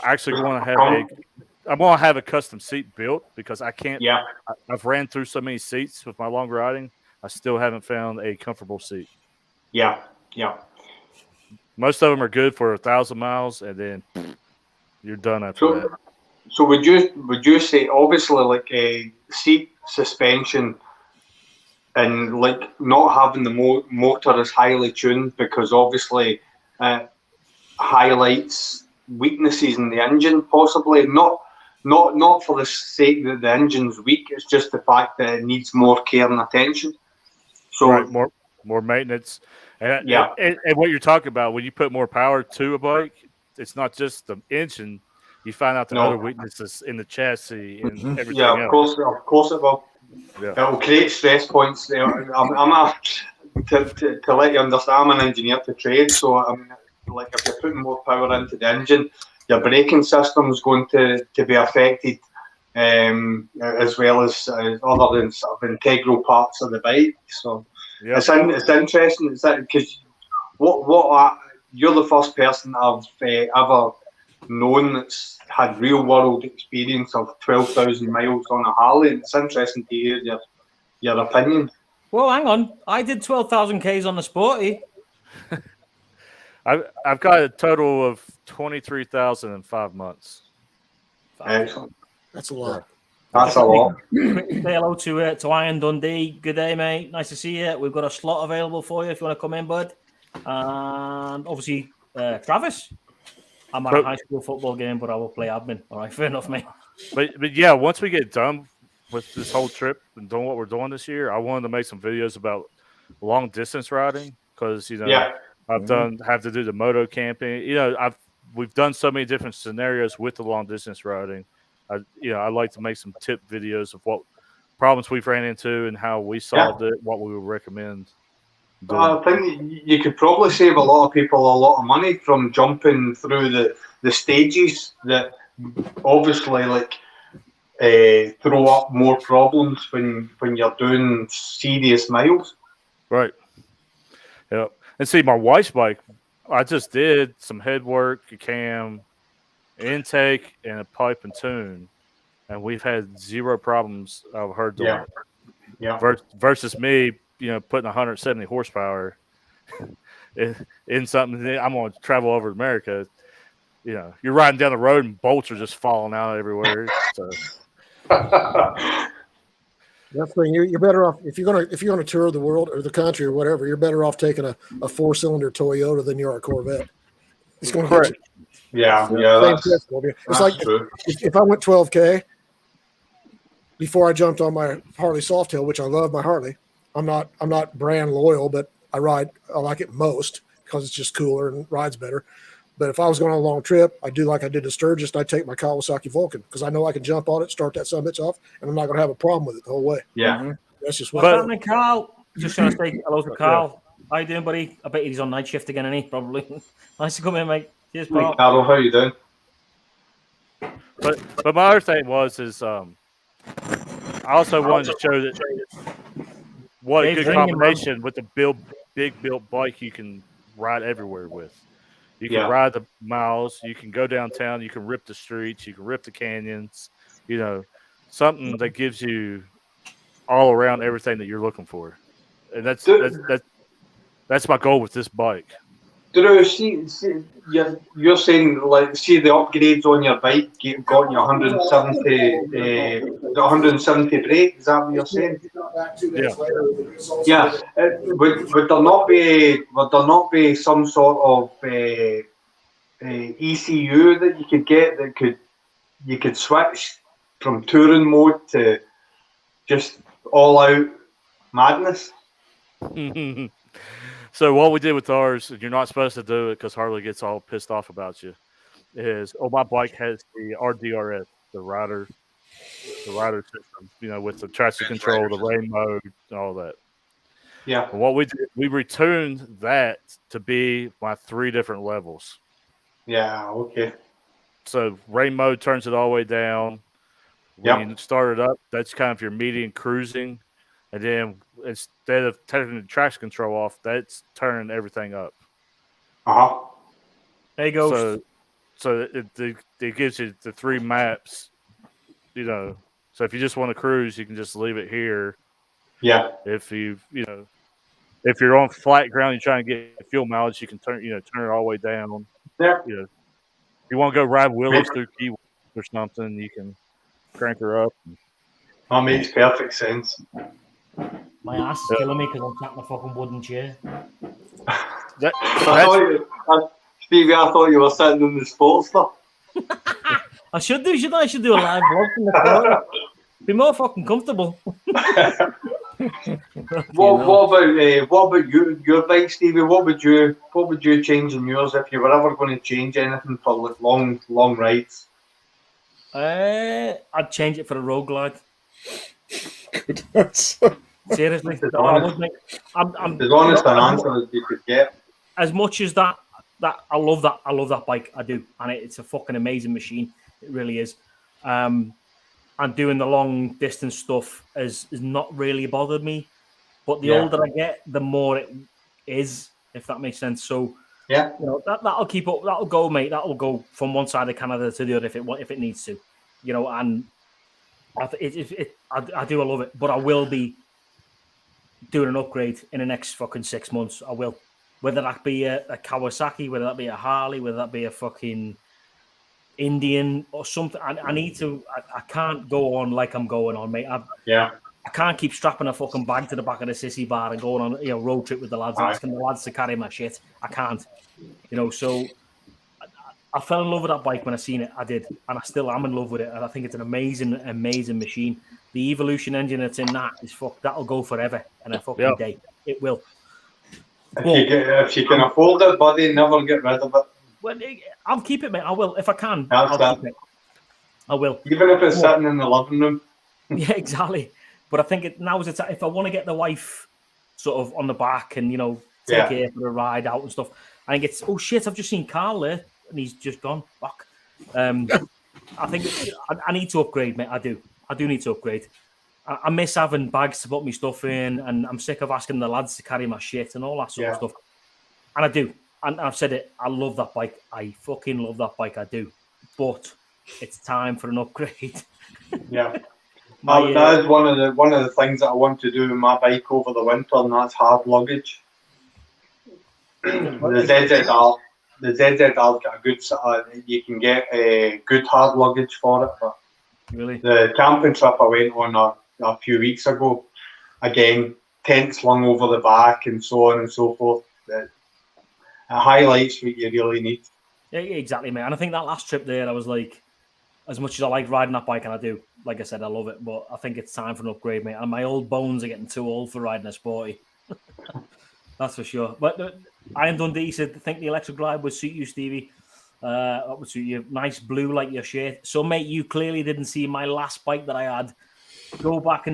actually going to have a custom seat built because I can't. Yeah. I've ran through so many seats with my long riding. I still haven't found a comfortable seat. Yeah. Yeah. Most of them are good for 1,000 miles, and then you're done after that. So would you say, obviously, like a seat, suspension, and like not having the motor is highly tuned, because obviously highlights weaknesses in the engine, possibly not for the sake that the engine's weak. It's just the fact that it needs more care and attention. So right, more maintenance, and what you're talking about when you put more power to a bike, it's not just the engine. You find out the other weaknesses in the chassis and everything else. Of course it will. Yeah. It will create stress points. To let you understand, I'm an engineer to trade, so like if you're putting more power into the engine, your braking system is going to be affected, as well as other sort of integral parts of the bike. So it's interesting. It's that because you're the first person I've ever known that's had real world experience of 12,000 miles on a Harley. It's interesting to hear your opinion. Well, hang on. I did 12,000 Ks on the Sporty. I've got a total of 23,000 in 5 months. Excellent. That's a lot. That's a lot. Say hello to Iron Dundee. Good day, mate. Nice to see you. We've got a slot available for you if you want to come in, bud. And obviously, Travis. I'm at a high school football game, but I will play admin. All right, fair enough, mate. But yeah, once we get done with this whole trip and doing what we're doing this year, I wanted to make some videos about long distance riding because I've have to do the moto camping. We've done so many different scenarios with the long distance riding. I'd like to make some tip videos of what problems we've ran into and how we solved it, what we would recommend. I think you could probably save a lot of people a lot of money from jumping through the stages that obviously throw up more problems when you're doing serious miles. Right. Yeah. And see, my wife's bike, I just did some head work, a cam, intake, and a pipe and tune, and we've had zero problems of her doing it. Yeah. Versus me, putting 170 horsepower in something. I'm going to travel over America. You're riding down the road and bolts are just falling out everywhere. So. That's the thing. You're better off if you're gonna tour the world or the country or whatever. You're better off taking a 4-cylinder Toyota than you are a Corvette. It's going to hurt. Yeah. It's like if I went 12K before I jumped on my Harley Softail, which I love my Harley. I'm not brand loyal, but I like it most because it's just cooler and rides better. But if I was going on a long trip, I'd do like I did to Sturgis. I'd take my Kawasaki Vulcan because I know I can jump on it, start that summit off, and I'm not going to have a problem with it the whole way. Yeah. That's just what happening, Carl. Just trying to say hello to Carl. How you doing, buddy? I bet he's on night shift again, isn't he? Probably. Nice to come in, mate. Cheers, Paul. Hey, Carl, how you doing? But my other thing is I also wanted to show that what a Dave's good ringing, man. combination with the big built bike you can ride everywhere with. You can Yeah. ride the miles. You can go downtown. You can rip the streets. You can rip the canyons. You know, something that gives you all around everything that you're looking for, and that's my goal with this bike. Drew, see, you're saying like see the upgrades on your bike got you 170 brake. Is that what you're saying? Yeah. Yeah. Would there not be some sort of ECU that you could get that you could switch from touring mode to just all out madness? So what we did with ours, you're not supposed to do it because Harley gets all pissed off about you. Is my bike has the RDRS, the rider system, with the traction control, the rain mode, and all that. Yeah. And what we did, we retuned that to be my 3 different levels. Yeah. Okay. So rain mode turns it all the way down. When you start it up, that's kind of your median cruising. And then instead of taking the traction control off, that's turning everything up. Uh-huh. There you go. So it gives you the 3 maps, So if you just want to cruise, you can just leave it here. Yeah. If if you're on flat ground, you're trying to get fuel mileage, you can turn it all the way down. Yeah. If you want to go ride wheelies through Key West or something, you can crank her up. That makes perfect sense. My ass is killing me because I'm sat in a fucking wooden chair. Stevie, I thought you were sitting in the sports stuff. I should do a live vlog from the car. Be more fucking comfortable. What about your bike, Stevie? What would you change in yours if you were ever going to change anything for like long rides? I'd change it for a road glide. Good answer. Seriously, the honest answer as you could get. As much as that I love that bike, I do, and it's a fucking amazing machine. It really is. And doing the long distance stuff has not really bothered me. But the older I get, the more it is, if that makes sense. So that'll keep up. That'll go, mate. That'll go from one side of Canada to the other if it needs to. And I do love it. But I will be doing an upgrade in the next fucking 6 months. I will. Whether that be a Kawasaki, whether that be a Harley, whether that be a fucking Indian or something. I need to. I can't go on like I'm going on, mate. I can't keep strapping a fucking bag to the back of the sissy bar and going on road trip with the lads and asking the lads to carry my shit. I can't. So I fell in love with that bike when I seen it. I did, and I still am in love with it. And I think it's an amazing machine. The Evolution engine that's in that is that'll go forever and a fucking day. It will. If you can afford it, buddy, never get rid of it. Well, I'll keep it, mate. I will. If I can, I'll keep it. I will. Even if it's sitting in the living room. Yeah, exactly. But I think now is the time. If I want to get the wife sort of on the back and, take her for a ride out and stuff, I think it's, oh shit, I've just seen Carl there and he's just gone. Fuck. I think I need to upgrade, mate. I do need to upgrade. I miss having bags to put my stuff in, and I'm sick of asking the lads to carry my shit and all that sort of stuff. And I do. And I've said it, I love that bike. I fucking love that bike, I do. But it's time for an upgrade. Yeah. That is one of the things that I want to do with my bike over the winter, and that's hard luggage. The ZZR's got a good, you can get a good hard luggage for it. But really? The camping trip I went on a few weeks ago, again, tents slung over the back and so on and so forth. It highlights what you really need. Yeah, exactly, mate. And I think that last trip there, I was like, as much as I like riding that bike, and I do, like I said, I love it, but I think it's time for an upgrade, mate. And my old bones are getting too old for riding a sporty. That's for sure. But Iron Dundee said, I think the electric glide would suit you, Stevie. That would suit you. Nice blue like your shirt. So, mate, you clearly didn't see my last bike that I had. Go back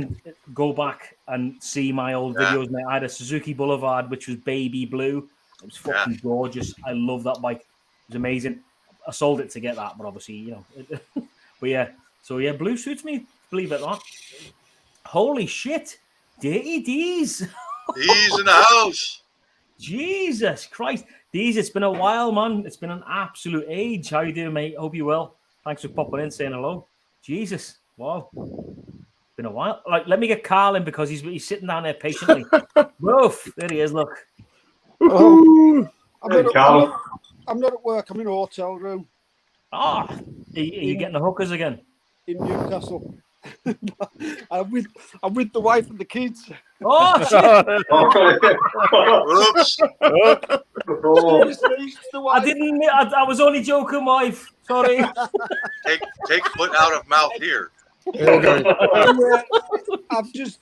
and see my old videos, mate. I had a Suzuki Boulevard, which was baby blue. It was fucking gorgeous. I love that bike. It was amazing. I sold it to get that, but obviously, you know. But yeah, so yeah, blue suits me. Believe it or not. Holy shit, Dirty D's. He's in the house. Jesus Christ, D's. It's been a while, man. It's been an absolute age. How you doing, mate? Hope you're well. Thanks for popping in, saying hello. Jesus, wow. Been a while. Like, let me get Carl in because he's sitting down there patiently. Woof, there he is. Look. Oh, I'm Hey, Carl. not at work. I'm in a hotel room Ah, are you getting the hookers again? in Newcastle. I'm with the wife and the kids. Oh shit! Oops. Oh, Seriously, the I wife. didn't. I was only joking, wife. Sorry. Take foot out of mouth here. There we go. Yeah, I've just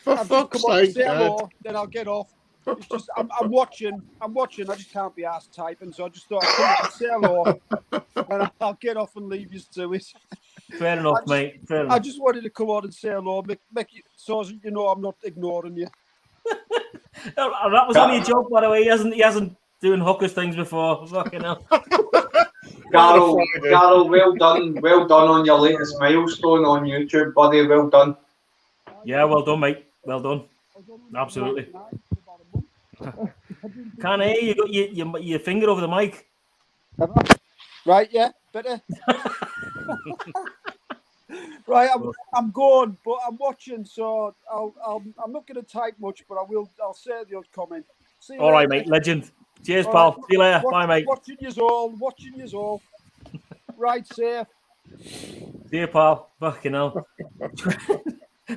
For come fuck's on to sake, say Dad. hello, then I'll get off. It's just I'm watching. I just can't be asked typing, so I just thought I'd come on and say hello, and I'll get off and leave you to it. Fair enough, mate. Fair I enough. just wanted to come on and say hello, make you, so you know I'm not ignoring you. That was only a joke, by the way. He hasn't doing hookers things before. Fucking hell. Carol, well done on your latest milestone on YouTube, buddy. Well done. Yeah, well done, mate. Well done. Absolutely. Can't hear you. Got your finger over the mic. Right, yeah, better. Right, I'm going, but I'm watching, so I'm not going to type much, but I'll say the odd comment. See you All right, later. mate. Legend. Cheers, All pal. right. See you later. Bye, mate. Watching yous all. Right, safe. See you, pal. Fucking hell.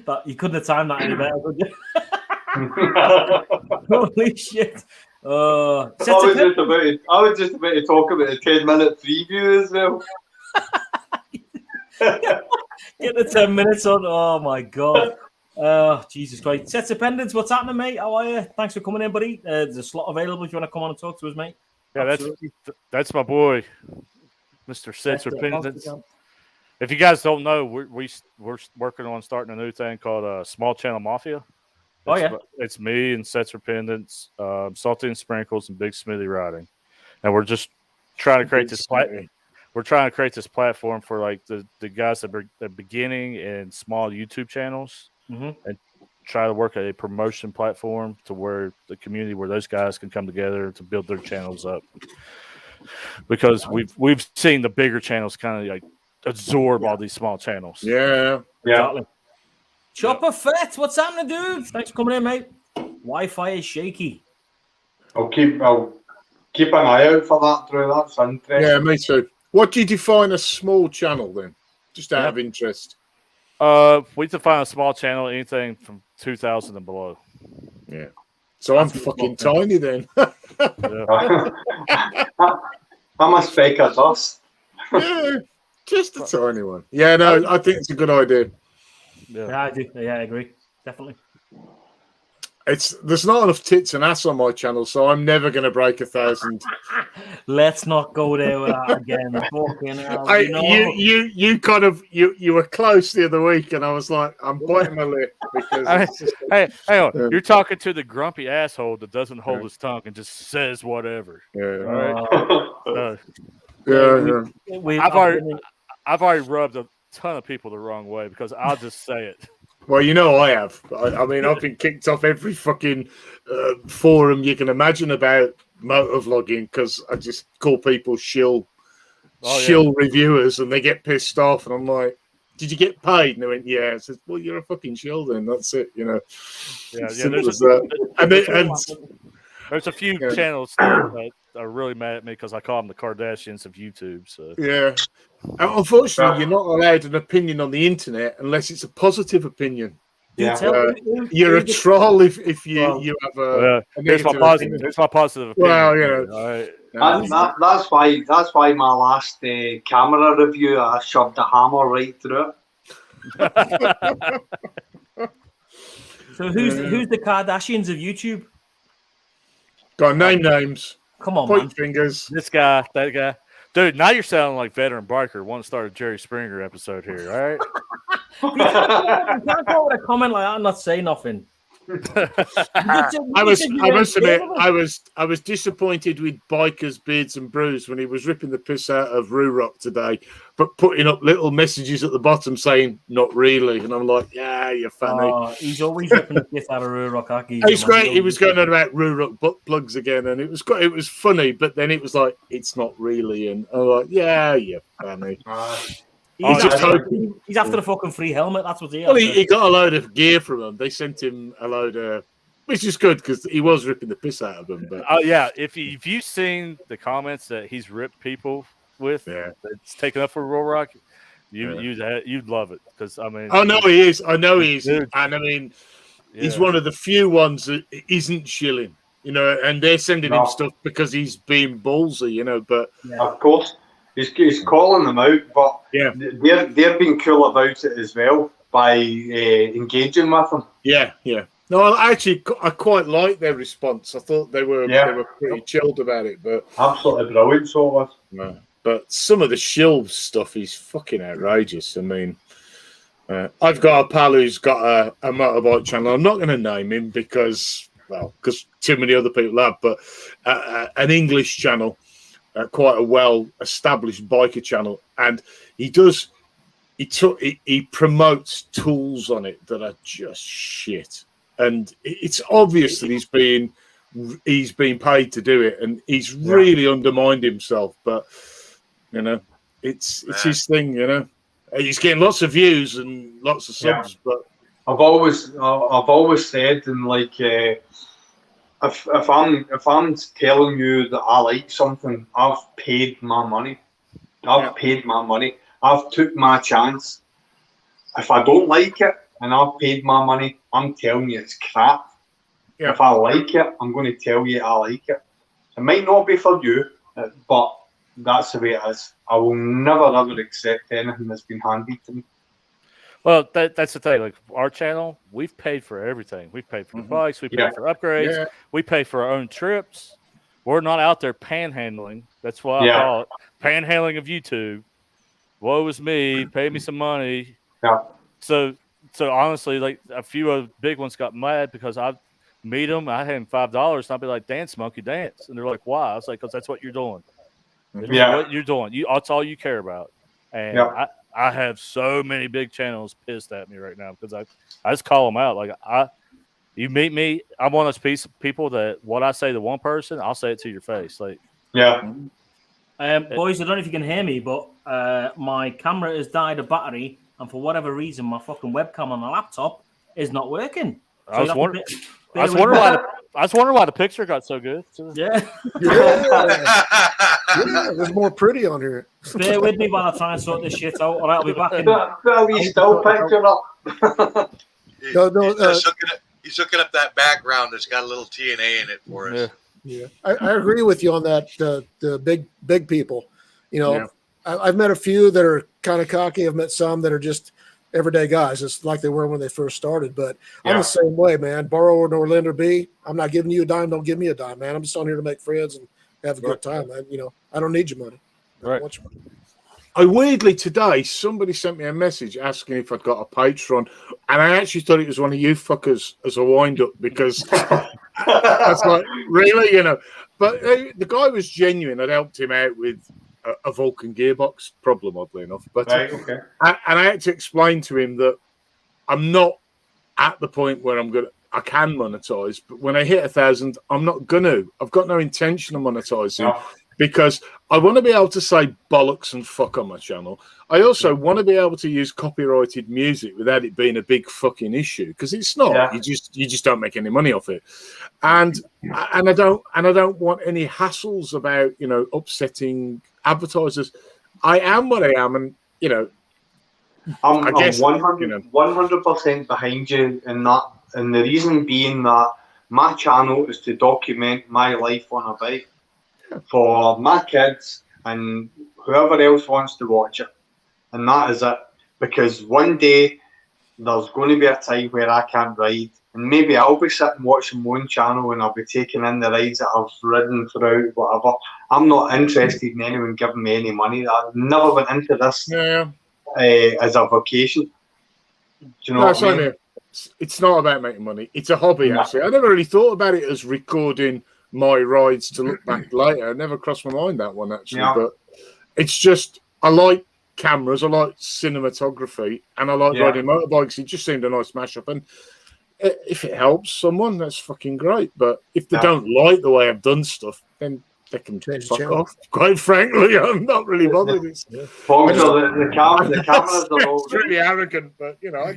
But you couldn't have timed that any better, could you? Holy shit. I was just about to talk about the 10-minute preview as well. Get the 10 minutes on. Oh, my God. Oh, Jesus Christ. Sets of Pendants, what's happening, mate? How are you? Thanks for coming in, buddy. There's a slot available if you want to come on and talk to us, mate. Yeah, Absolutely. that's my boy, Mr. Sets or Pendants. If you guys don't know, we're working on starting a new thing called Small Channel Mafia. Oh, yeah. It's me and Sets or Pendants, Salty and Sprinkles, and Big Smithy Riding, and we're just trying to create this platform. We're trying to create this platform for like the guys that are beginning and small YouTube channels, and try to work a promotion platform to where the community, where those guys can come together to build their channels up. Because we've seen the bigger channels kind of like absorb all these small channels. Yeah. Exactly. Chopper Fett, what's happening, dude? Thanks for coming in, mate. Wi-Fi is shaky. I'll keep an eye out for that, Drew. That's interesting. Yeah, me too. What do you define a small channel then? Just out of interest. We define a small channel anything from 2,000 and below. Yeah. So I'm fucking tiny then. I'm a speck of dust. Yeah, just a tiny one. Yeah, no, I think it's a good idea. Yeah, I do. Yeah, I agree. Definitely. There's not enough tits and ass on my channel, so I'm never going to break 1,000. Let's not go there with that again. Fucking hell, you were close the other week, and I was like, I'm biting my lip because hey, hang on. You're talking to the grumpy asshole that doesn't hold his tongue and just says whatever. Yeah. I've already rubbed a ton of people the wrong way because I'll just say it. Well, you know I have. I mean, I've been kicked off every fucking forum you can imagine about motovlogging because I just call people shill reviewers, and they get pissed off, and I'm like, "Did you get paid?" And they went, "Yeah." I said, "Well, you're a fucking shill then. That's it." You know. There's a few channels that are really mad at me because I call them the Kardashians of YouTube. So yeah. Unfortunately, you're not allowed an opinion on the internet unless it's a positive opinion. Yeah. You're a troll if you have a here's my positive. Here's my positive opinion. Well, you know, that's why my last camera review I shoved a hammer right through it. So who's the Kardashians of YouTube? Got name names. Come on, point man. fingers. This guy, that guy. Dude, now you're sounding like veteran biker. Want to start a Jerry Springer episode here, all right? You can't go with a comment like that and not say nothing. I must admit, I was disappointed with Biker's Beards and Brews when he was ripping the piss out of Rock today, but putting up little messages at the bottom saying "not really," and I'm like, "Yeah, you're funny." He's always ripping the piss out of Rock. It's great. He was going on about Rock butt plugs again, and it was funny, but then it was like, "It's not really," and I'm like, "Yeah, you're funny." He's after the fucking free helmet. That's what he. Well, he got a load of gear from them. They sent him a load of, which is good because he was ripping the piss out of them. But yeah, if you've seen the comments that he's ripped people with, that's taken up for Rock, you'd love it because I mean, I know he is, and I mean, he's one of the few ones that isn't shilling, and they're sending him stuff because he's being ballsy, But of course. He's calling them out, but they're being cool about it as well by engaging with them. Yeah. No, I quite like their response. I thought they were pretty chilled about it, but absolutely brilliant. So it was. No. But some of the shill stuff is fucking outrageous. I mean, I've got a pal who's got a motorbike channel. I'm not going to name him because too many other people have, but an English channel. Quite a well-established biker channel, and he promotes tools on it that are just shit, and it's obvious that he's being paid to do it, and he's really undermined himself. But it's his thing. He's getting lots of views and lots of subs. But I've always said, and like. If I'm telling you that I like something, I've paid my money. I've took my chance. If I don't like it and I've paid my money, I'm telling you it's crap. Yeah. If I like it, I'm going to tell you I like it. It might not be for you, but that's the way it is. I will never ever accept anything that's been handed to me. Well, that's the thing. Like our channel, we've paid for everything. We've paid for the bikes. We paid for upgrades. Yeah. We pay for our own trips. We're not out there panhandling. That's why I call it panhandling of YouTube. Woe is me. Pay me some money. Yeah. So honestly, like a few of the big ones got mad because I meet them. I had them $5, and I'd be like, "Dance, monkey, dance," and they're like, "Why?" I was like, "Because that's what you're doing. What you're doing. That's all you care about." And I have so many big channels pissed at me right now because I just call them out. Like you meet me, I'm one of those people that what I say to one person, I'll say it to your face. Like boys, I don't know if you can hear me, but my camera has died of battery, and for whatever reason, my fucking webcam on the laptop is not working. So I was wondering why the picture got so good. Yeah. There's more pretty on here. Bear with me while I try and sort this shit out, or I'll be back in. Still picture up. He's hooking up that background that's got a little TNA in it for us. Yeah. I agree with you on that. The big people, I've met a few that are kind of cocky. I've met some that are just everyday guys. It's like they were when they first started. But I'm the same way, man. Borrow nor lend or be. I'm not giving you a dime. Don't give me a dime, man. I'm just on here to make friends and have a good time, man. I don't need your money. I don't want your money. Weirdly today, somebody sent me a message asking if I'd got a Patreon, and I actually thought it was one of you fuckers as a wind-up because that's like, really, But the guy was genuine. I'd helped him out with a Vulcan gearbox problem, oddly enough. But and I had to explain to him that I'm not at the point where I can monetize, but when I hit 1,000, I'm not gonna. I've got no intention of monetizing because I want to be able to say bollocks and fuck on my channel. I also want to be able to use copyrighted music without it being a big fucking issue because it's not. Yeah. You just don't make any money off it, and I don't want any hassles about upsetting advertisers. I am what I am, and I'm 100% behind you in that. And the reason being that my channel is to document my life on a bike for my kids and whoever else wants to watch it. And that is it. Because one day there's going to be a time where I can't ride. And maybe I'll be sitting watching my own channel and I'll be taking in the rides that I've ridden throughout, whatever. I'm not interested in anyone giving me any money. I've never went into this as a vocation. Do you know what I mean? it's not about making money. It's a hobby, No. actually. I never really thought about it as recording my rides to look back later. It never crossed my mind, that one, actually. Yeah. But it's just, I like cameras, I like cinematography, and I like Yeah. riding motorbikes. It just seemed a nice mashup. And if it helps someone, that's fucking great. But if they don't like the way I've done stuff, then they can Change the fuck channel. off. Quite frankly, I'm not really bothered. It's The cameras are all it's really arrogant, but you know,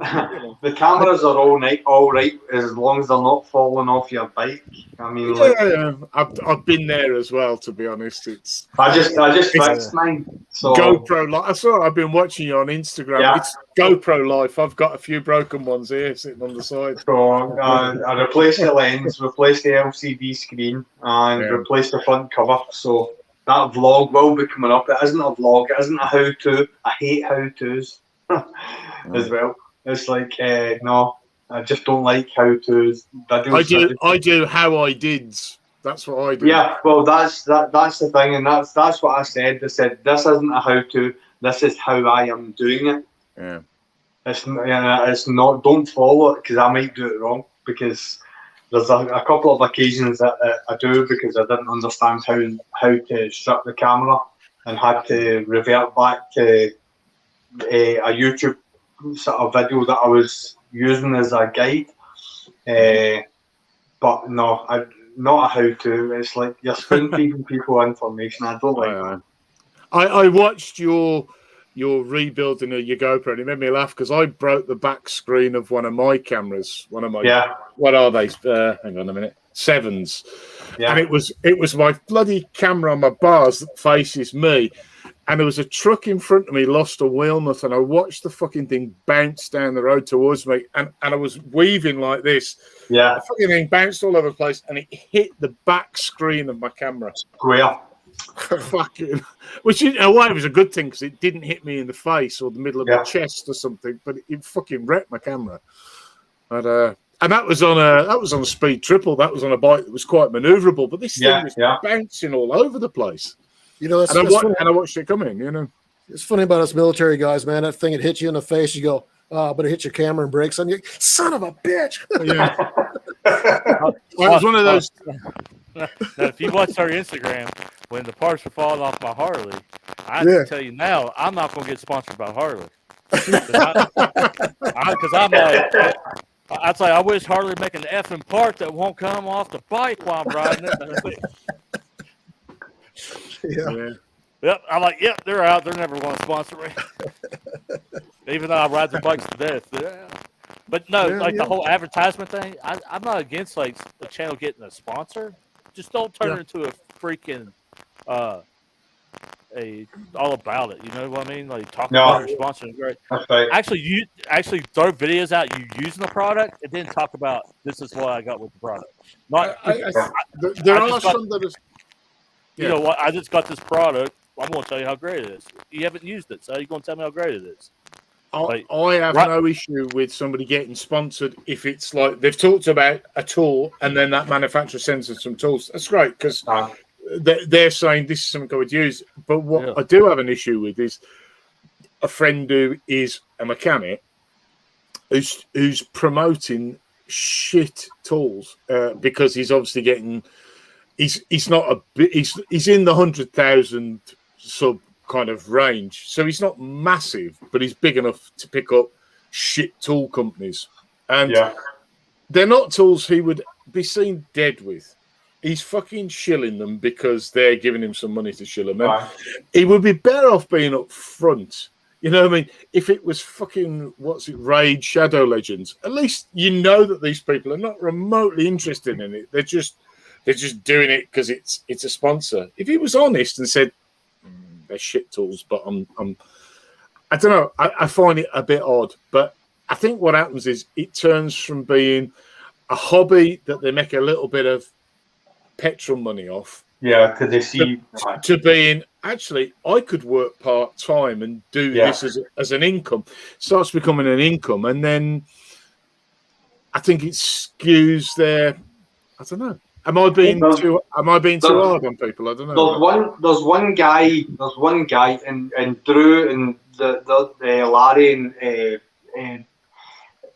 the cameras are all right as long as they're not falling off your bike. I mean, like, yeah. I've been there as well. To be honest, it's I just fixed mine. So GoPro life. I saw. I've been watching you on Instagram. Yeah. It's GoPro life. I've got a few broken ones here sitting on the side. So I replaced the lens, replaced the LCD screen, and replaced the front cover. So that vlog will be coming up. It isn't a vlog. It isn't a how-to. I hate how-tos as well. It's like no, I just don't like how-tos. I do how I did. That's what I do. Yeah, well, that's the thing, and that's what I said. I said this isn't a how-to. This is how I am doing it. Yeah. It's not. Don't follow it because I might do it wrong. Because there's a couple of occasions that I do because I didn't understand how to strip the camera and had to revert back to a YouTube sort of video that I was using as a guide. But no, not a how-to. It's like you're spoon-feeding people information. I don't like that. I watched your rebuilding of your GoPro, and it made me laugh because I broke the back screen of one of my cameras. One of my what are they? Hang on a minute, 7s. Yeah. And it was my bloody camera on my bars that faces me, and there was a truck in front of me lost a wheel nut, and I watched the fucking thing bounce down the road towards me, and I was weaving like this. Yeah, the fucking thing bounced all over the place, and it hit the back screen of my camera. Square. Fucking, which in a way was a good thing because it didn't hit me in the face or the middle of my chest or something, but it fucking wrecked my camera. And that was on a speed triple. That was on a bike that was quite maneuverable, but this thing was bouncing all over the place. You know, and I watched it come in. You know, it's funny about us military guys, man. That thing would hit you in the face. You go, but it hit your camera and brakes on you. Son of a bitch! Yeah, it was one of those. Now, if you watch our Instagram, when the parts were falling off my Harley, I can tell you now, I'm not going to get sponsored by Harley. Because I'm like, I'd say I wish Harley would make an effing part that won't come off the bike while I'm riding it. Yep, I'm like, yep, they're out. They're never going to sponsor me. Even though I ride the bikes to death. Yeah. But no, the whole advertisement thing, I'm not against like the channel getting a sponsor. Just don't turn it into a freaking all about it. You know what I mean? Like talk about your sponsor. Great. Right. Actually, throw videos out you using the product and then talk about this is what I got with the product. There are some that is. You know what? I just got this product. I'm going to tell you how great it is. You haven't used it, so you're going to tell me how great it is. I have no issue with somebody getting sponsored if it's like they've talked about a tool and then that manufacturer sends them some tools. That's great because they're saying this is something I would use. But what I do have an issue with is a friend who is a mechanic who's promoting shit tools because he's obviously getting he's in the 100,000 sub kind of range, so he's not massive, but he's big enough to pick up shit tool companies, and they're not tools he would be seen dead with. He's fucking shilling them because they're giving him some money to shill them. And he would be better off being up front. You know what I mean? If it was fucking Raid Shadow Legends, at least you know that these people are not remotely interested in it. They're just doing it because it's a sponsor. If he was honest and said they're shit tools, but I don't know. I find it a bit odd, but I think what happens is it turns from being a hobby that they make a little bit of petrol money off. Yeah, because they see to being actually I could work part time and do this as an income. Starts becoming an income, and then I think it skews their. I don't know. Am I being too hard on people? I don't know. There's one guy, and Drew and the Larry and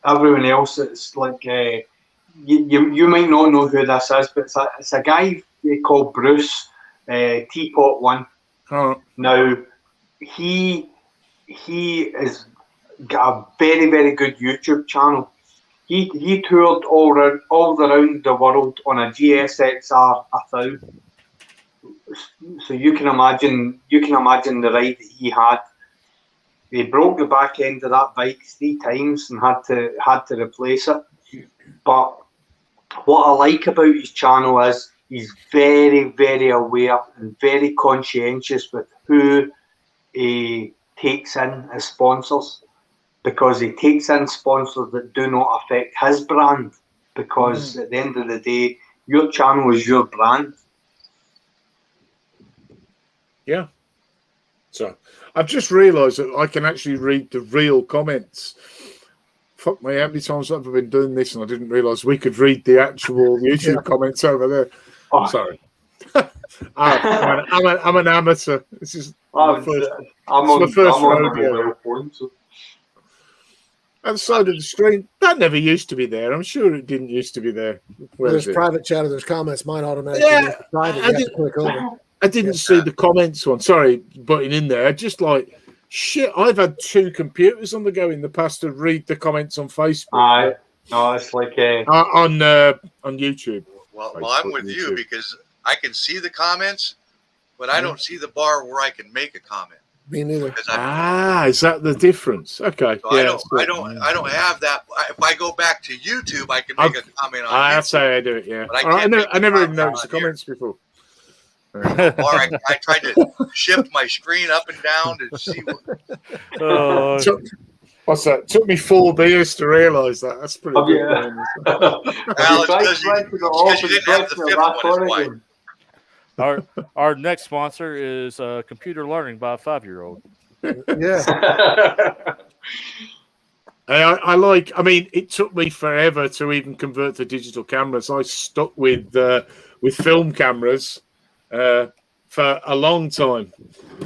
everyone else, it's like you might not know who this is, but it's a guy called Bruce Teapot One. Oh. Now he has got a very, very good YouTube channel. He toured all around the world on a GSXR 1000. So you can imagine the ride that he had. He broke the back end of that bike 3 times and had to replace it. But what I like about his channel is he's very, very aware and very conscientious with who he takes in as sponsors, because he takes in sponsors that do not affect his brand, because at the end of the day, your channel is your brand. Yeah. So I've just realised that I can actually read the real comments. Fuck me, how many times have I been doing this and I didn't realise we could read the actual YouTube comments over there. Oh. Sorry. I'm an amateur. This is my first rodeo. And so did the screen. That never used to be there. I'm sure it didn't used to be there. There's private chat or there's comments. Mine automatically. I didn't see the comments one. Sorry, butting in there. Just like shit. I've had 2 computers on the go in the past to read the comments on Facebook. No, it's like on YouTube. Well, I'm with you because I can see the comments, but I don't see the bar where I can make a comment. Me neither. Is that the difference? Okay. So I don't have that. If I go back to YouTube, I can make a comment on YouTube. That's how I do it. Yeah. But I never even noticed the comments before. Or I tried to shift my screen up and down to see what. What's that? It took me 4 beers to realise that. That's pretty good. Well, it's because you didn't have the 5th one. Our next sponsor is computer learning by a 5-year-old. Yeah. I mean, it took me forever to even convert to digital cameras. I stuck with film cameras for a long time.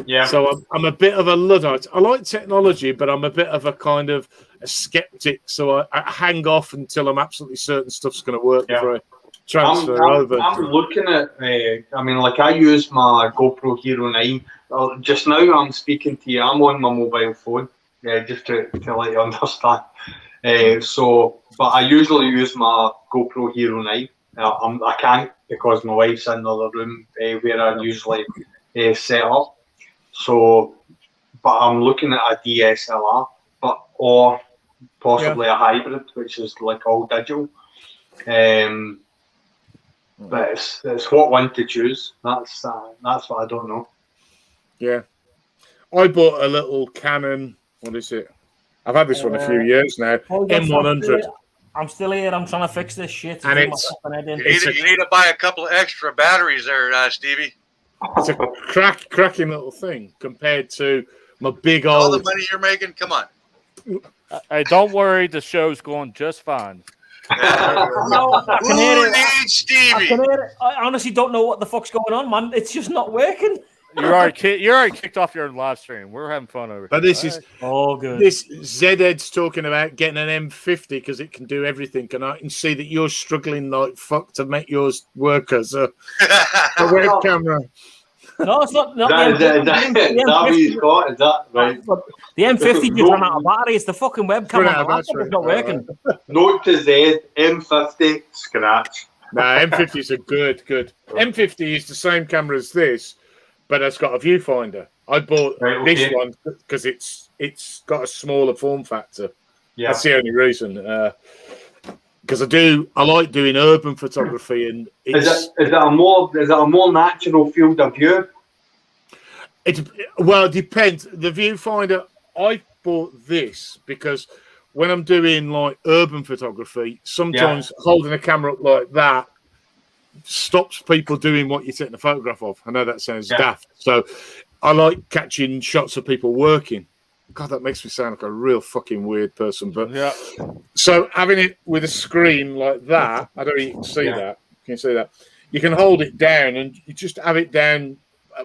Yeah. So I'm a bit of a Luddite. I like technology, but I'm a bit of a kind of a skeptic. So I hang off until I'm absolutely certain stuff's going to work before I transfer over. I'm looking at, I use my GoPro Hero 9. Just now I'm speaking to you, I'm on my mobile phone, just to let you understand. But I usually use my GoPro Hero 9. I can't because my wife's in the other room where I usually set up. So, but I'm looking at a DSLR, or possibly a hybrid, which is like all digital. But it's what one to choose. That's what I don't know. Yeah, I bought a little Canon. What is it? I've had this one a few years now. M100. I'm still here. I'm trying to fix this shit. And you need to buy a couple of extra batteries there, Stevie. It's a cracking little thing compared to my big old. All the money you're making, come on. Hey, don't worry. The show's going just fine. Who needs Stevie? I honestly don't know what the fuck's going on, man. It's just not working. You're already kicked off your live stream. We're having fun over here. But this is good. This Zed's talking about getting an M50 because it can do everything, and I can see that you're struggling like fuck to make yours work as a web camera. No, it's not. Is that right? The M50 just ran out of battery. It's the fucking webcam on the laptop is not working. Note to Z, M50 scratch. Nah, M50s are good. M50 is the same camera as this, but it's got a viewfinder. I bought this one because it's got a smaller form factor. Yeah, that's the only reason. Because I like doing urban photography, and is it a more natural field of view? It depends. The viewfinder, I bought this because when I'm doing like urban photography, sometimes holding a camera up like that stops people doing what you're taking a photograph of. I know that sounds daft. So I like catching shots of people working. God, that makes me sound like a real fucking weird person. But so having it with a screen like that, I don't know if you can see that. Can you see that? You can hold it down and you just have it down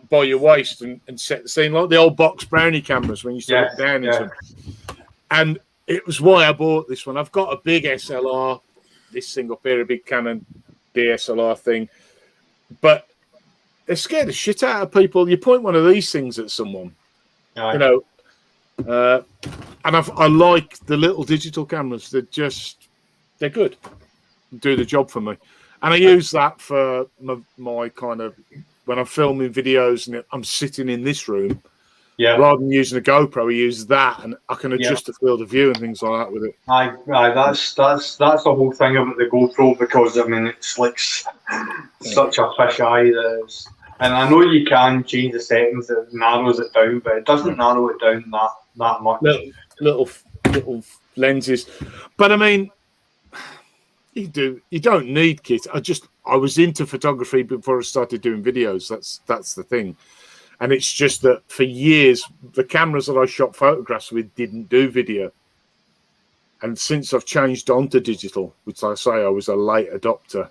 by your waist and set the scene like the old box brownie cameras when you set it down into them. And it was why I bought this one. I've got a big SLR, this thing up here, a big Canon DSLR thing, but they're scared the shit out of people. You point one of these things at someone, you know, and I like the little digital cameras. They're good, do the job for me, and I use that for my kind of when I'm filming videos and I'm sitting in this room. Yeah. Rather than using a GoPro, I use that, and I can adjust the field of view and things like that with it. Aye, that's the whole thing about the GoPro, because I mean it's like such a fish eye. And I know you can change the settings that narrows it down, but it doesn't narrow it down that much. Little lenses, but I mean, you don't need kit. I was into photography before I started doing videos. That's the thing. And it's just that for years, the cameras that I shot photographs with didn't do video. And since I've changed onto digital, which I say I was a late adopter,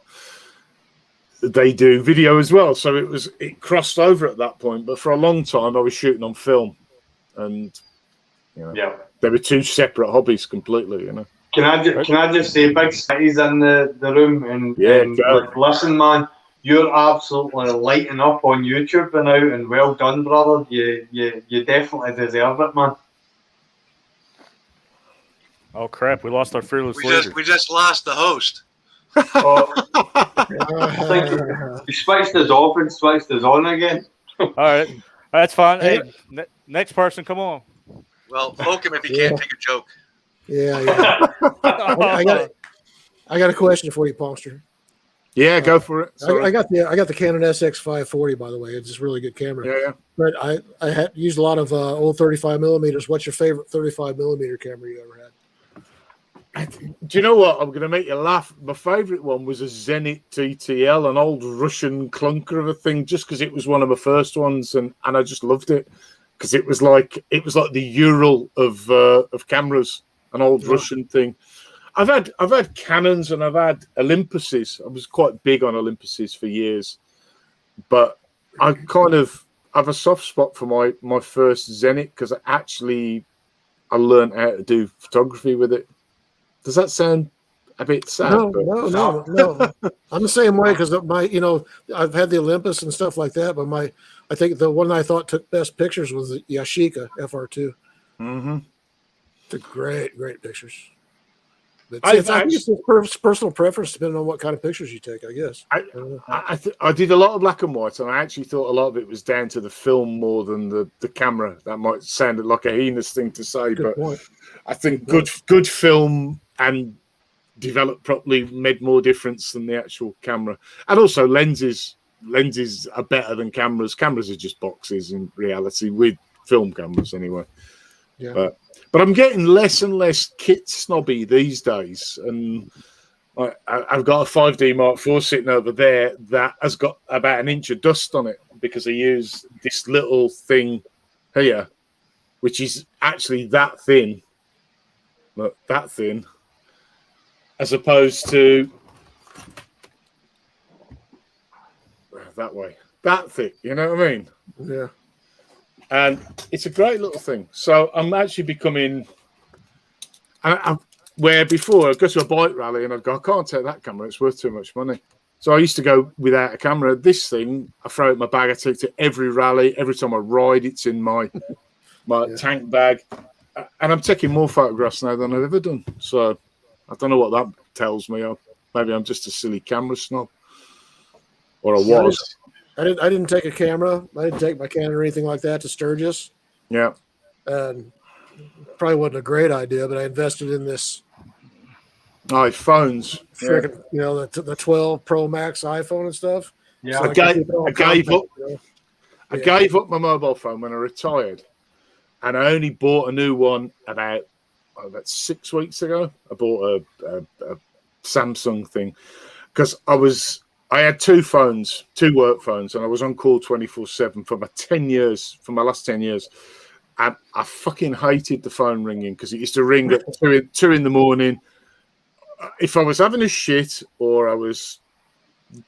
they do video as well. So it crossed over at that point. But for a long time, I was shooting on film. And, they were two separate hobbies completely, you know. Can I just say, Big City's in the room, and like, listen, man. You're absolutely lighting up on YouTube now, and well done, brother. You definitely deserve it, man. Oh crap! We lost our fearless leader. We just lost the host. I think he switched us off and switched us on again. All right, that's fine. Hey, next person, come on. Well, poke him if he can't take a joke. Yeah. I got a question for you, Pongster. Yeah, go for it. I got the Canon SX540, by the way. It's just a really good camera. Yeah. But I had used a lot of old 35 millimeters. What's your favorite 35 millimeter camera you ever had? Do you know what? I'm going to make you laugh. My favorite one was a Zenit TTL, an old Russian clunker of a thing, just because it was one of my first ones, and I just loved it because it was like the Ural of cameras, an old Russian thing. I've had Canons and I've had Olympuses. I was quite big on Olympuses for years, but I kind of have a soft spot for my first Zenit because I learned how to do photography with it. Does that sound a bit sad? No. I'm the same way because I've had the Olympus and stuff like that, but I think the one I thought took best pictures was the Yashica FR2. Mm-hmm. Took great pictures. But I think it's personal preference depending on what kind of pictures you take, I guess. I did a lot of black and white, and I actually thought a lot of it was down to the film more than the camera. That might sound like a heinous thing to say, but I think good film and developed properly made more difference than the actual camera. And also lenses are better than cameras. Cameras are just boxes in reality, with film cameras anyway. Yeah. But I'm getting less and less kit snobby these days, and I've got a 5D Mark IV sitting over there that has got about an inch of dust on it because I use this little thing here, which is actually that thin. Look, that thin, as opposed to that way, that thick. You know what I mean? Yeah. And it's a great little thing. So I'm actually becoming, where before I'd go to a bike rally and I'd go, I can't take that camera, it's worth too much money. So I used to go without a camera. This thing, I throw it in my bag, I take it to every rally. Every time I ride, it's in my tank bag. And I'm taking more photographs now than I've ever done. So I don't know what that tells me. Maybe I'm just a silly camera snob. Or I was. I didn't take a camera. I didn't take my Canon or anything like that to Sturgis. Yeah. And probably wasn't a great idea, but I invested in this. Phones. Freaking, the 12 Pro Max iPhone and stuff. Yeah. So I gave up my mobile phone when I retired, and I only bought a new one about 6 weeks ago. I bought a Samsung thing because I had two work phones, and I was on call 24/7 for my last 10 years. And I fucking hated the phone ringing because it used to ring at 2 in the morning. If I was having a shit or I was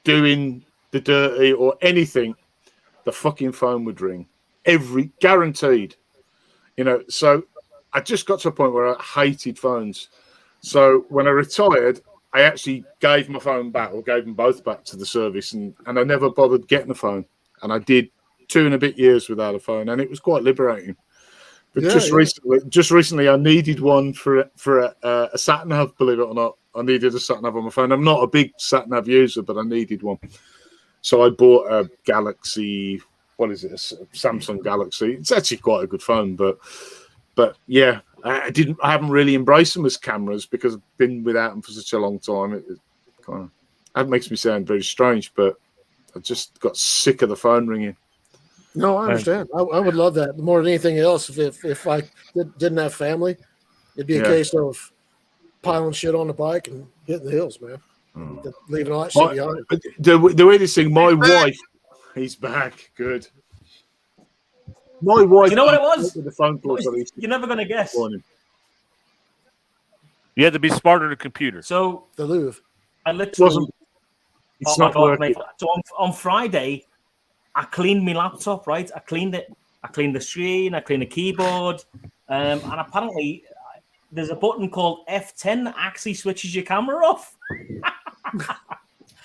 doing the dirty or anything, the fucking phone would ring. Guaranteed. So I just got to a point where I hated phones. So when I retired, I actually gave my phone back, or gave them both back to the service, and I never bothered getting a phone. And I did 2 and a bit years without a phone, and it was quite liberating. But recently, I needed one for a sat nav. Believe it or not, I needed a sat nav on my phone. I'm not a big sat nav user, but I needed one. So I bought a Galaxy. What is it? A Samsung Galaxy. It's actually quite a good phone, but yeah, I haven't really embraced them as cameras because I've been without them for such a long time. That makes me sound very strange, but I just got sick of the phone ringing. No, I understand. I would love that more than anything else. If I didn't have family, it'd be a case of piling shit on the bike and hitting the hills, man. Leaving all that shit behind. The weirdest thing, my wife, he's back. Good. My wife. You know what it was? The phone call You're never going to guess. You had to be smarter than a computer. So the Louvre. I literally. It's not working. So on Friday, I cleaned my laptop. Right, I cleaned it. I cleaned the screen. I cleaned the keyboard. And apparently, there's a button called F10 that actually switches your camera off.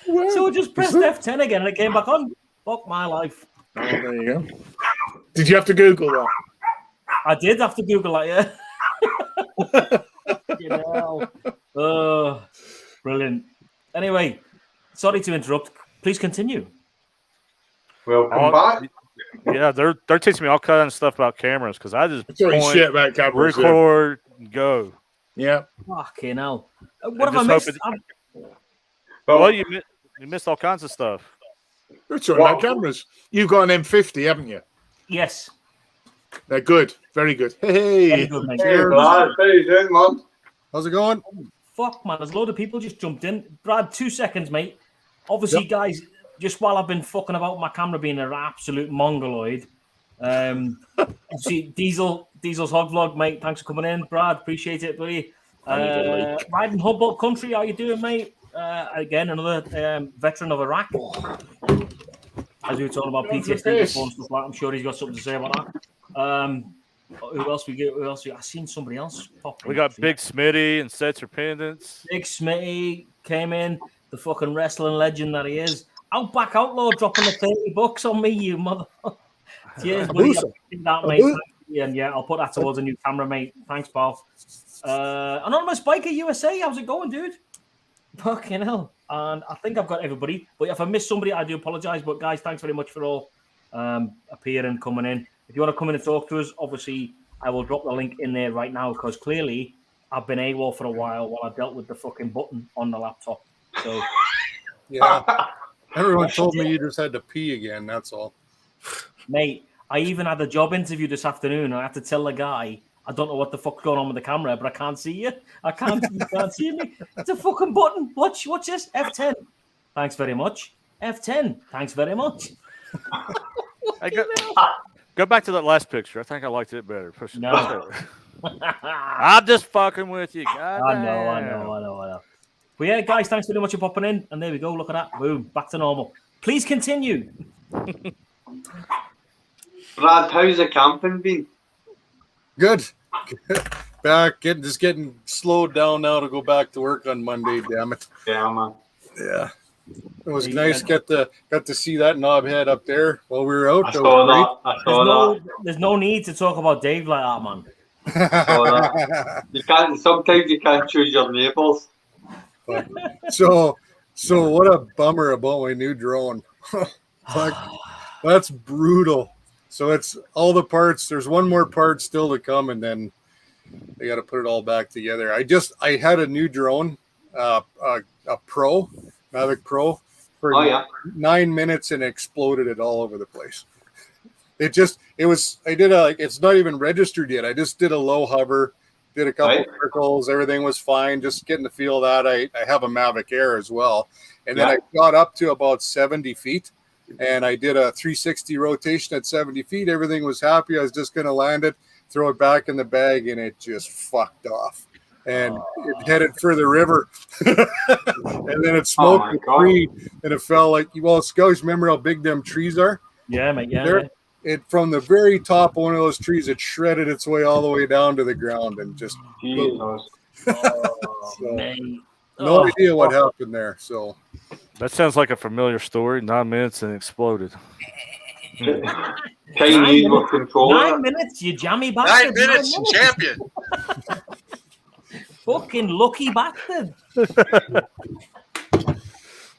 So I just pressed F10 again, and it came back on. Fuck my life. Oh, there you go. Did you have to Google that? I did have to Google that, yeah. Brilliant. Anyway, sorry to interrupt. Please continue. Welcome back. Yeah, they're teaching me all kinds of stuff about cameras because I just shit about cameras, record, and go. Yeah. Fucking hell. What have I missed? Well, you missed all kinds of stuff. We're talking about cameras. You've got an M50, haven't you? Yes. They're good. Very good. Hey. Very good, mate. Hey, Brad. How you doing, man? How's it going? Fuck, man. There's a load of people just jumped in. Brad, 2 seconds, mate. Obviously, guys, just while I've been fucking about with my camera being an absolute mongoloid, see Diesel's Hog Vlog, mate. Thanks for coming in. Brad, appreciate it, buddy. Riding Humboldt Country, how you doing, mate? Again, another veteran of Iraq. As we were talking about PTSD before and stuff like that, I'm sure he's got something to say about that. Who else we get? I seen somebody else pop in. We got Big Smitty and Setzer Pendants. Big Smitty came in, the fucking wrestling legend that he is. Outback Outlaw dropping the $30 on me, you mother. Cheers, buddy. That, mate. And yeah, I'll put that towards a new camera, mate. Thanks, pal. Anonymous Biker USA, how's it going, dude? Fucking hell. And I think I've got everybody. But if I missed somebody, I do apologize. But guys, thanks very much for all appearing, coming in. If you want to come in and talk to us, obviously I will drop the link in there right now because clearly I've been AWOL for a while I dealt with the fucking button on the laptop. So yeah. Everyone told me you just had to pee again, that's all. Mate, I even had a job interview this afternoon and I had to tell the guy, I don't know what the fuck's going on with the camera, but I can't see you. You can't see me. It's a fucking button. Watch this. F10. Thanks very much. F10. Thanks very much. Go back to that last picture. I think I liked it better. No. I'm just fucking with you. I know. But yeah, guys, thanks very much for popping in. And there we go. Look at that. Boom. Back to normal. Please continue. Brad, how's the camping been? Good. Back, getting slowed down now to go back to work on Monday. Damn it. Yeah, man. Yeah, it was nice. Got to see that knobhead up there while we were out. I saw that. There's no need to talk about Dave like that, man. Sometimes you can't choose your neighbors. So what a bummer about my new drone. That's brutal. So it's all the parts. There's one more part still to come, and then they got to put it all back together. I had a new drone, a Pro, Mavic Pro, for 9 minutes and exploded it all over the place. It's not even registered yet. I just did a low hover, did a couple circles. Everything was fine. Just getting the feel of that. I have a Mavic Air as well. And then I got up to about 70 feet. And I did a 360 rotation at 70 feet. Everything was happy. I was just going to land it, throw it back in the bag, and it just fucked off. And it headed for the river. And then it smoked the tree, and it fell like, well, Scouts, remember how big them trees are? Yeah, mate. Yeah. it from the very top of one of those trees, it shredded its way all the way down to the ground and just Jesus. Oh, So, mate. no idea what happened there. So That sounds like a familiar story. 9 minutes and exploded. Chinese were controlling 9 it. minutes, you jammy 9 bastard. minutes, champion. Fucking lucky bastard.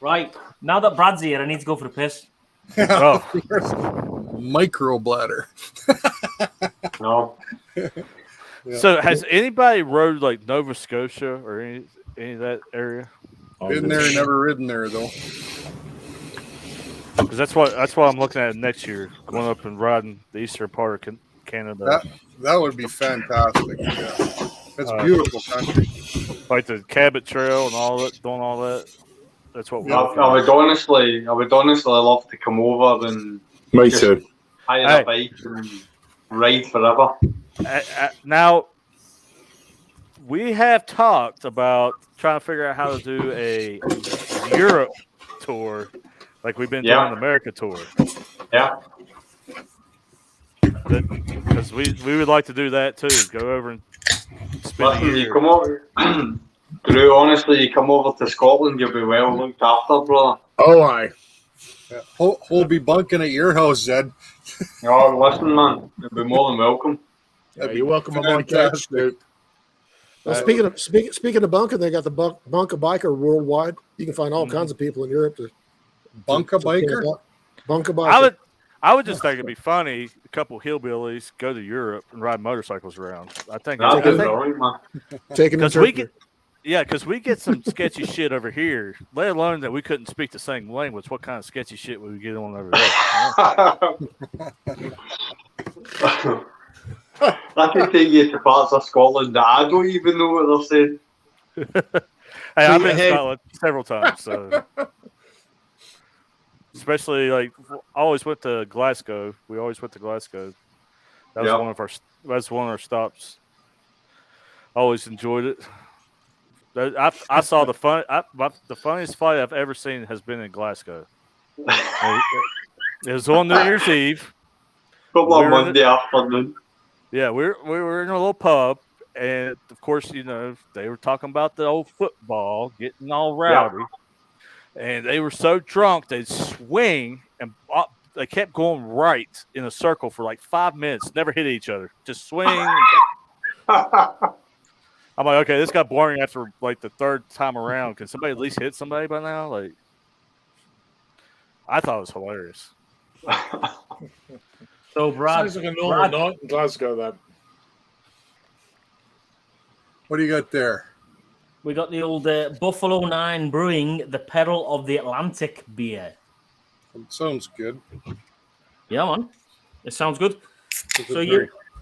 Right. Now that Brad's here, I need to go for a piss. micro bladder. No. Yeah. So has anybody rode like Nova Scotia or any of that area? Been there, never ridden there though. Because that's what I'm looking at next year, going up and riding the eastern part of Canada. That would be fantastic. Yeah. It's beautiful country. Like the Cabot Trail and all that, doing all that. That's what we're I would honestly love to come over and Me just too. hire a bike and ride forever. Now, we have talked about trying to figure out how to do a Europe tour, like we've been doing an America tour. Yeah. Because we would like to do that too. Go over and spend a Listen, year. you come over. Drew, honestly, you come over to Scotland, you'll be well looked after, brother. Oh, aye. Yeah. We'll be bunking at your house, Zed. Oh, listen, man, you'll be more than welcome. Yeah, you're welcome on my couch, dude. Well, speaking of bunking, they got the Bunka Biker worldwide. You can find all kinds of people in Europe to Bunka Biker. Bunka Biker. I would just think it'd be funny. A couple hillbillies go to Europe and ride motorcycles around. I think Brilliant, man. Taking because we get some sketchy shit over here. Let alone that we couldn't speak the same language. What kind of sketchy shit would we get on over there? I can take you to parts of Scotland that I don't even know what they're saying. Hey, I've been to Scotland several times, so especially like I always went to Glasgow. We always went to Glasgow. That was one of our stops. Always enjoyed it. I saw the funniest fight I've ever seen has been in Glasgow. It was on New Year's Eve. Probably Monday afternoon. Yeah, we were in a little pub, and of course, you know, they were talking about the old football, getting all rowdy, and they were so drunk they'd swing, and they kept going right in a circle for like 5 minutes, never hit each other, just swing. I'm like, okay, this got boring after like the third time around. Can somebody at least hit somebody by now? Like, I thought it was hilarious. So, Brad, Sounds like a normal night in Glasgow, then. What do you got there? we got the old Buffalo 9 Brewing, the Peril of the Atlantic beer. Sounds good. Yeah, man. It sounds good. It's So,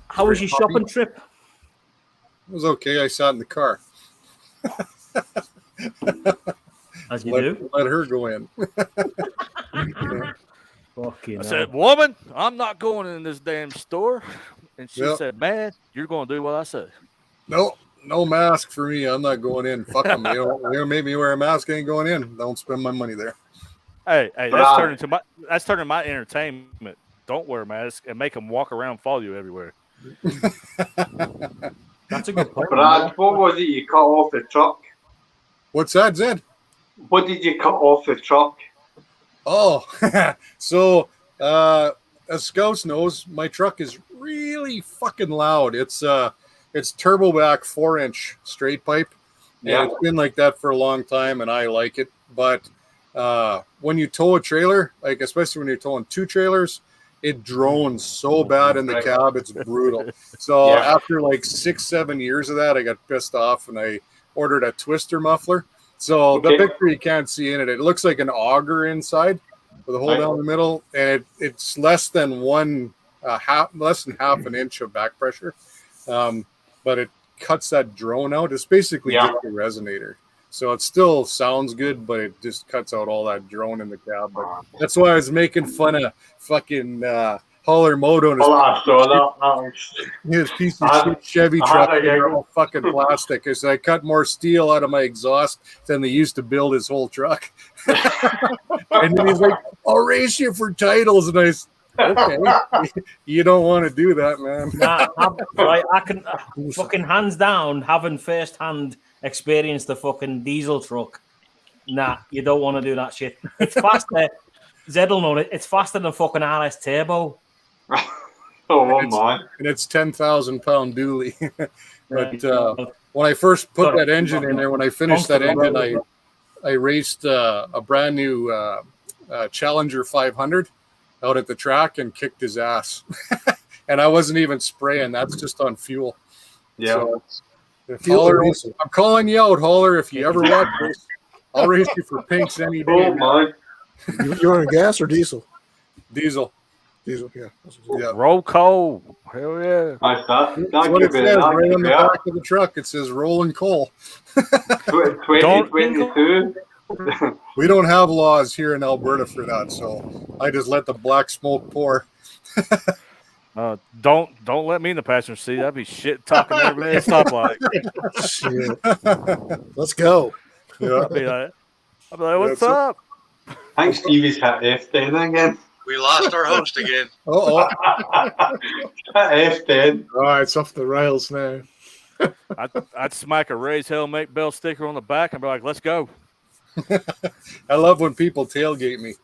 how was your shopping trip? It was okay. I sat in the car. As you do. Let her go in. Fucking I said, woman, I'm not going in this damn store. And she said, man, you're going to do what I say. No mask for me. I'm not going in. Fuck them. You don't make me wear a mask. I ain't going in. Don't spend my money there. Hey, that's turning my entertainment. Don't wear a mask and make them walk around and follow you everywhere. That's a good point. Brad, what was it you cut off the truck? What's that, Zed? What did you cut off the truck? Oh, so as Scouts knows, my truck is really fucking loud. It's turbo back 4-inch straight pipe. Yeah, it's been like that for a long time, and I like it. But when you tow a trailer, like especially when you're towing 2 trailers, it drones so bad in the cab, it's brutal. So after like 6-7 years of that, I got pissed off and I ordered a twister muffler. So the picture you can't see in it, it looks like an auger inside with a hole down the middle, and it's less than less than half an inch of back pressure. But it cuts that drone out. It's basically just a resonator. So it still sounds good, but it just cuts out all that drone in the cab. But that's why I was making fun of fucking Holler Moto and his piece of shit Chevy truck. They're all fucking plastic. So I cut more steel out of my exhaust than they used to build his whole truck. And then he's like, I'll race you for titles. And Okay, you don't want to do that, man. Nah, I can fucking hands down, having first-hand experienced the fucking diesel truck. Nah, you don't want to do that shit. It's faster. Zed will know it. It's faster than fucking RS Turbo. Man. And it's 10,000-pound dually. But when I first put that engine in there, when I finished that engine, I raced a brand new Challenger 500 out at the track and kicked his ass. And I wasn't even spraying. That's just on fuel. Yeah. So, Holler, I'm calling you out, Holler. If you ever watch this, I'll race you for pinks any day. Oh, my. You running gas or diesel? Diesel. Diesel, yeah. Roll coal. Hell yeah. That's That's what it says right on the back of the truck. It says rolling coal. 2022. We don't have laws here in Alberta for that, so I just let the black smoke pour. Don't let me in the passenger seat. That'd be shit talking to everybody at stoplight. Let's go. Yeah. I'd be like, what's up? I think Stevie's hit F10 again. We lost our host again. F10. Oh, it's off the rails now. I'd smack a Raise Hell Make Bell sticker on the back and be like, let's go. I love when people tailgate me.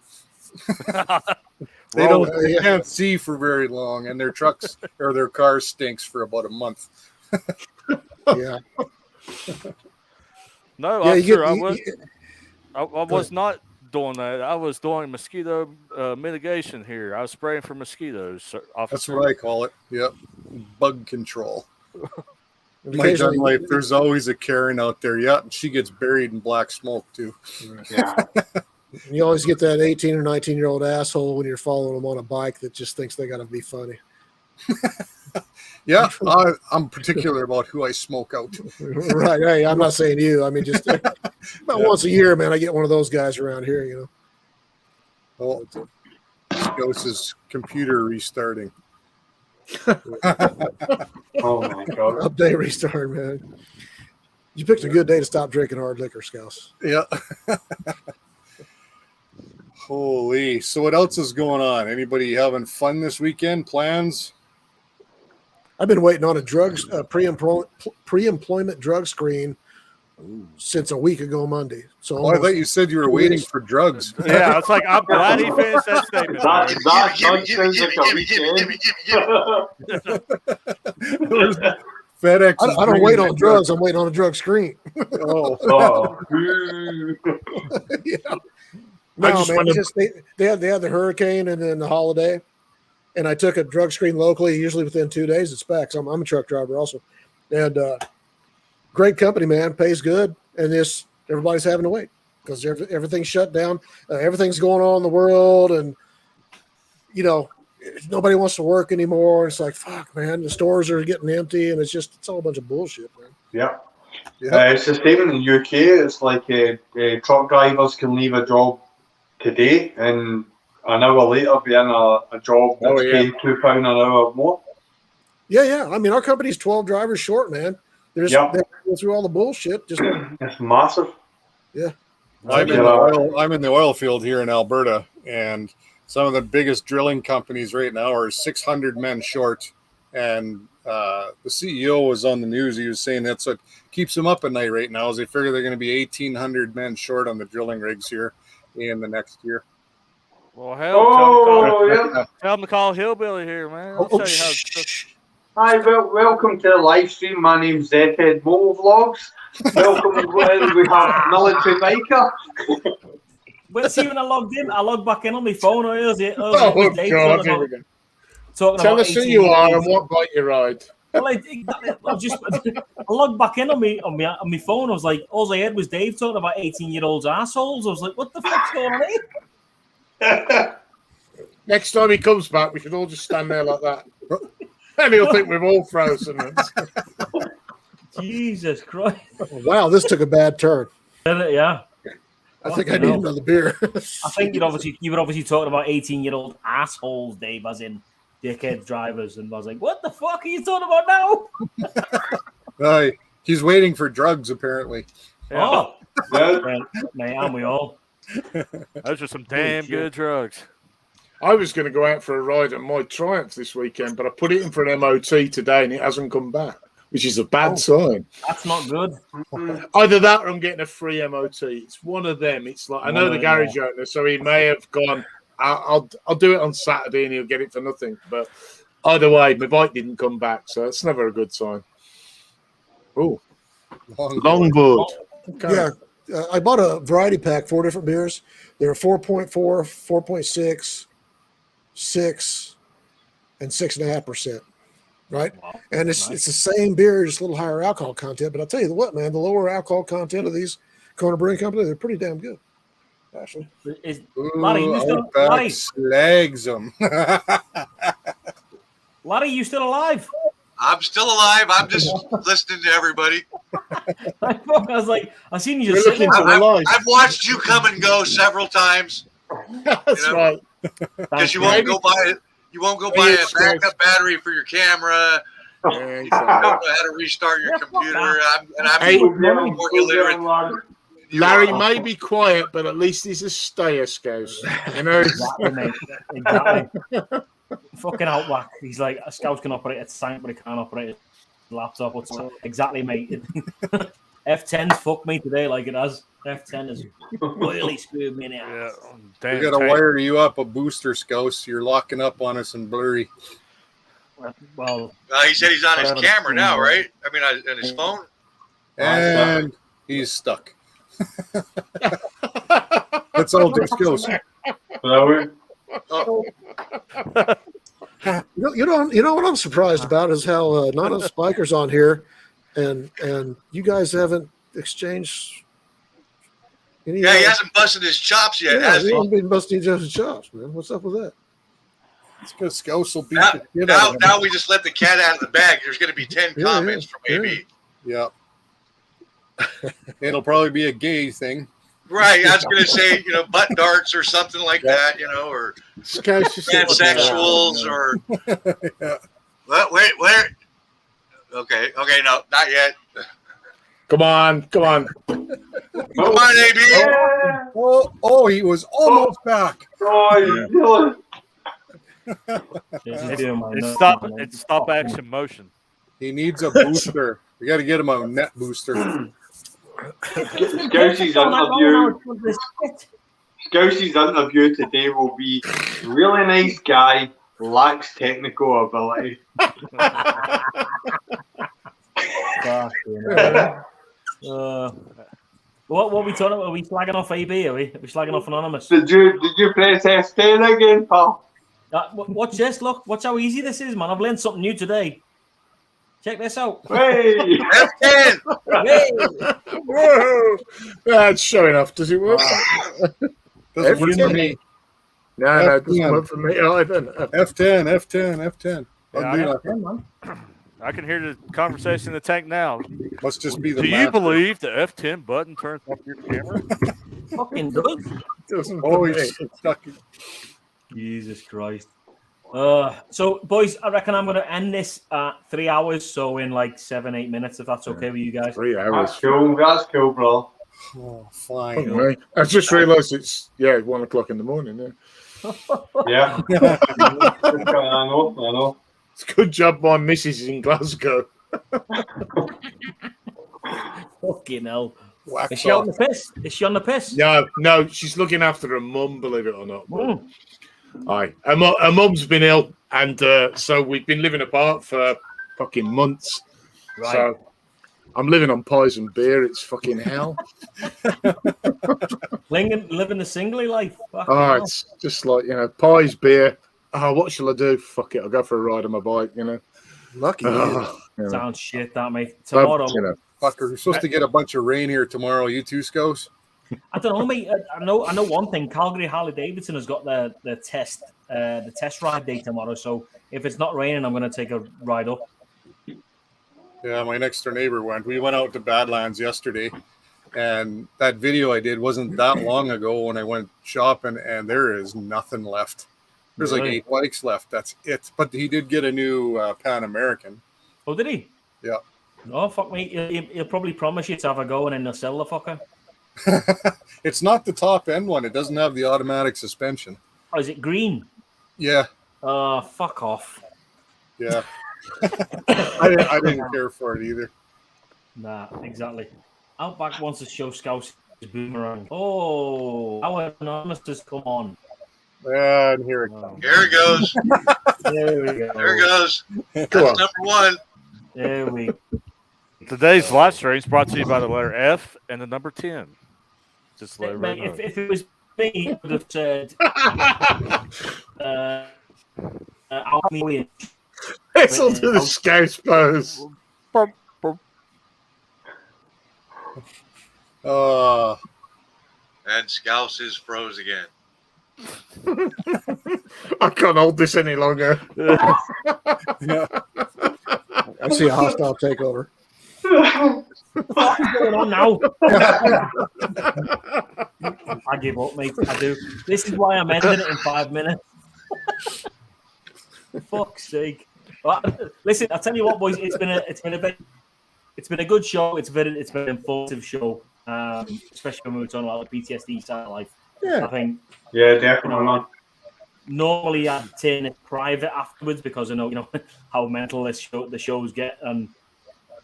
They can't see for very long, and their trucks or their car stinks for about a month. Yeah. No, I'm sure I was. I was not doing that. I was doing mosquito mitigation here. I was spraying for mosquitoes. That's what I call it. Yep, bug control. My gun life, there's always a Karen out there. Yeah, and she gets buried in black smoke too. Yeah. You always get that 18 or 19-year-old asshole when you're following them on a bike that just thinks they got to be funny. Yeah, I'm particular about who I smoke out. Right. Hey, I'm not saying you. I mean, just about once a year, man, I get one of those guys around here, you know. Oh, Ghost's computer restarting. Oh, my God. Update restart, man. You picked a good day to stop drinking hard liquor, Scouse. Yeah. Holy. So what else is going on? Anybody having fun this weekend? Plans? I've been waiting on a pre-employment drug screen since a week ago Monday. So I thought you said you were waiting for drugs. Yeah, it's like I'm glad he finished that statement. FedEx. I don't wait on drugs. I'm waiting on a drug screen. Oh. Yeah. No, man. They had the hurricane and then the holiday. And I took a drug screen locally, usually within 2 days. It's specs. I'm a truck driver also. And great company, man. Pays good. And everybody's having to wait because everything's shut down. Everything's going on in the world. And, you know, nobody wants to work anymore. It's like, fuck, man. The stores are getting empty. And it's all a bunch of bullshit, man. Yeah. It's the same in the UK. It's like truck drivers can leave a job today and an hour later be in a job that's paying £2 an hour more. Yeah. I mean, our company's 12 drivers short, man. They go through all the bullshit. It's massive. Yeah. I'm in the oil field here in Alberta, and some of the biggest drilling companies right now are 600 men short. And the CEO was on the news. He was saying that's what keeps them up at night right now, is they figure they're going to be 1,800 men short on the drilling rigs here in the next year. Well, hell, tell them to call Hillbilly here, man. I'll tell you how. Hi, welcome to the live stream. My name's Zedhead Moto Vlogs. Welcome. We have Military Biker. But see, when I logged back in on my phone. God, here we go. Tell us who you are and what bike you ride. Well, I logged back in on my phone. I was like, all I heard was Dave talking about 18-year-olds assholes. I was like, what the fuck's going on here? Next time he comes back, we should all just stand there like that. And he'll think we've all frozen. Jesus Christ. Wow, this took a bad turn. Yeah. I think I need another beer. I think you were obviously talking about 18-year-old assholes, Dave, as in dickhead drivers. And I was like, what the fuck are you talking about now? He's waiting for drugs, apparently. Yeah. Oh. Man, aren't we all? Those are some damn good drugs. I was going to go out for a ride on my Triumph this weekend, but I put it in for an MOT today and it hasn't come back, which is a bad sign. That's not good. Either that or I'm getting a free MOT. It's one of them. It's like I know the garage owner, so he may have gone, I'll do it on Saturday and he'll get it for nothing. But either way, my bike didn't come back, so it's never a good sign. Oh, longboard. Okay. Yeah. I bought a variety pack, 4 different beers. They're 4.4, 4.6, 6, and 6.5%. Right? Wow. And it's the same beer, just a little higher alcohol content. But I'll tell you what, man, the lower alcohol content of these Kona Brewing Company, they're pretty damn good. Actually. Larry, you still Larry? Slags them. Larry, you still alive? I'm still alive. I'm just listening to everybody. I was like, I seen you just We're sitting looking there. for the light. I've watched you come and go several times That's you know, right. because you won't go buy it. You won't go buy a backup battery for your camera. Yeah, You don't exactly. know how to restart your computer. I'm Hey, more illiterate. Larry may be quiet, but at least he's a stayer, Scouse. You know, Exactly, mate. Exactly. Fucking outback. He's like, a Scout can operate a tank, but he can't operate a laptop. Exactly, mate. F10's fucked me today like it has. F10 is really screwed me now. Yeah, We damn, got to tank. wire you up a booster, Scouse. You're locking up on us and blurry. Well, He said he's on his camera now, right? I mean, on his phone. And he's stuck. That's all just goes. Oh, You know what I'm surprised about is how not enough spikers on here, and you guys haven't exchanged any. yeah, he hasn't busted his chops yet, Yeah, has we he? haven't been busting each other's chops, man. What's up with that? It's because Scouse will beat Now, the shit out of him. now we just let the cat out of the bag. There's going to be 10 Yeah, comments yeah, from AB. Yeah. It'll probably be a gay thing. Right. I was going to say, butt darts or something like that, or Scouse just transsexuals or. Yeah. Wait, where? Okay, no, not yet. Come on. Come on, AB. Oh, he was almost back. It's stop action motion. He needs a booster. We got to get him a net booster. Scousey's interview today will be really nice guy, lacks technical ability. What are we talking about? Are we slagging off AB? Are we slagging off Anonymous? Did you press F10 again, pal? Watch this. Look, watch how easy this is, man. I've learned something new today. Check this out. Hey! F10. Hey! Whoa! That's showing off. Does it work? Doesn't work for me. No, it doesn't work for me either. F10. Yeah, I can hear the conversation in the tank now. Must just be the Do you master. believe the F10 button turns off your camera? Fucking does. Doesn't Oh, for me. he's stuck. Jesus Christ. So, boys, I reckon I'm going to end this at 3 hours. So, in like 7-8 minutes, if that's okay with you guys. 3 hours. That's cool, bro. Oh, fine. Okay. I just realised it's 1 o'clock in the morning. Yeah. Yeah. I know. It's a good job my missus is in Glasgow. Fucking hell. Wax Is she on off. the piss? Is she on the piss? No, she's looking after her mum, believe it or not. Mm. Aye. Her mum's been ill, and so we've been living apart for fucking months. Right. So I'm living on pies and beer. It's fucking hell. Living the singly life. Fucking Oh, hell. it's just like, pies, beer. Oh, what shall I do? Fuck it. I'll go for a ride on my bike, Lucky you. Oh, Sounds shit, that mate. But, Tomorrow, Fucker, we're supposed to get a bunch of rain here tomorrow. You too, Scouse? I don't know, mate. I know one thing. Calgary Harley Davidson has got the test ride day tomorrow. So if it's not raining, I'm going to take a ride up. Yeah, my next door neighbor went. We went out to Badlands yesterday, and that video I did wasn't that long ago when I went shopping, and there is nothing left. There's like Really? 8 bikes left. That's it. But he did get a new Pan American. Oh, did he? Yeah. Oh, fuck me. He'll probably promise you to have a go and then they'll sell the fucker. It's not the top end one. It doesn't have the automatic suspension. Or is it green? Yeah. Fuck off. Yeah. I didn't care for it either. Nah, exactly. Outback wants to show Scouts his boomerang. Oh, our anonymous has come on. And here it comes. Here it goes. There we go. There it goes. Go That's on. number one. There we go. Today's live stream is brought to you by the letter F and the number 10. Just to let everybody know. If it was me, I would have said Whistle to the Scouts pose. And Scouse is froze again. I can't hold this any longer. I see a hostile takeover. What's going on now? I give up, mate. I do. This is why I'm ending it in 5 minutes. Fuck's sake. Well, listen, I'll tell you what, boys. It's been a good show. It's been an informative show, especially when we were talking about the PTSD side of life. Yeah. I think. Yeah, definitely. Normally, I'd turn it private afterwards because I know how mental the shows get, and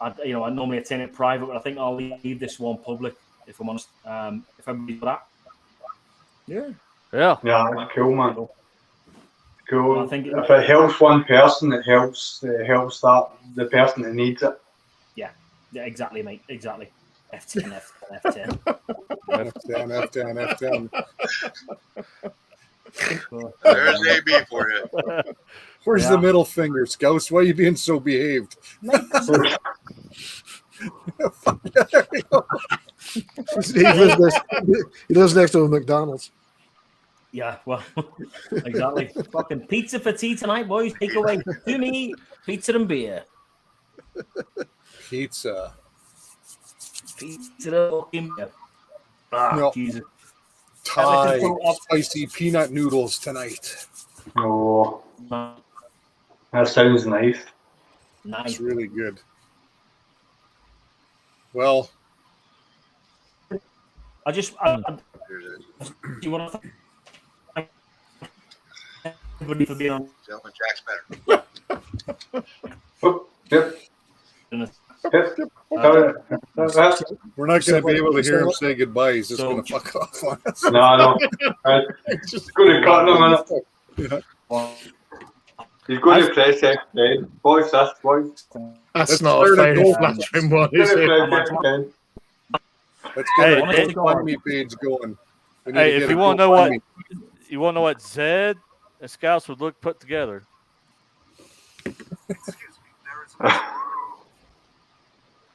I normally turn it private, but I think I'll leave this one public if I'm honest. If everybody's for that. Yeah. Yeah, that's cool, man. Cool. Well, I think if it helps one person, it helps the person that needs it. Yeah, exactly, mate. Exactly. F10, F10, F10. There's AB for you. Where's the middle finger, Scouts? Why are you being so behaved? He lives next to a McDonald's. Yeah, well, exactly. Fucking pizza for tea tonight, boys. Take away to me, pizza and beer. Pizza. Pizza and fucking beer. No. Jesus. Thai spicy peanut noodles tonight. Oh, that sounds nice. Nice. It's really good. Well, Do you want to thank everybody for being on? Gentleman Jack's better. Yep. we're not going to be able to hear him say goodbye. He's just going to fuck off on us. No. Just going to cut him a minute. He's going to press F. Boys, that's boys. That's not a fair flattering one, is it? Let's get a GoFundMe page going. Hey, if you want to know what Zed and Scouts would look put together.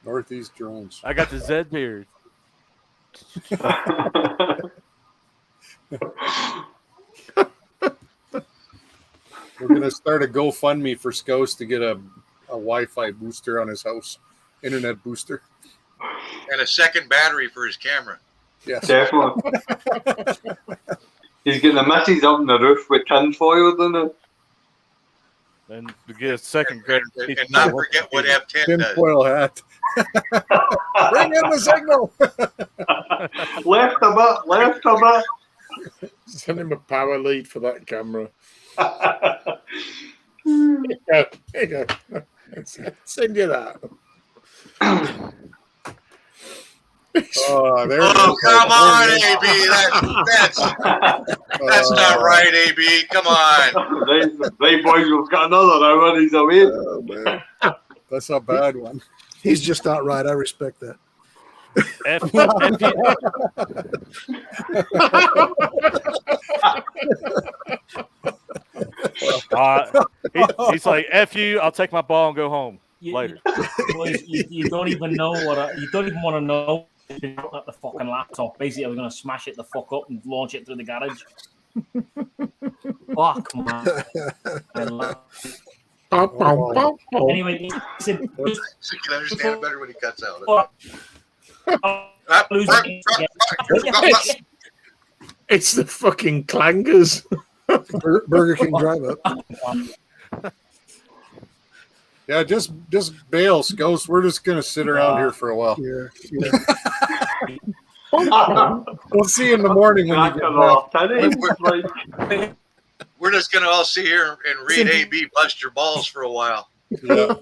Northeast Drones. I got the Zed beard. We're going to start a GoFundMe for Scouts to get a Wi-Fi booster on his house, internet booster. And a second battery for his camera. Yes. Definitely. He's getting the misses up on the roof with tinfoil, isn't it? And to get a second grade. And not forget what F10 does. Tinfoil hat. Bring in the signal. Left a bit. Send him a power lead for that camera. Here you go. Send you that. Oh, come on, AB. That's not right, AB. Come on. They boys will got another now when he's away. Oh, man. That's a bad one. He's just not right. I respect that. He's like, F you, I'll take my ball and go home later. You don't even know you don't even want to know at the fucking laptop. Basically, I was going to smash it the fuck up and launch it through the garage. Fuck, man. Anyway, listen, you can understand it better when he cuts out. It's the fucking clangers. Burger King drive up. Yeah, just bail, Scouts. We're just gonna sit around here for a while. Yeah. We'll see you in the morning when you get back. We're just gonna all sit here and read AB bust your balls for a while. Yeah.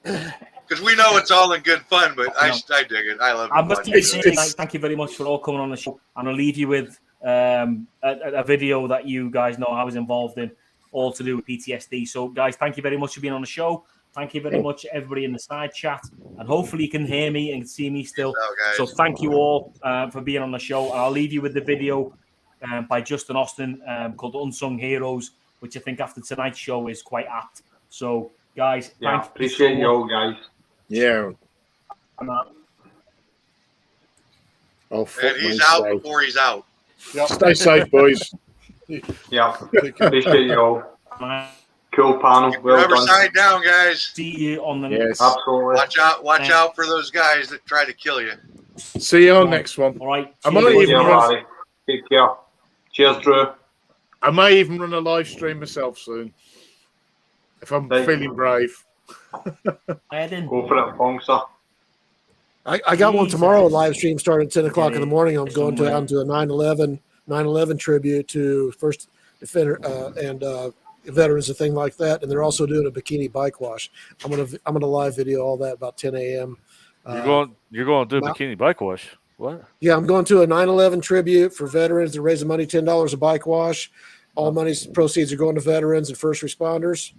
Because we know it's all in good fun, but I dig it. I love it. I must say, thank you very much for all coming on the show. And I'll leave you with a video that you guys know I was involved in, all to do with PTSD. So, guys, thank you very much for being on the show. Thank you very much, everybody in the side chat. And hopefully you can hear me and see me still. So thank you all for being on the show. And I'll leave you with the video by Justin Austin called Unsung Heroes, which I think after tonight's show is quite apt. So, guys, appreciate you all, guys. Yeah. And he's out before he's out. Yep. Stay safe, boys. Yeah. Appreciate you all. Cool panel. Well done. Side down, guys. See you on the next. Absolutely. Watch out for those guys that try to kill you. See you on next one. All right. I might even run. Take care. Cheers, Drew. I may even run a live stream myself soon if I'm feeling brave. Go for it, Pongsa. I got one tomorrow. Live stream starting at 10 o'clock in the morning. I'm going down to a 9/11 tribute to first defender and veterans and thing like that. And they're also doing a bikini bike wash. I'm gonna live video all that about 10 a.m. You're going to do a bikini bike wash? What? Yeah, I'm going to a 9/11 tribute for veterans. They're raising money, $10 a bike wash. All money's proceeds are going to veterans and first responders.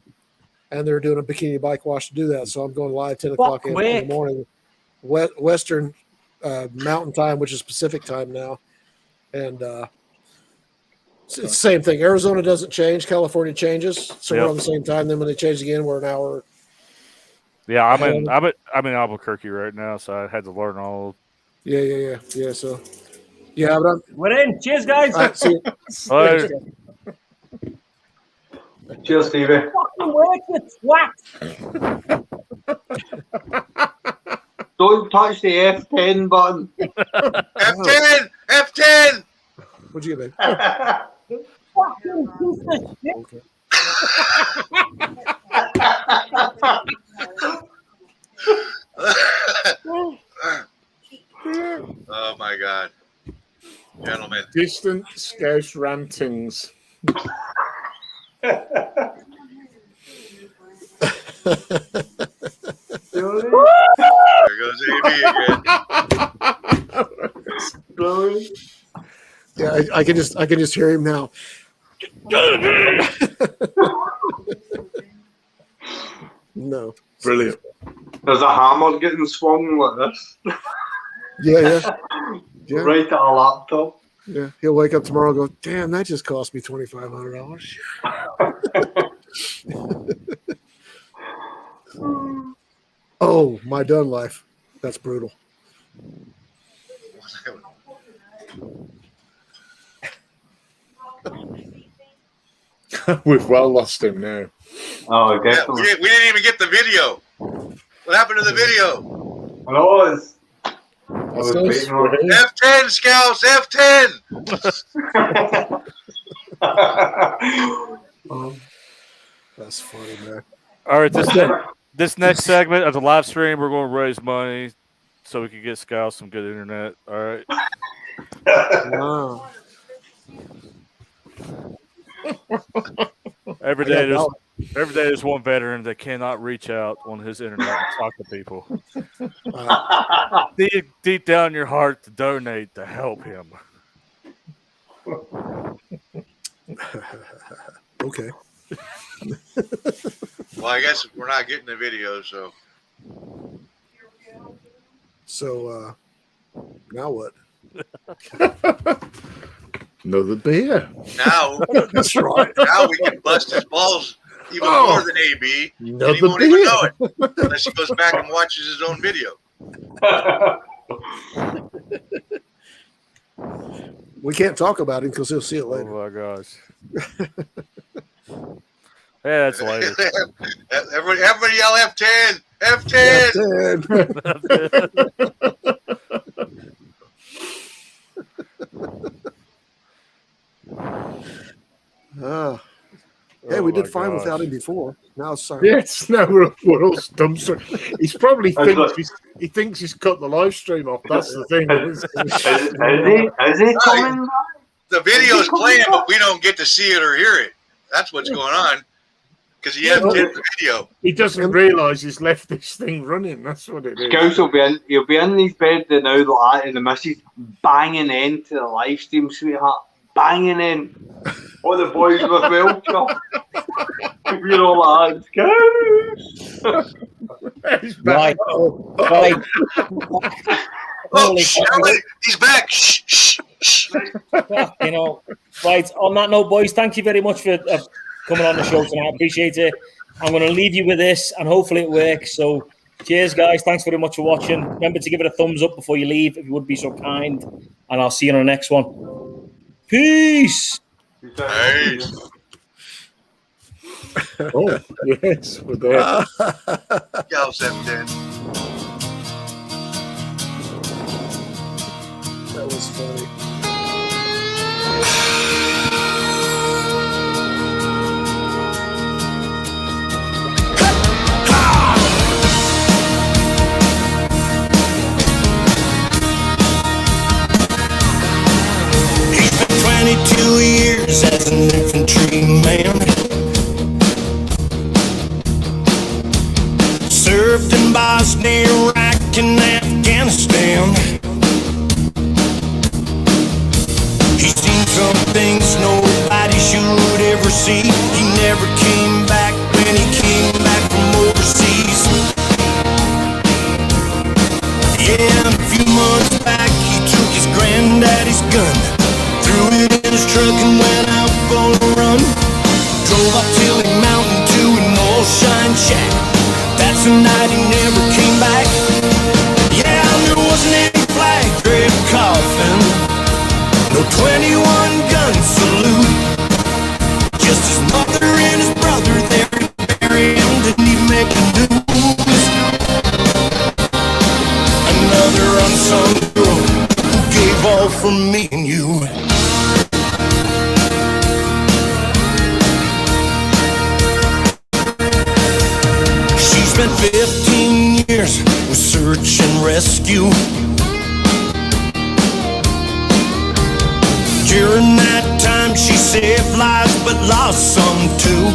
And they're doing a bikini bike wash to do that. So I'm going live 10 o'clock in the morning, Western Mountain Time, which is Pacific time now. And it's the same thing. Arizona doesn't change. California changes. So we're on the same time. Then when they change again, we're an hour. Yeah, I'm in Albuquerque right now, so I had to learn all. Yeah. So, yeah, but we're in. Cheers, guys. All right, see you. Cheers, Stevie. Fucking work, you twat. Don't touch the F10 button. F10! F10! What'd you get, babe? Fucking piece of shit. Okay. Oh my God, gentlemen! Distant Scouse rantings. There goes AB again. Yeah, I can just hear him now. No. Brilliant. There's a hammer getting swung like this. Yeah. Right at a laptop. Yeah. He'll wake up tomorrow and go, damn, that just cost me $2,500. Oh, my done life. That's brutal. We've well lost him now. Oh, Yeah, definitely. we didn't even get the video. What happened to the video? No, it's F10, Scouts, F10. That's funny, man. All right, this next segment of the live stream, we're going to raise money so we can get Scouts some good internet. All right. Wow. Every day there's one veteran that cannot reach out on his internet and talk to people. Deep down in your heart to donate to help him. Okay. Well, I guess we're not getting the video, so. So, now what? Another beer. Now, That's right. now we can bust his balls even more than AB, and he Another won't even beer. know it unless he goes back and watches his own video. We can't talk about him because he'll see it later. Oh my gosh. Yeah, that's later. Everybody yell F10! F10! Hey, we Oh did my fine gosh. without him before. Now it's sorry. Yes, no, we're all dumpster. He's probably thinks he's cut the live stream off. That's the thing. Is he coming back? the video's playing, but we don't get to see it or hear it. That's what's going on. Because he has the video. He doesn't realise he's left this thing running. That's what it is. Scouse he'll be in his bed now like that, and the missus banging into the live stream, sweetheart. Banging in. All the boys with Welcher. You know, like Scouse. Right. Right. Oh, he's back. Shh, shh, shh. You know, right. On that note, boys, thank you very much for coming on the show tonight. I appreciate it. I'm going to leave you with this, and hopefully it works. So, cheers, guys. Thanks very much for watching. Remember to give it a thumbs up before you leave, if you would be so kind. And I'll see you on the next one. Peace. Nice. Oh, yes, we're there. Y'all said then. That was funny. He's been 22 years as an infantryman. Served in Bosnia, Iraq, and Afghanistan. He's seen some things nobody should ever see. He never came back when he came back from overseas. Yeah, and a few months back he took his granddaddy's gun, threw it in his truck and went out for a run. Drove up Tilly Mountain to an old shine shack. That's the night he never came back. Yeah, there wasn't any flag draped coffin, no 21 gun salute. Just his mother and his brother there to bury him. Didn't even make the news. Another unsung hero who gave all for me and you. She spent 15 years with search and rescue. During that time she saved lives but lost some too.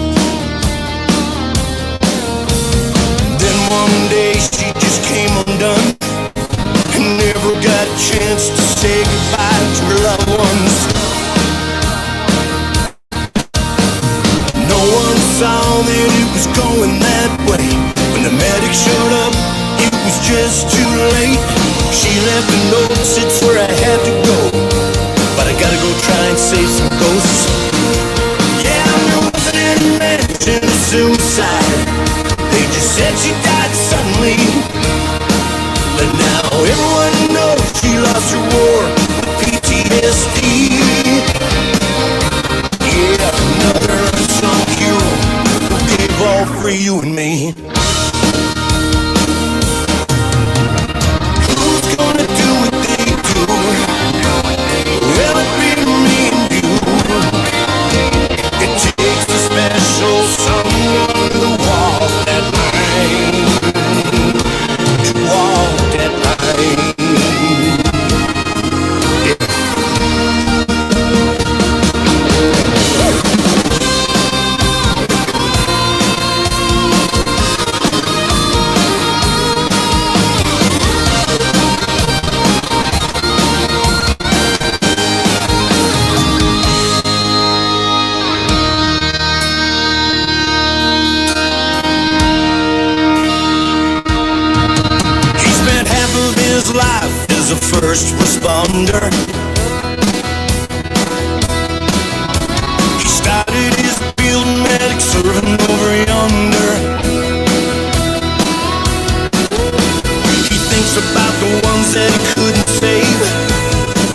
Then one day she just came undone and never got a chance to say goodbye to her loved ones. No one saw that it was going that way. When the medic showed up, it was just too late. She left a note, it's where I had to go, but I gotta go try and save some ghosts. Yeah, there wasn't any mention of suicide. They just said she died suddenly. But now everyone knows she lost her war with PTSD. Yeah, another unsung hero who gave all for you and me. Who's gonna do what they do? Will it be me and you? It takes a special someone to walk that line. To walk that line. Life as a first responder. He started his field medic serving over yonder. He thinks about the ones that he couldn't save,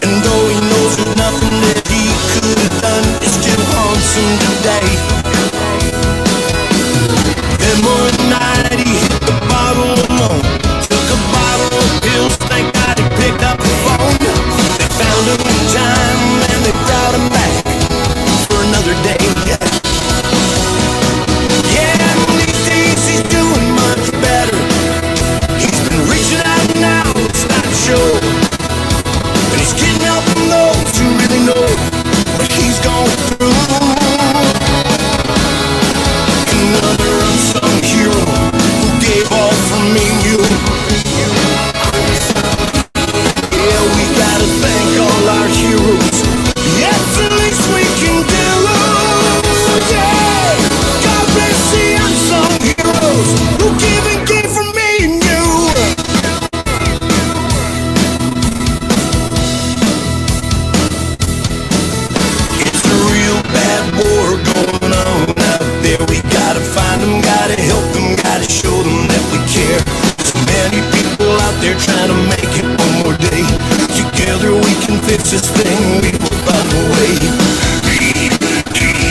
and though he knows there's nothing that he could have done, it still haunts him today. Then one night he hit the bottle alone. Took a bottle of pills, thank God he picked up the phone. They found him in time and they brought him back for another day. Yeah, these days he's doing much better. He's been reaching out now, it's not sure. And he's getting help from those who really know. closest thing, we will find a way. PTSD,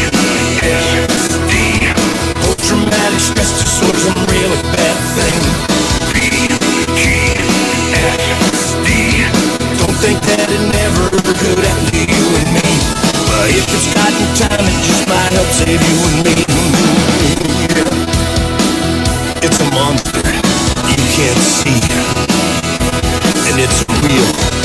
post-traumatic stress disorder's a really bad thing. PTSD, don't think that it never could happen to you and me, but if it's got in time, it just might help save you and me. It's a monster you can't see, and it's real.